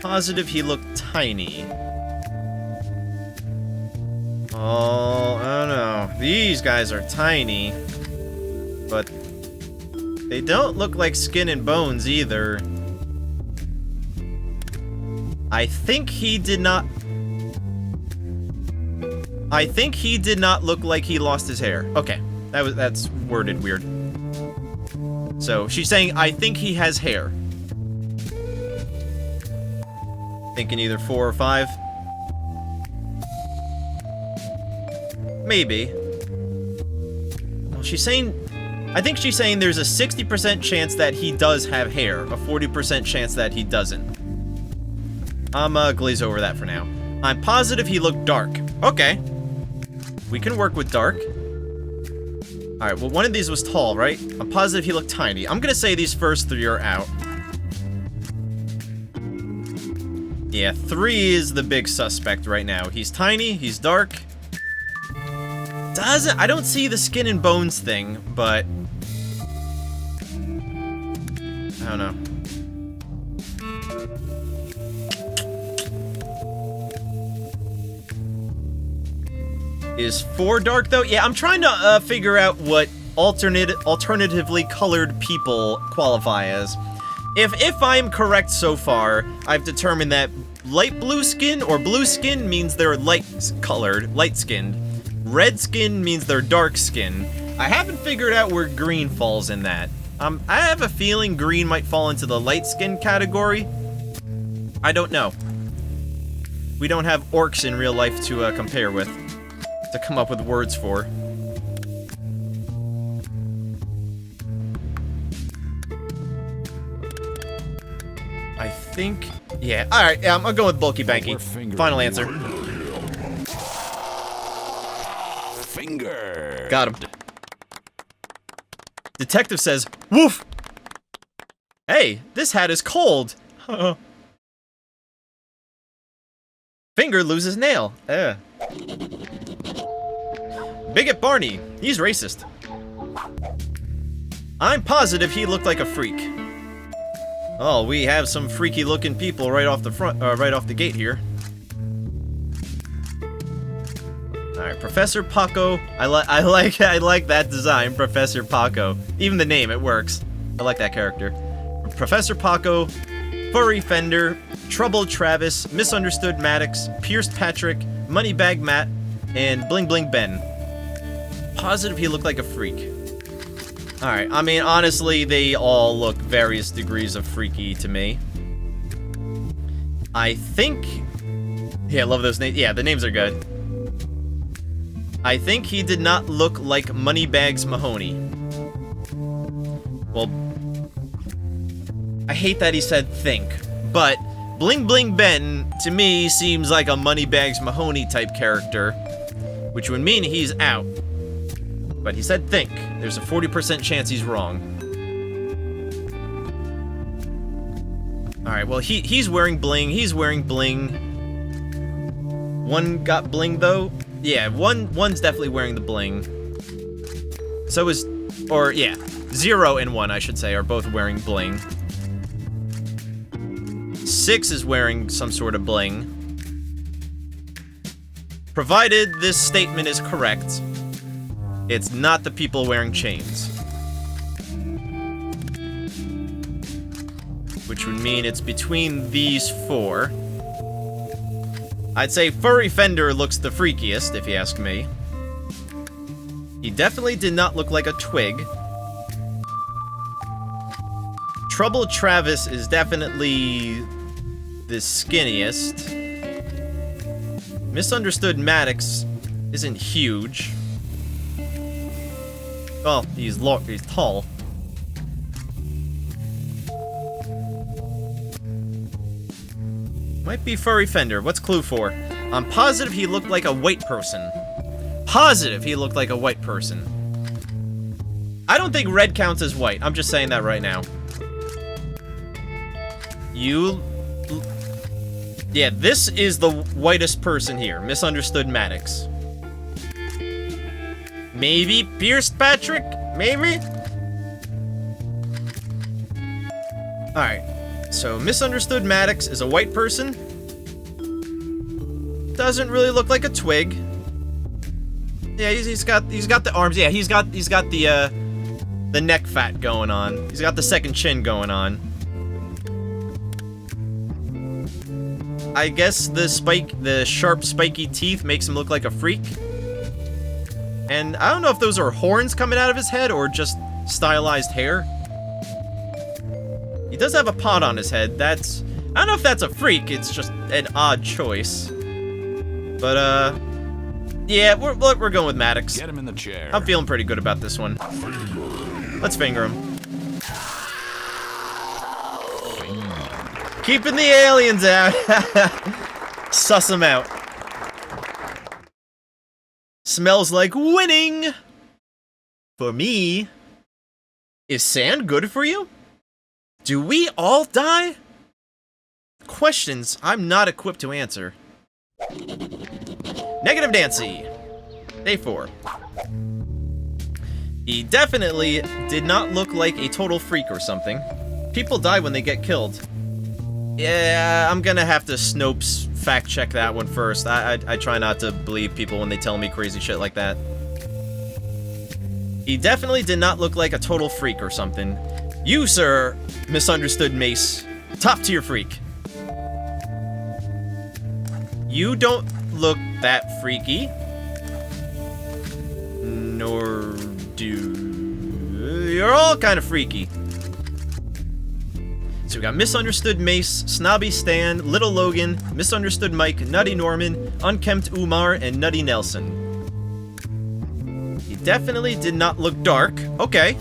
Positive he looked tiny. Oh, I don't know. These guys are tiny. But they don't look like skin and bones either. I think he did not look like he lost his hair. Okay. That's worded weird. So, she's saying, I think he has hair. Thinking either 4 or 5. Maybe. Well, she's saying... I think she's saying there's a 60% chance that he does have hair. A 40% chance that he doesn't. I'm glaze over that for now. I'm positive he looked dark. Okay. We can work with dark. Alright, well, one of these was tall, right? I'm positive he looked tiny. I'm gonna say these first 3 are out. Yeah, 3 is the big suspect right now. He's tiny, he's dark. I don't see the skin and bones thing, but... I don't know. Is 4 dark, though? Yeah, I'm trying to figure out what alternatively colored people qualify as. If I'm correct so far, I've determined that light blue skin or blue skin means they're light-colored, light-skinned. Red skin means they're dark-skinned. I haven't figured out where green falls in that. I have a feeling green might fall into the light-skinned category. I don't know. We don't have orcs in real life to compare with, to come up with words for. I think... Yeah, alright, I'm gonna go with bulky banky. Final answer. Murdered. Got him. Detective says, woof! Hey, this hat is cold. Finger loses nail. Bigot Barny. He's racist. I'm positive he looked like a freak. Oh, we have some freaky looking people right off the front, right off the gate here. Alright, Professor Paco. I like that design, Professor Paco. Even the name, it works. I like that character. Professor Paco, Furry Fender, Troubled Travis, Misunderstood Maddox, Pierced Patrick, Moneybag Matt, and Bling Bling Ben. Positive he looked like a freak. Alright, I mean, honestly, they all look various degrees of freaky to me. I think... Yeah, I love those names. Yeah, the names are good. I think he did not look like Moneybags Mahoney. Well, I hate that he said think, but Bling Bling Ben, to me, seems like a Moneybags Mahoney type character, which would mean he's out. But he said think. There's a 40% chance he's wrong. Alright, well, he's wearing bling. He's wearing bling. One got bling, though. Yeah, one's definitely wearing the bling. So is... Or, yeah. 0 and 1, I should say, are both wearing bling. 6 is wearing some sort of bling. Provided this statement is correct, it's not the people wearing chains. Which would mean it's between these 4. I'd say Furry Fender looks the freakiest, if you ask me. He definitely did not look like a twig. Troubled Travis is definitely the skinniest. Misunderstood Maddox isn't huge. Well, he's tall. Might be Furry Fender. What's clue 4? I'm positive he looked like a white person. Positive he looked like a white person. I don't think red counts as white. I'm just saying that right now. Yeah, this is the whitest person here. Misunderstood Maddox. Maybe Pierced Patrick? Maybe? Alright. So, Misunderstood Maddox is a white person. Doesn't really look like a twig. Yeah, he's got the arms. Yeah, he's got the neck fat going on. He's got the second chin going on. I guess the sharp spiky teeth makes him look like a freak. And I don't know if those are horns coming out of his head or just stylized hair. He does have a pot on his head. I don't know if that's a freak, it's just an odd choice. But, yeah, we're going with Maddox. Get him in the chair. I'm feeling pretty good about this one. Let's finger him. Keeping the aliens out. Suss them out. Smells like winning. For me. Is sand good for you? Do we all die? Questions I'm not equipped to answer. Negative Nancy. Day 4. He definitely did not look like a total freak or something. People die when they get killed. Yeah, I'm gonna have to Snopes fact check that one first. I try not to believe people when they tell me crazy shit like that. He definitely did not look like a total freak or something. You, sir, Misunderstood Mace, top tier freak. You don't look that freaky. Nor do... You're all kind of freaky. So we got Misunderstood Mace, Snobby Stan, Little Logan, Misunderstood Mike, Nutty Norman, Unkempt Umar, and Nutty Nelson. He definitely did not look dark. Okay.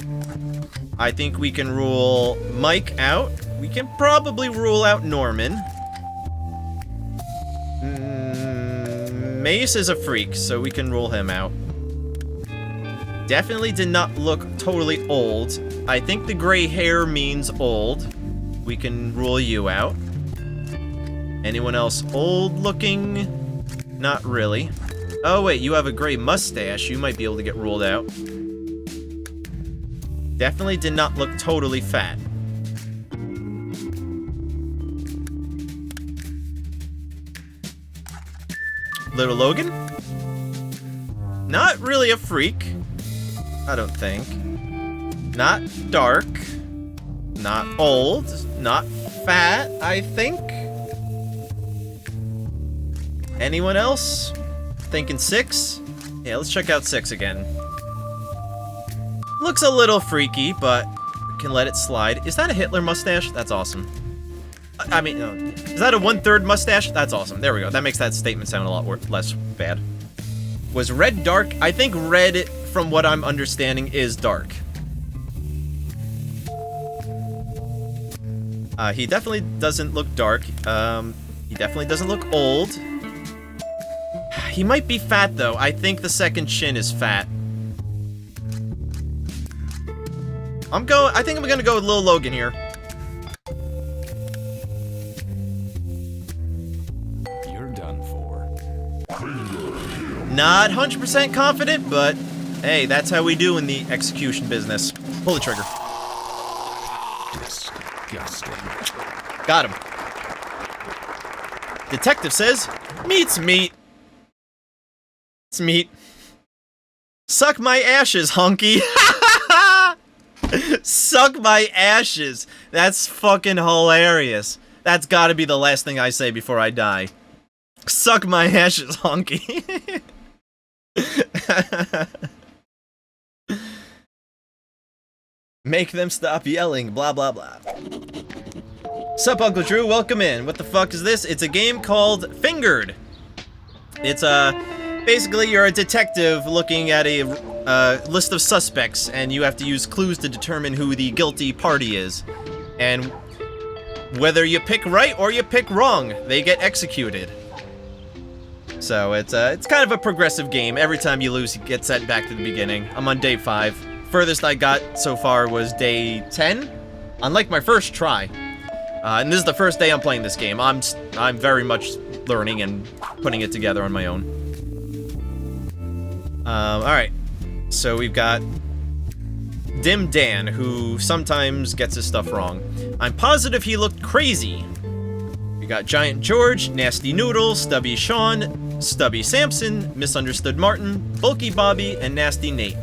I think we can rule Mike out. We can probably rule out Norman. Mace is a freak, so we can rule him out. Definitely did not look totally old. I think the gray hair means old. We can rule you out. Anyone else old looking? Not really. Oh wait, you have a gray mustache. You might be able to get ruled out. Definitely did not look totally fat. Little Logan? Not really a freak. I don't think. Not dark. Not old. Not fat, I think. Anyone else? Thinking 6? Yeah, let's check out 6 again. Looks a little freaky, but we can let it slide. Is that a Hitler mustache? That's awesome. I mean, no. Is that a 1/3 mustache? That's awesome. There we go. That makes that statement sound a lot less bad. Was red dark? I think red, from what I'm understanding, is dark. He definitely doesn't look dark. He definitely doesn't look old. He might be fat, though. I think the second chin is fat. I think I'm gonna go with Lil Logan here. Not 100% confident, but hey, that's how we do in the execution business. Pull the trigger. Disgusting. Got him. Detective says, meat's meat. It's meat. Suck my ashes, honky. Suck my ashes. That's fucking hilarious. That's gotta be the last thing I say before I die. Suck my ashes, honky. Make them stop yelling, blah blah blah. Sup, Uncle Drew, welcome in. What the fuck is this? It's a game called Fingered. It's basically you're a detective looking at a list of suspects, and you have to use clues to determine who the guilty party is. And whether you pick right or you pick wrong, they get executed. So it's kind of a progressive game. Every time you lose, you get sent back to the beginning. I'm on day 5. Furthest I got so far was day 10. Unlike my first try. And this is the first day I'm playing this game. I'm very much learning and putting it together on my own. Alright. So we've got Dim Dan, who sometimes gets his stuff wrong. I'm positive he looked crazy. We got Giant George, Nasty Noodle, Stubby Sean, Stubby Samson, Misunderstood Martin, Bulky Bobby, and Nasty Nate.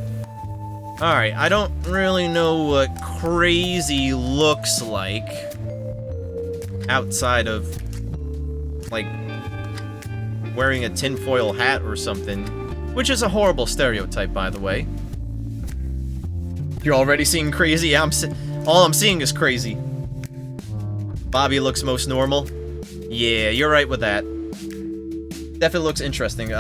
Alright, I don't really know what crazy looks like outside of, like, wearing a tinfoil hat or something, which is a horrible stereotype, by the way. You're already seeing crazy? Yeah, all I'm seeing is crazy. Bobby looks most normal. Yeah, you're right with that. Definitely looks interesting.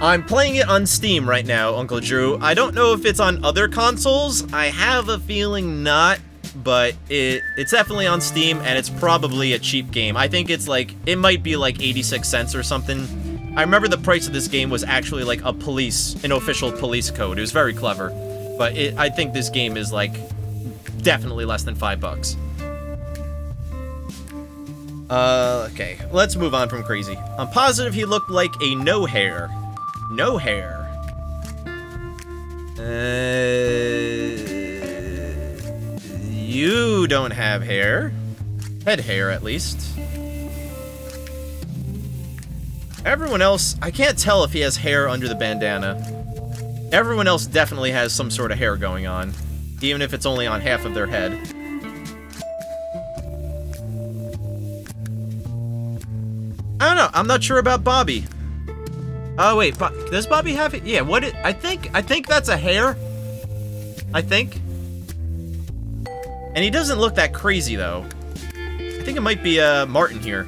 I'm playing it on Steam right now, Uncle Drew. I don't know if it's on other consoles. I have a feeling not, but it's definitely on Steam, and it's probably a cheap game. I think it's like, it might be like 86 cents or something. I remember the price of this game was actually like an official police code. It was very clever. But I think this game is like, definitely less than $5. Okay, let's move on from crazy. I'm positive he looked like a no hair. No hair. You don't have hair. Head hair, at least. Everyone else, I can't tell if he has hair under the bandana. Everyone else definitely has some sort of hair going on, even if it's only on half of their head. I don't know. I'm not sure about Bobby. Oh wait, does Bobby have it? Yeah. I think that's a hair. I think. And he doesn't look that crazy though. I think it might be Martin here.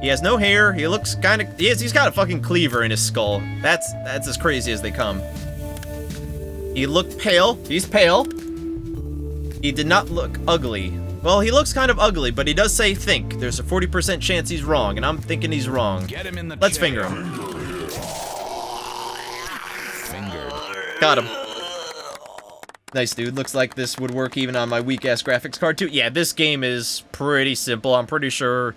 He has no hair. He looks kind of. He's got a fucking cleaver in his skull. That's as crazy as they come. He looked pale. He's pale. He did not look ugly. Well, he looks kind of ugly, but he does say think. There's a 40% chance he's wrong, and I'm thinking he's wrong. Get him in the Let's chair. finger him. Fingered. Got him. Nice, dude. Looks like this would work even on my weak-ass graphics card, too. Yeah, this game is pretty simple. I'm pretty sure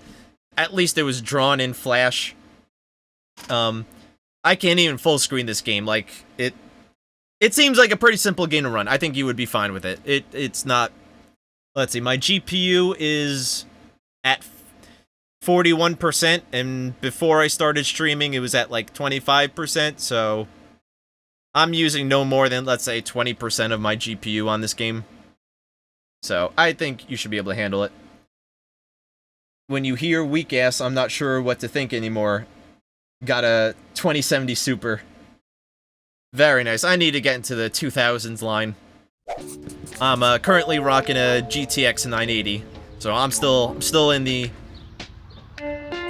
at least it was drawn in Flash. I can't even full screen this game. Like, it seems like a pretty simple game to run. I think you would be fine with it. It's not... Let's see, my GPU is at 41%, and before I started streaming, it was at like 25%, so I'm using no more than, let's say, 20% of my GPU on this game. So I think you should be able to handle it. When you hear weak ass, I'm not sure what to think anymore. Got a 2070 Super. Very nice. I need to get into the 2000s line. I'm currently rocking a GTX 980, so I'm still in the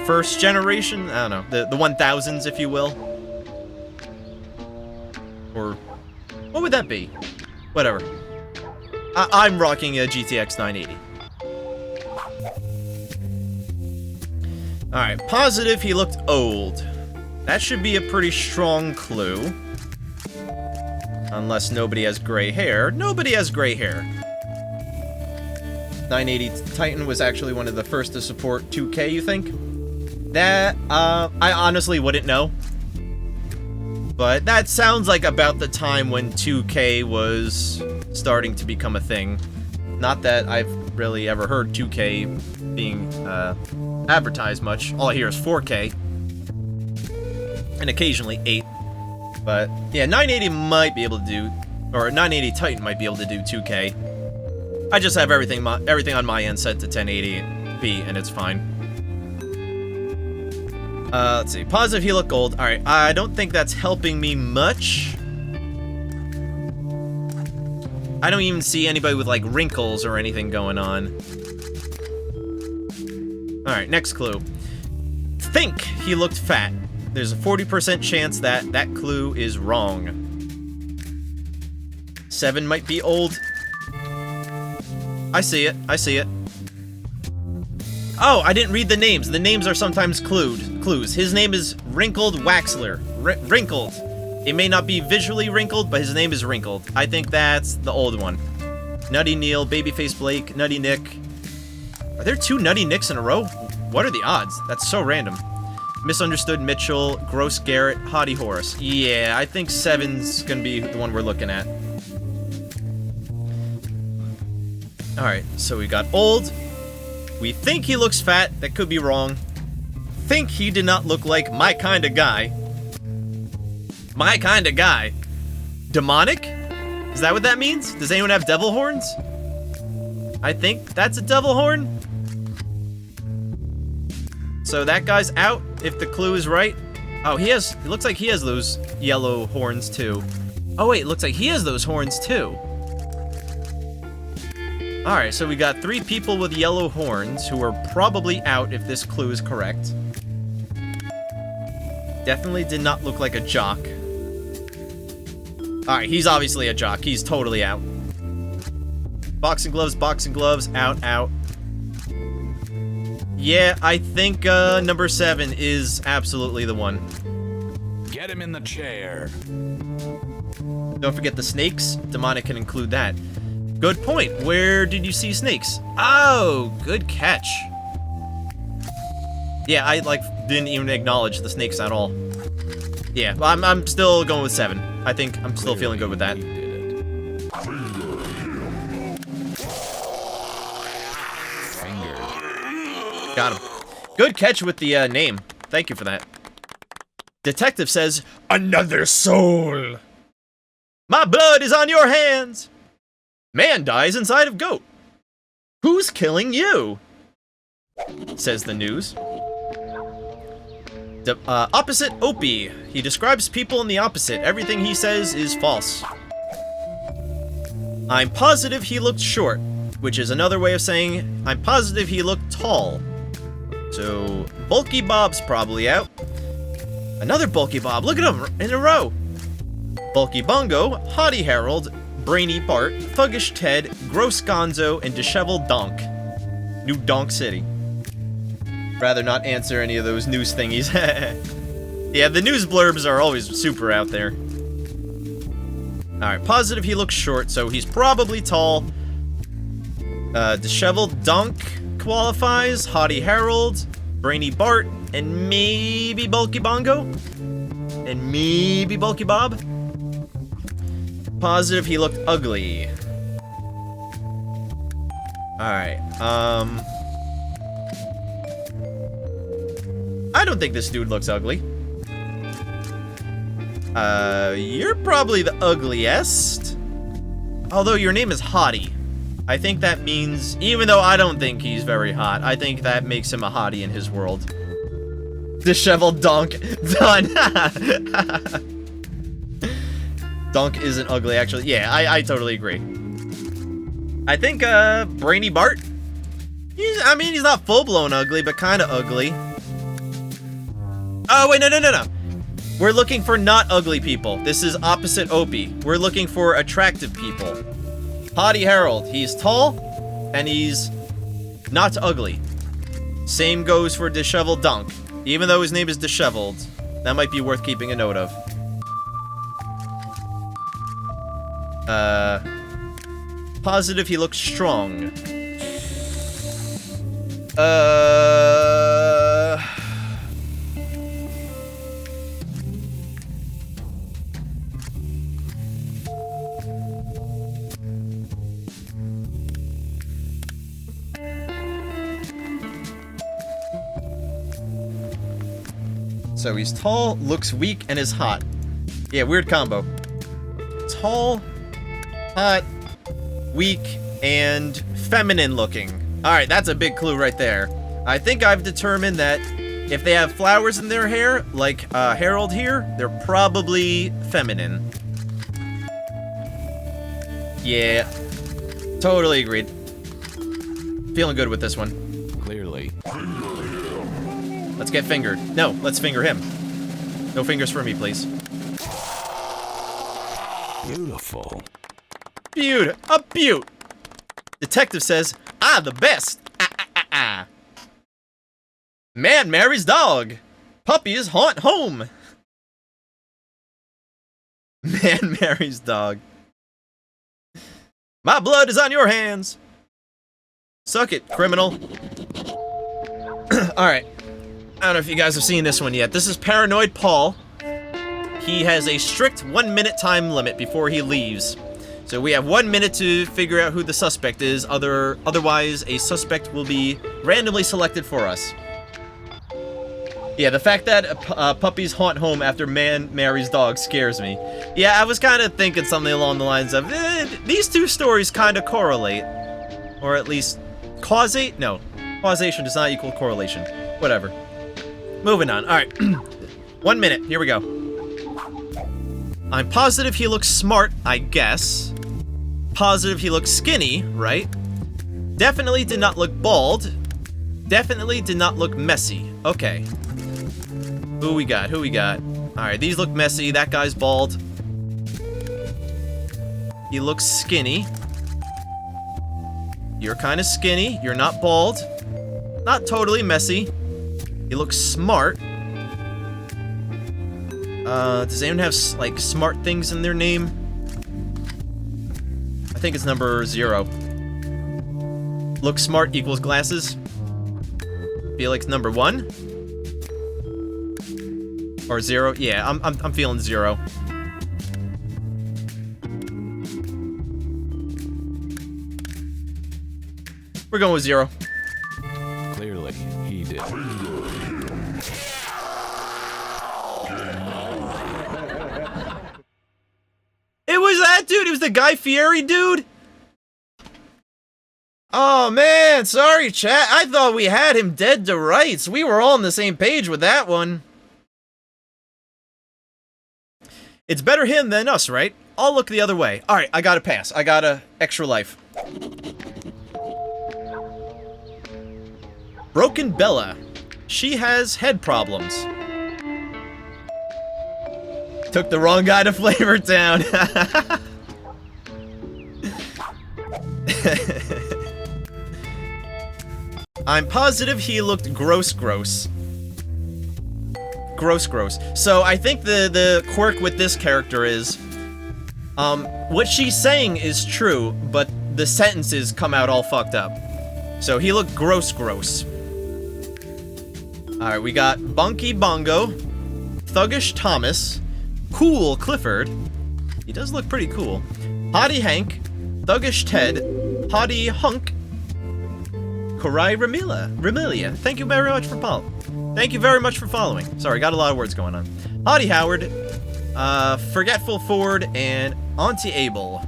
first generation. I don't know, the 1000s, if you will, or what would that be? Whatever. I'm rocking a GTX 980. All right, positive he looked old. That should be a pretty strong clue. Unless nobody has gray hair. Nobody has gray hair. 980 Titan was actually one of the first to support 2K, you think? That, I honestly wouldn't know. But that sounds like about the time when 2K was starting to become a thing. Not that I've really ever heard 2K being, advertised much. All I hear is 4K. And occasionally 8. But, yeah, 980 might be able to do, or 980 Titan might be able to do 2K. I just have everything on my end set to 1080p, and it's fine. Let's see. Positive he looked old. Alright, I don't think that's helping me much. I don't even see anybody with, like, wrinkles or anything going on. Alright, next clue. Think he looked fat. There's a 40% chance that that clue is wrong. 7 might be old. I see it. I see it. Oh, I didn't read the names. The names are sometimes clues. His name is Wrinkled Waxler. Wrinkled. It may not be visually wrinkled, but his name is Wrinkled. I think that's the old one. Nutty Neil, Babyface Blake, Nutty Nick. Are there 2 Nutty Nicks in a row? What are the odds? That's so random. Misunderstood Mitchell, Gross Garrett, Hottie Horace. Yeah, I think 7's gonna be the one we're looking at. Alright, so we got old. We think he looks fat. That could be wrong. Think he did not look like my kind of guy. My kind of guy. Demonic? Is that what that means? Does anyone have devil horns? I think that's a devil horn. So that guy's out, if the clue is right. Oh, it looks like he has those yellow horns too. Oh wait, it looks like he has those horns too. Alright, so we got 3 people with yellow horns who are probably out if this clue is correct. Definitely did not look like a jock. Alright, he's obviously a jock. He's totally out. Boxing gloves, out. Yeah, I think number 7 is absolutely the one. Get him in the chair. Don't forget the snakes. Demonic can include that. Good point. Where did you see snakes? Oh, good catch. Yeah, I didn't even acknowledge the snakes at all. Yeah, I'm still going with 7. I think I'm still feeling good with that. Got him. Good catch with the name. Thank you for that. Detective says, "Another soul. My blood is on your hands. Man dies inside of goat. Who's killing you?" Says the news. Opposite Opie. He describes people in the opposite. Everything he says is false. I'm positive he looked short, which is another way of saying I'm positive he looked tall. So, Bulky Bob's probably out. Another Bulky Bob. Look at him in a row. Bulky Bongo, Hottie Harold, Brainy Bart, Thuggish Ted, Gross Gonzo, and Disheveled Donk. New Donk City. Rather not answer any of those news thingies. Yeah, the news blurbs are always super out there. Alright, positive he looks short, so he's probably tall. Disheveled Dunk qualifies. Haughty Harold. Brainy Bart. And maybe Bulky Bongo. And maybe Bulky Bob. Positive he looked ugly. Alright, I don't think this dude looks ugly. You're probably the ugliest. Although your name is Hottie. I think that means, even though I don't think he's very hot, I think that makes him a hottie in his world. Disheveled Dunk. Done. Dunk isn't ugly, actually. Yeah, I totally agree. I think, Brainy Bart. He's not full-blown ugly, but kind of ugly. Oh, wait, no. We're looking for not ugly people. This is opposite Opie. We're looking for attractive people. Haughty Harold. He's tall, and he's not ugly. Same goes for Disheveled Dunk. Even though his name is Disheveled, that might be worth keeping a note of. Positive he looks strong. So he's tall, looks weak, and is hot. Yeah, weird combo. Tall, hot, weak, and feminine looking. Alright, that's a big clue right there. I think I've determined that if they have flowers in their hair, like Harold here, they're probably feminine. Yeah, totally agreed. Feeling good with this one. Clearly. Let's get fingered. No, let's finger him. No fingers for me, please. Beautiful. A beaut. Detective says, the best. Man marries dog. Puppies haunt home. Man marries dog. My blood is on your hands. Suck it, criminal. Alright. I don't know if you guys have seen this one yet. This is Paranoid Paul. He has a strict 1 minute time limit before he leaves. So we have 1 minute to figure out who the suspect is. Otherwise, a suspect will be randomly selected for us. Yeah, the fact that puppies haunt home after man marries dog scares me. Yeah, I was kind of thinking something along the lines of, these two stories kind of correlate. Or at least, causate? No, causation does not equal correlation. Whatever. Moving on. Alright. 1 minute. Here we go. I'm positive he looks smart, I guess. Positive he looks skinny, right? Definitely did not look bald. Definitely did not look messy. Okay. Who we got? Alright, these look messy. That guy's bald. He looks skinny. You're kind of skinny. You're not bald. Not totally messy. He looks smart. Does anyone have, like, smart things in their name? I think it's number 0. Look smart equals glasses. Feel like it's number 1? Or 0? Yeah, I'm feeling 0. We're going with 0. Clearly, he did. It was that dude. It was the Guy Fieri dude. Oh, man. Sorry, chat. I thought we had him dead to rights. We were all on the same page with that one. It's better him than us, right? I'll look the other way. All right, I gotta pass. I got a extra life. Broken Bella. She has head problems. Took the wrong guy to Flavor Town. I'm positive he looked gross. Gross. So I think the quirk with this character is What she's saying is true, but the sentences come out all fucked up. So he looked gross. Alright, we got Bunky Bongo, Thuggish Thomas, Cool Clifford. He does look pretty cool. Hottie Hank, Thuggish Ted, Hottie Hunk, Karai Ramilia. Thank you very much for following. Thank you very much for following. Sorry, got a lot of words going on. Hottie Howard, Forgetful Ford, and Auntie Abel.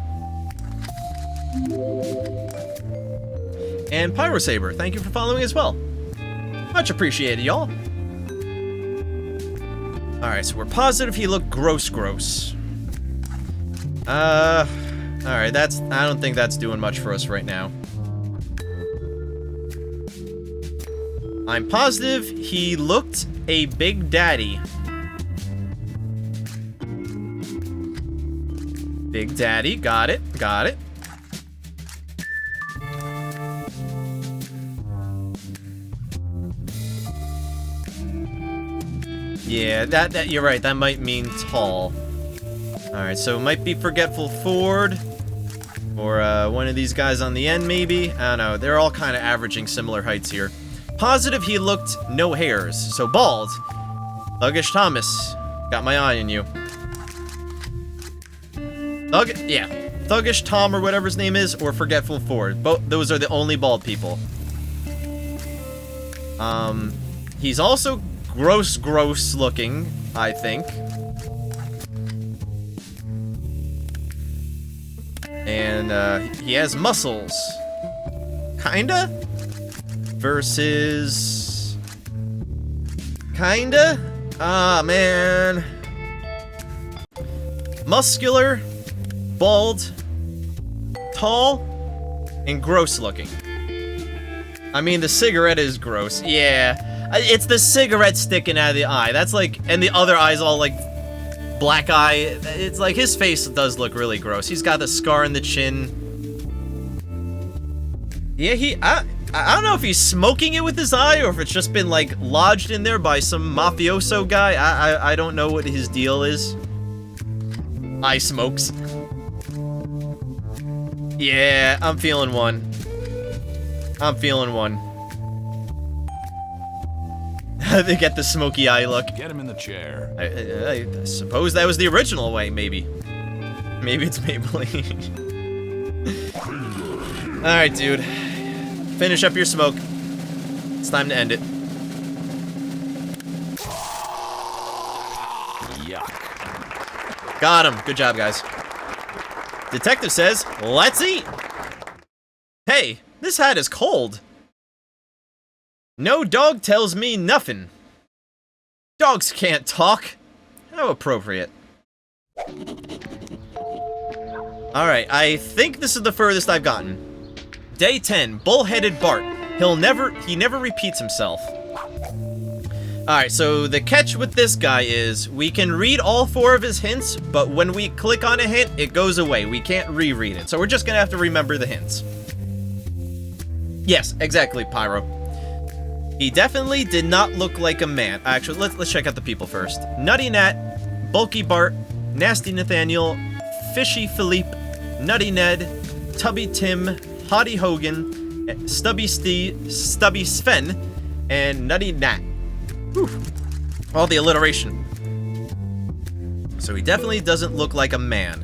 And Pyro Saber, thank you for following as well. Much appreciated, y'all. Alright, so we're positive he looked gross. Alright, I don't think that's doing much for us right now. I'm positive he looked a big daddy. Big daddy, got it. Yeah, that you're right, that might mean tall. Alright, so it might be Forgetful Ford. Or one of these guys on the end, maybe. I don't know, they're all kind of averaging similar heights here. Positive he looked no hairs, so bald. Thuggish Thomas, got my eye on you. Thuggish Tom or whatever his name is, or Forgetful Ford. Both those are the only bald people. He's also gross looking, I think. And he has muscles. Kinda? Versus... Kinda? Ah, man. Muscular, bald, tall, and gross looking. I mean, the cigarette is gross. Yeah. It's the cigarette sticking out of the eye. That's like... And the other eye's all like... black eye. It's like his face does look really gross. He's got the scar in the chin. Yeah, I don't know if he's smoking it with his eye or if it's just been like lodged in there by some mafioso guy. I don't know what his deal is. Eye smokes. Yeah, I'm feeling one. They get the smoky eye look. Get him in the chair. I suppose that was the original way, maybe. Maybe it's Maybelline. Alright, dude. Finish up your smoke. It's time to end it. Yuck. Got him. Good job, guys. Detective says, let's eat. Hey, this hat is cold. No dog tells me nothing. Dogs can't talk. How appropriate. Alright, I think this is the furthest I've gotten. Day 10, Bullheaded Bart. He never repeats himself. Alright, so the catch with this guy is we can read all 4 of his hints, but when we click on a hint, it goes away. We can't reread it. So we're just gonna have to remember the hints. Yes, exactly, Pyro. He definitely did not look like a man. Actually, let's check out the people first. Nutty Nat, Bulky Bart, Nasty Nathaniel, Fishy Philippe, Nutty Ned, Tubby Tim, Hottie Hogan, Stubby Sven, and Nutty Nat. Whew. All the alliteration. So he definitely doesn't look like a man.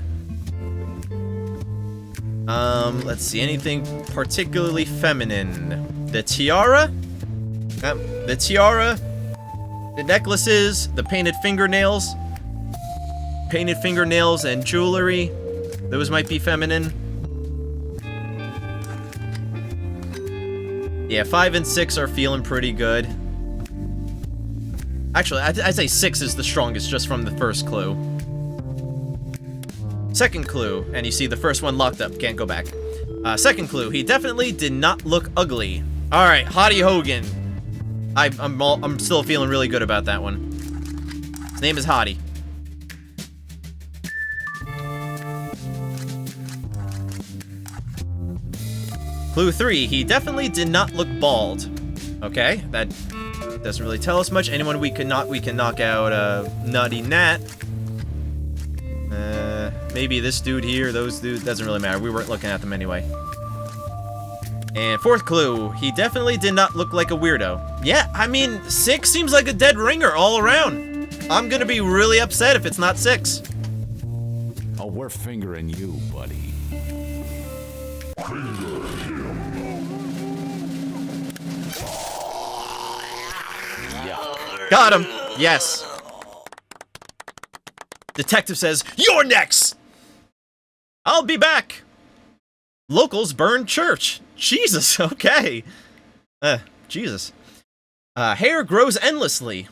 Let's see, anything particularly feminine? The tiara, the necklaces, the painted fingernails and jewelry. Those might be feminine. Yeah, 5 and 6 are feeling pretty good. Actually, I'd say 6 is the strongest just from the first clue. Second clue, and you see the first one locked up, can't go back. Second clue, he definitely did not look ugly. Alright, Hottie Hogan. I'm still feeling really good about that one. His name is Hottie. Clue 3, he definitely did not look bald. Okay, that doesn't really tell us much. Anyone we can knock out, Nutty Nat. maybe this dude here, those dudes, doesn't really matter. We weren't looking at them anyway. And fourth clue, he definitely did not look like a weirdo. Yeah, I mean, 6 seems like a dead ringer all around. I'm gonna be really upset if it's not 6. Oh, we're fingering you, buddy. Yuck. Got him. Yes. Detective says, "You're next." I'll be back. Locals burn church. Jesus, okay. Jesus. Hair grows endlessly.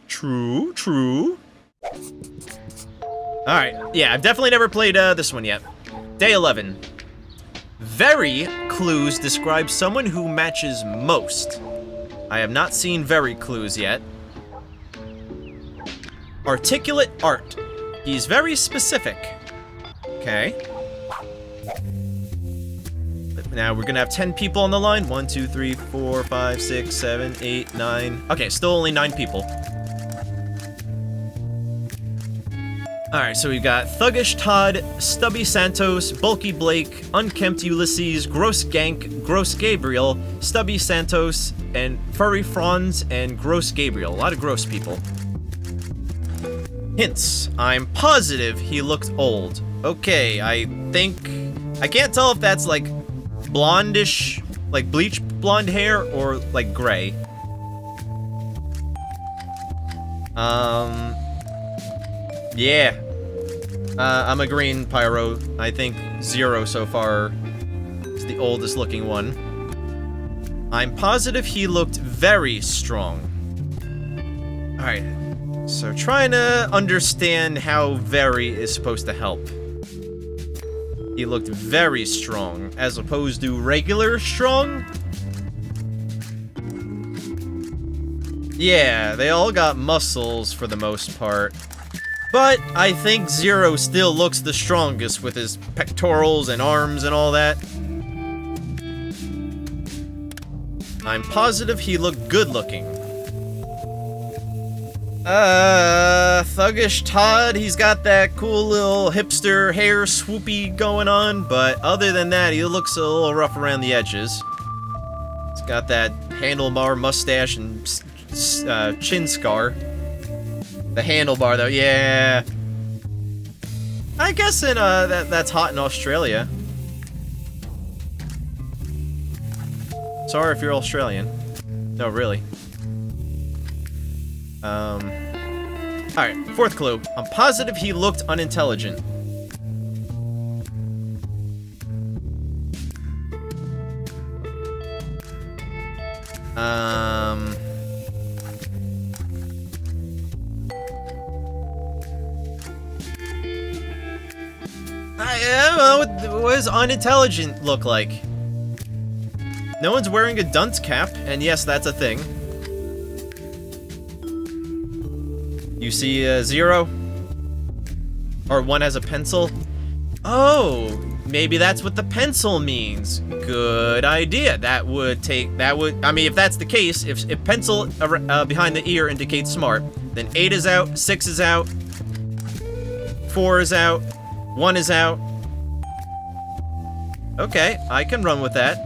True, true. Alright, yeah, I've definitely never played this one yet. Day 11. Very clues describe someone who matches most. I have not seen very clues yet. Articulate art. He's very specific. Okay. Now we're gonna have 10 people on the line. 1, 2, 3, 4, 5, 6, 7, 8, 9. Okay, still only 9 people. Alright, so we've got Thuggish Todd, Stubby Santos, Bulky Blake, Unkempt Ulysses, Gross Gank, Gross Gabriel, Stubby Santos, and Furry Franz, and Gross Gabriel. A lot of gross people. Hints. I'm positive he looked old. Okay, I can't tell if that's like blondish, like bleach blonde hair, or like gray. Yeah. I'm agreeing, Pyro. I think 0 so far is the oldest looking one. I'm positive he looked very strong. Alright. So trying to understand how very is supposed to help. He looked very strong, as opposed to regular strong? Yeah, they all got muscles for the most part. But I think 0 still looks the strongest with his pectorals and arms and all that. I'm positive he looked good looking. Thuggish Todd, he's got that cool little hipster hair swoopy going on, but other than that, he looks a little rough around the edges. He's got that handlebar mustache and chin scar. The handlebar, though, yeah. I guess that's hot in Australia. Sorry if you're Australian. No, really. Alright, fourth clue. I'm positive he looked unintelligent. What does unintelligent look like? No one's wearing a dunce cap, and yes, that's a thing. You see 0? Or 1 has a pencil? Oh, maybe that's what the pencil means. Good idea. I mean, if that's the case, if pencil behind the ear indicates smart, then 8 is out, 6 is out, 4 is out, 1 is out. Okay, I can run with that.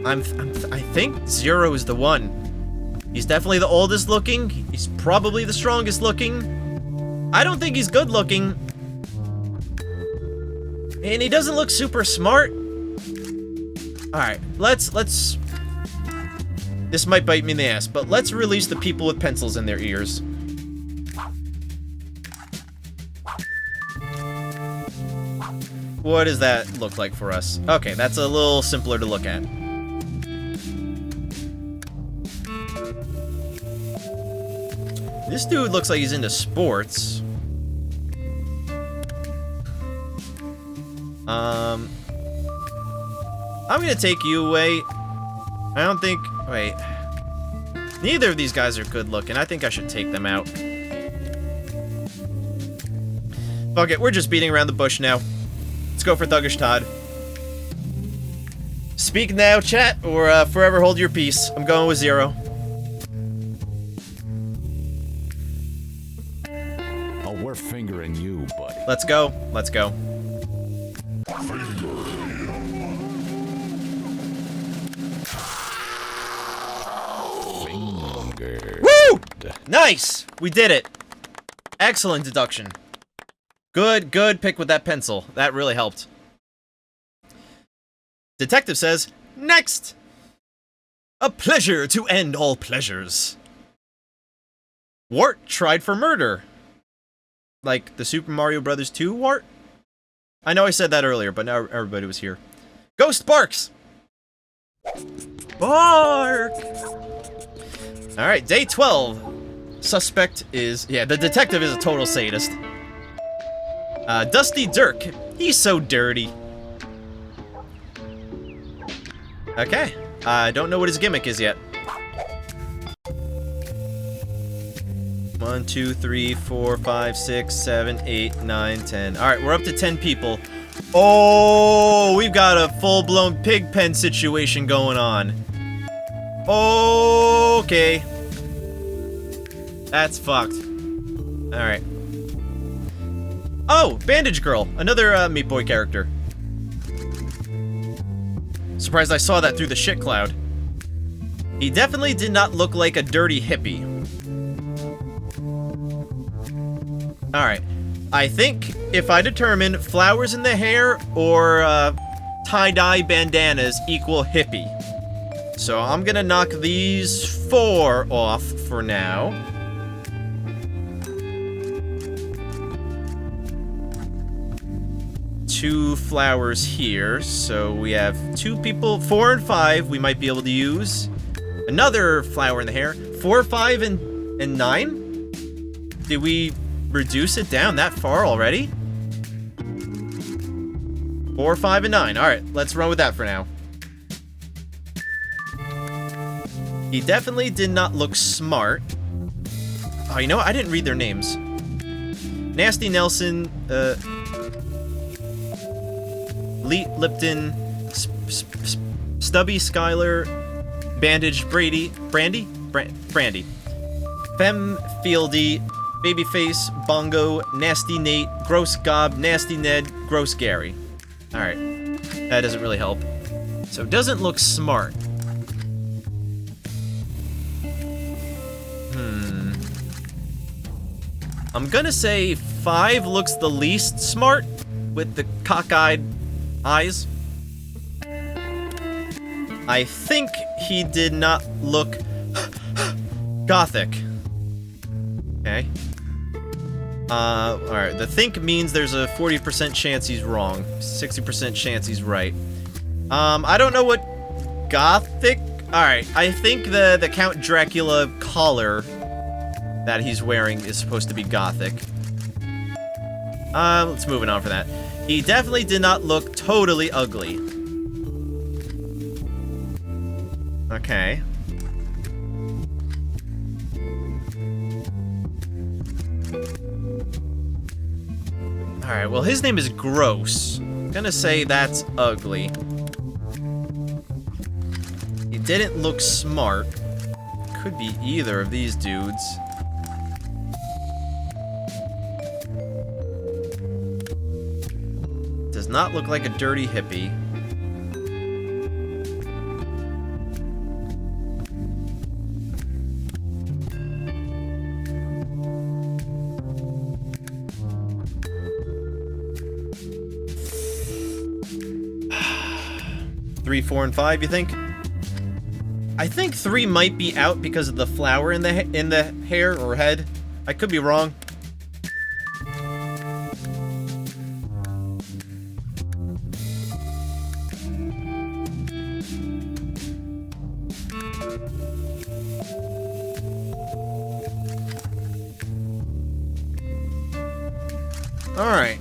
I think 0 is the one. He's definitely the oldest looking. He's probably the strongest looking. I don't think he's good looking. And he doesn't look super smart. Alright, let's... This might bite me in the ass, but let's release the people with pencils in their ears. What does that look like for us? Okay, that's a little simpler to look at. This dude looks like he's into sports. I'm gonna take you away. I don't think... Wait. Neither of these guys are good looking. I think I should take them out. Fuck it, we're just beating around the bush now. Let's go for Thuggish Todd. Speak now, chat, or forever hold your peace. I'm going with 0. Well, we're fingering you, buddy. Let's go. Let's go. Woo! Nice! We did it. Excellent deduction. Good pick with that pencil. That really helped. Detective says, next! A pleasure to end all pleasures. Wart tried for murder. Like the Super Mario Bros. 2 Wart? I know I said that earlier, but now everybody was here. Ghost barks! Bark! Alright, day 12. Suspect is... yeah, the detective is a total sadist. Dusty Dirk. He's so dirty. Okay. I don't know what his gimmick is yet. 1, 2, 3, 4, 5, 6, 7, 8, 9, 10. Alright, we're up to 10 people. Oh, we've got a full-blown pig pen situation going on. Okay. That's fucked. Alright. Oh, Bandage Girl. Another Meat Boy character. Surprised I saw that through the shit cloud. He definitely did not look like a dirty hippie. Alright. I think if I determine flowers in the hair or tie-dye bandanas equal hippie. So I'm gonna knock these 4 off for now. Two flowers here, so we have 2 people, 4 and 5 we might be able to use. Another flower in the hair. 4, 5, and 9? Did we reduce it down that far already? 4, 5, and 9. Alright, let's run with that for now. He definitely did not look smart. Oh, you know what? I didn't read their names. Nasty Nelson, Lipton, Stubby Skylar, Bandage Brandy, Fem Fieldy, Babyface, Bongo, Nasty Nate, Gross Gob, Nasty Ned, Gross Gary. Alright. That doesn't really help. So it doesn't look smart. I'm gonna say 5 looks the least smart with the cockeyed eyes. I think he did not look gothic. Okay. Alright, the think means there's a 40% chance he's wrong, 60% chance he's right. I don't know what gothic... Alright, I think the Count Dracula collar that he's wearing is supposed to be gothic. Let's move on for that. He definitely did not look totally ugly. Okay. Alright, well his name is Gross. I'm gonna say that's ugly. He didn't look smart. Could be either of these dudes. Does not look like a dirty hippie. Three, 4, and 5, you think? I think 3 might be out because of the flower in the hair or head. I could be wrong. Alright.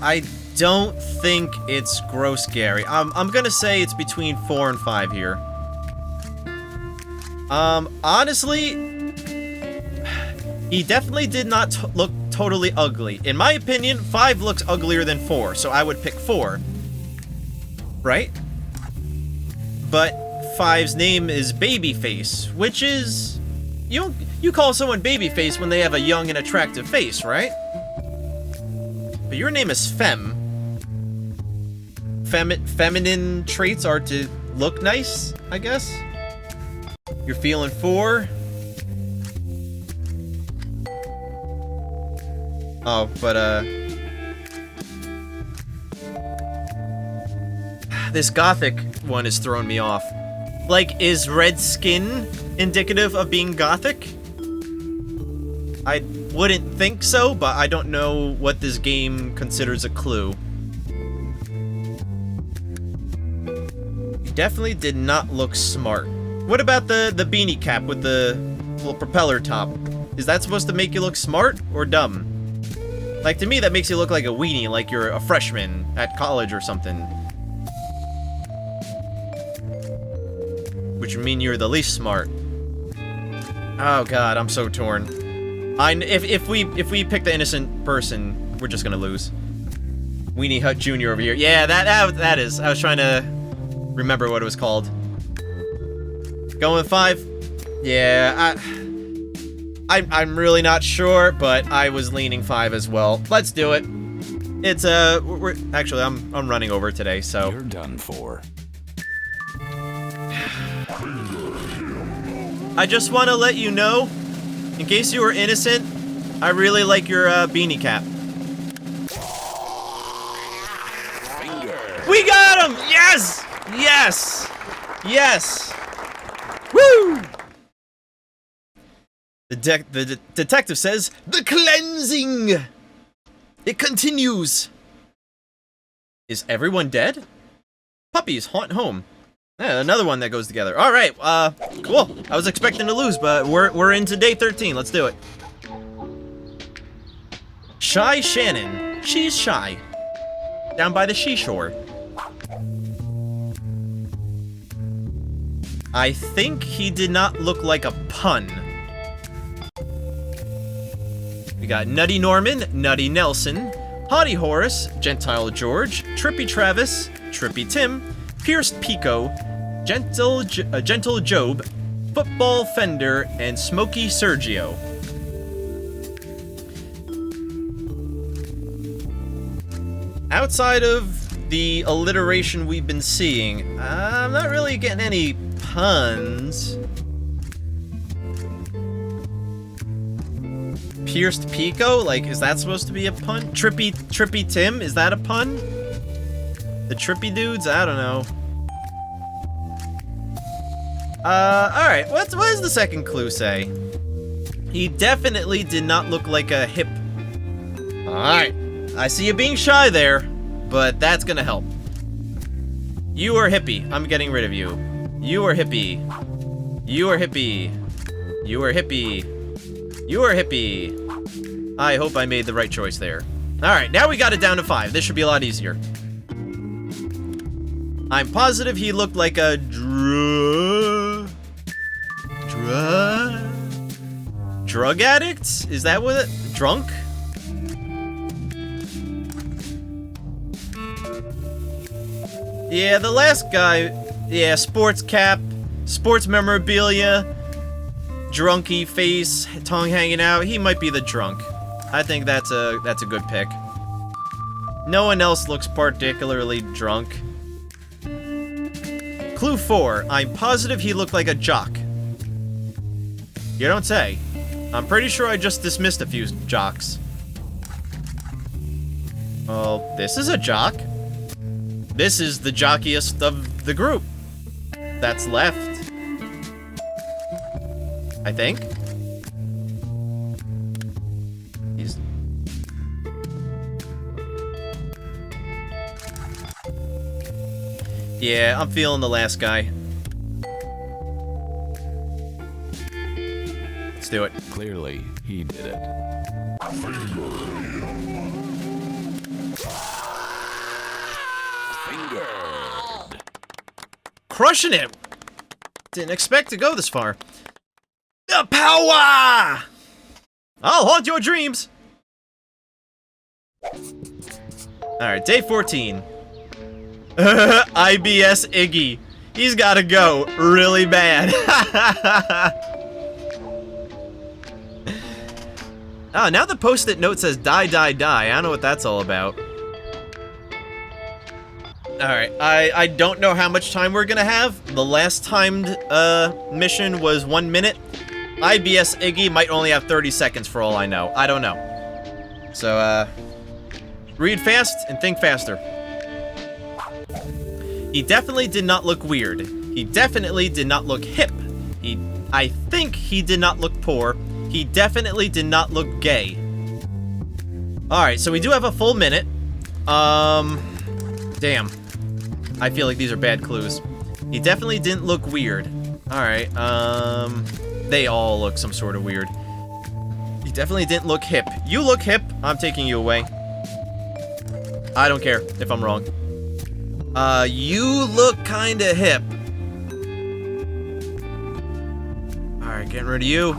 I don't think it's Gross Gary. I'm gonna say it's between 4 and 5 here. Honestly, he definitely did not look totally ugly. In my opinion, 5 looks uglier than 4, so I would pick 4. Right? But 5's name is Babyface, which is... You You call someone babyface when they have a young and attractive face, right? But your name is Fem. Feminine traits are to look nice, I guess? You're feeling 4? Oh, but, this gothic one is throwing me off. Like, is red skin indicative of being gothic? I wouldn't think so, but I don't know what this game considers a clue. You definitely did not look smart. What about the beanie cap with the little propeller top? Is that supposed to make you look smart or dumb? Like, to me, that makes you look like a weenie, like you're a freshman at college or something. Which would mean you're the least smart. Oh god, I'm so torn. If we pick the innocent person, we're just gonna lose. Weenie Hut Jr. over here. Yeah, that is. I was trying to remember what it was called. Going with 5? Yeah, I'm really not sure, but I was leaning 5 as well. Let's do it. It's actually I'm running over today, so You're done for. I just want to let you know, in case you were innocent, I really like your beanie cap. We got him! Yes! Yes! Yes! Woo! The detective says, "The cleansing! It continues!" Is everyone dead? Puppies haunt home. Yeah, another one that goes together. Alright, cool. I was expecting to lose, but we're into day 13. Let's do it. Shy Shannon. She's shy. Down by the seashore. I think he did not look like a pun. We got Nutty Norman, Nutty Nelson, Haughty Horace, Gentile George, Trippy Travis, Trippy Tim, Pierced Pico, Gentle Job, Football Fender, and Smoky Sergio. Outside of the alliteration we've been seeing, I'm not really getting any puns. Pierced Pico? Like, is that supposed to be a pun? Trippy Tim? Is that a pun? The Trippy dudes? I don't know. Alright. What does the second clue say? He definitely did not look like a hip. Alright. I see you being shy there, but that's gonna help. You are hippie. I'm getting rid of you. You are hippie. You are hippie. You are hippie. You are hippie. I hope I made the right choice there. Alright, now we got it down to 5. This should be a lot easier. I'm positive he looked like a drug addict? Is that what it? Drunk? Yeah, the last guy, yeah, sports cap, sports memorabilia, drunky face, tongue hanging out. He might be the drunk. I think that's a good pick. No one else looks particularly drunk. Clue 4. I'm positive he looked like a jock. You don't say. I'm pretty sure I just dismissed a few jocks. Well, this is a jock. This is the jockiest of the group that's left. I think. He's... Yeah, I'm feeling the last guy. Let's do it. Clearly, he did it. Fingered. Crushing it! Didn't expect to go this far. The power! I'll haunt your dreams! Alright, day 14. IBS Iggy. He's gotta go really bad. Oh, now the post-it note says die, die, die. I don't know what that's all about. Alright, I don't know how much time we're gonna have. The last timed mission was 1 minute. IBS Iggy might only have 30 seconds for all I know. I don't know. So, read fast and think faster. He definitely did not look weird. He definitely did not look hip. I think he did not look poor. He definitely did not look gay. Alright, so we do have a full minute. Damn. I feel like these are bad clues. He definitely didn't look weird. Alright, they all look some sort of weird. He definitely didn't look hip. You look hip, I'm taking you away. I don't care if I'm wrong. You look kinda hip. Alright, getting rid of you.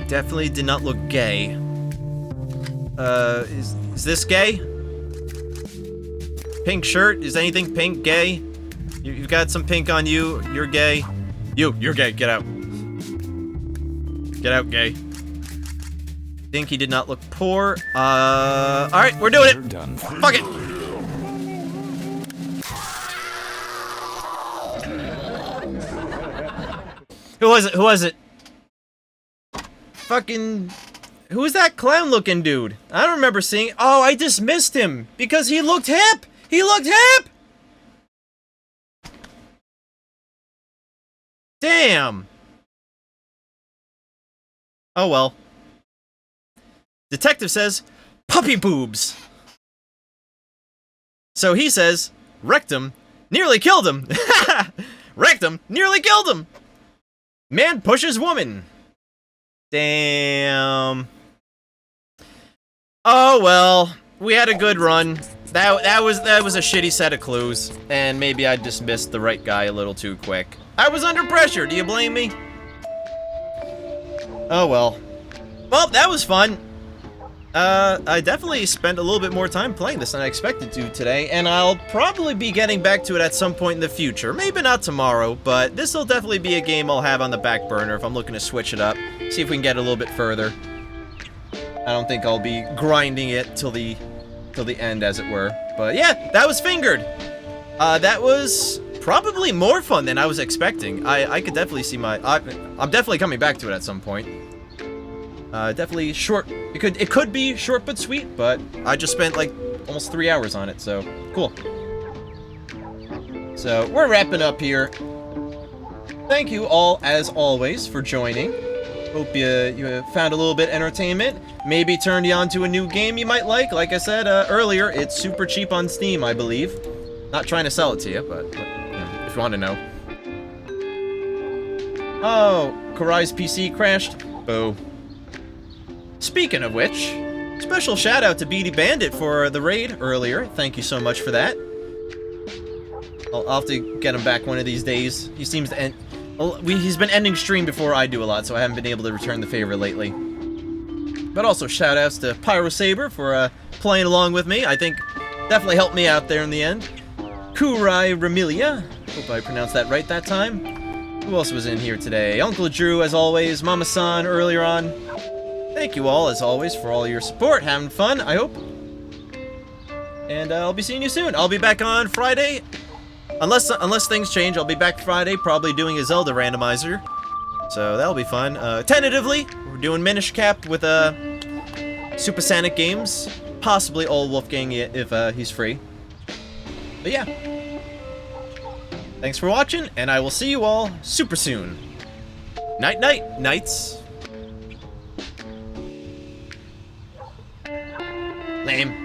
Definitely did not look gay. Is this gay? Pink shirt? Is anything pink gay? You've got some pink on you. You're gay. You're gay. Get out. Get out, gay. Think he did not look poor. Alright, we're doing it. Done. Fuck it. Who was it? Who was it? Fucking... Who was that clown-looking dude? I don't remember seeing... Oh, I dismissed him because he looked hip! He looked hip! Damn! Oh well. Detective says, puppy boobs! So he says, rectum nearly killed him! Rectum nearly killed him! Man pushes woman. Damn. Oh well, we had a good run. That was a shitty set of clues, and maybe I dismissed the right guy a little too quick. I was under pressure. Do you blame me? Oh well. Well, that was fun. I definitely spent a little bit more time playing this than I expected to today, and I'll probably be getting back to it at some point in the future. Maybe not tomorrow, but this will definitely be a game I'll have on the back burner if I'm looking to switch it up, see if we can get a little bit further. I don't think I'll be grinding it till the end, as it were. But yeah, that was Fingered. That was probably more fun than I was expecting. I could definitely see I'm definitely coming back to it at some point. Definitely short. It could be short but sweet, but I just spent like almost 3 hours on it, so cool. So we're wrapping up here. Thank you all, as always, for joining. Hope you found a little bit entertainment. Maybe turned you on to a new game you might like. Like I said earlier, it's super cheap on Steam, I believe. Not trying to sell it to you, but you know, if you want to know. Oh, Karai's PC crashed. Boo. Speaking of which, special shout out to Beady Bandit for the raid earlier. Thank you so much for that. I'll have to get him back one of these days. He seems to end... He's been ending stream before I do a lot, so I haven't been able to return the favor lately. But also shout outs to Pyro Saber for playing along with me. I think definitely helped me out there in the end. Kurai Ramilia. Hope I pronounced that right that time. Who else was in here today? Uncle Drew, as always. Mama-san earlier on. Thank you all, as always, for all your support. Having fun, I hope. And I'll be seeing you soon. I'll be back on Friday. Unless things change, I'll be back Friday, probably doing a Zelda randomizer. So that'll be fun. Tentatively, we're doing Minish Cap with Super Sonic Games. Possibly all Wolfgang if he's free. But yeah. Thanks for watching, and I will see you all super soon. Night, night, nights. Lame.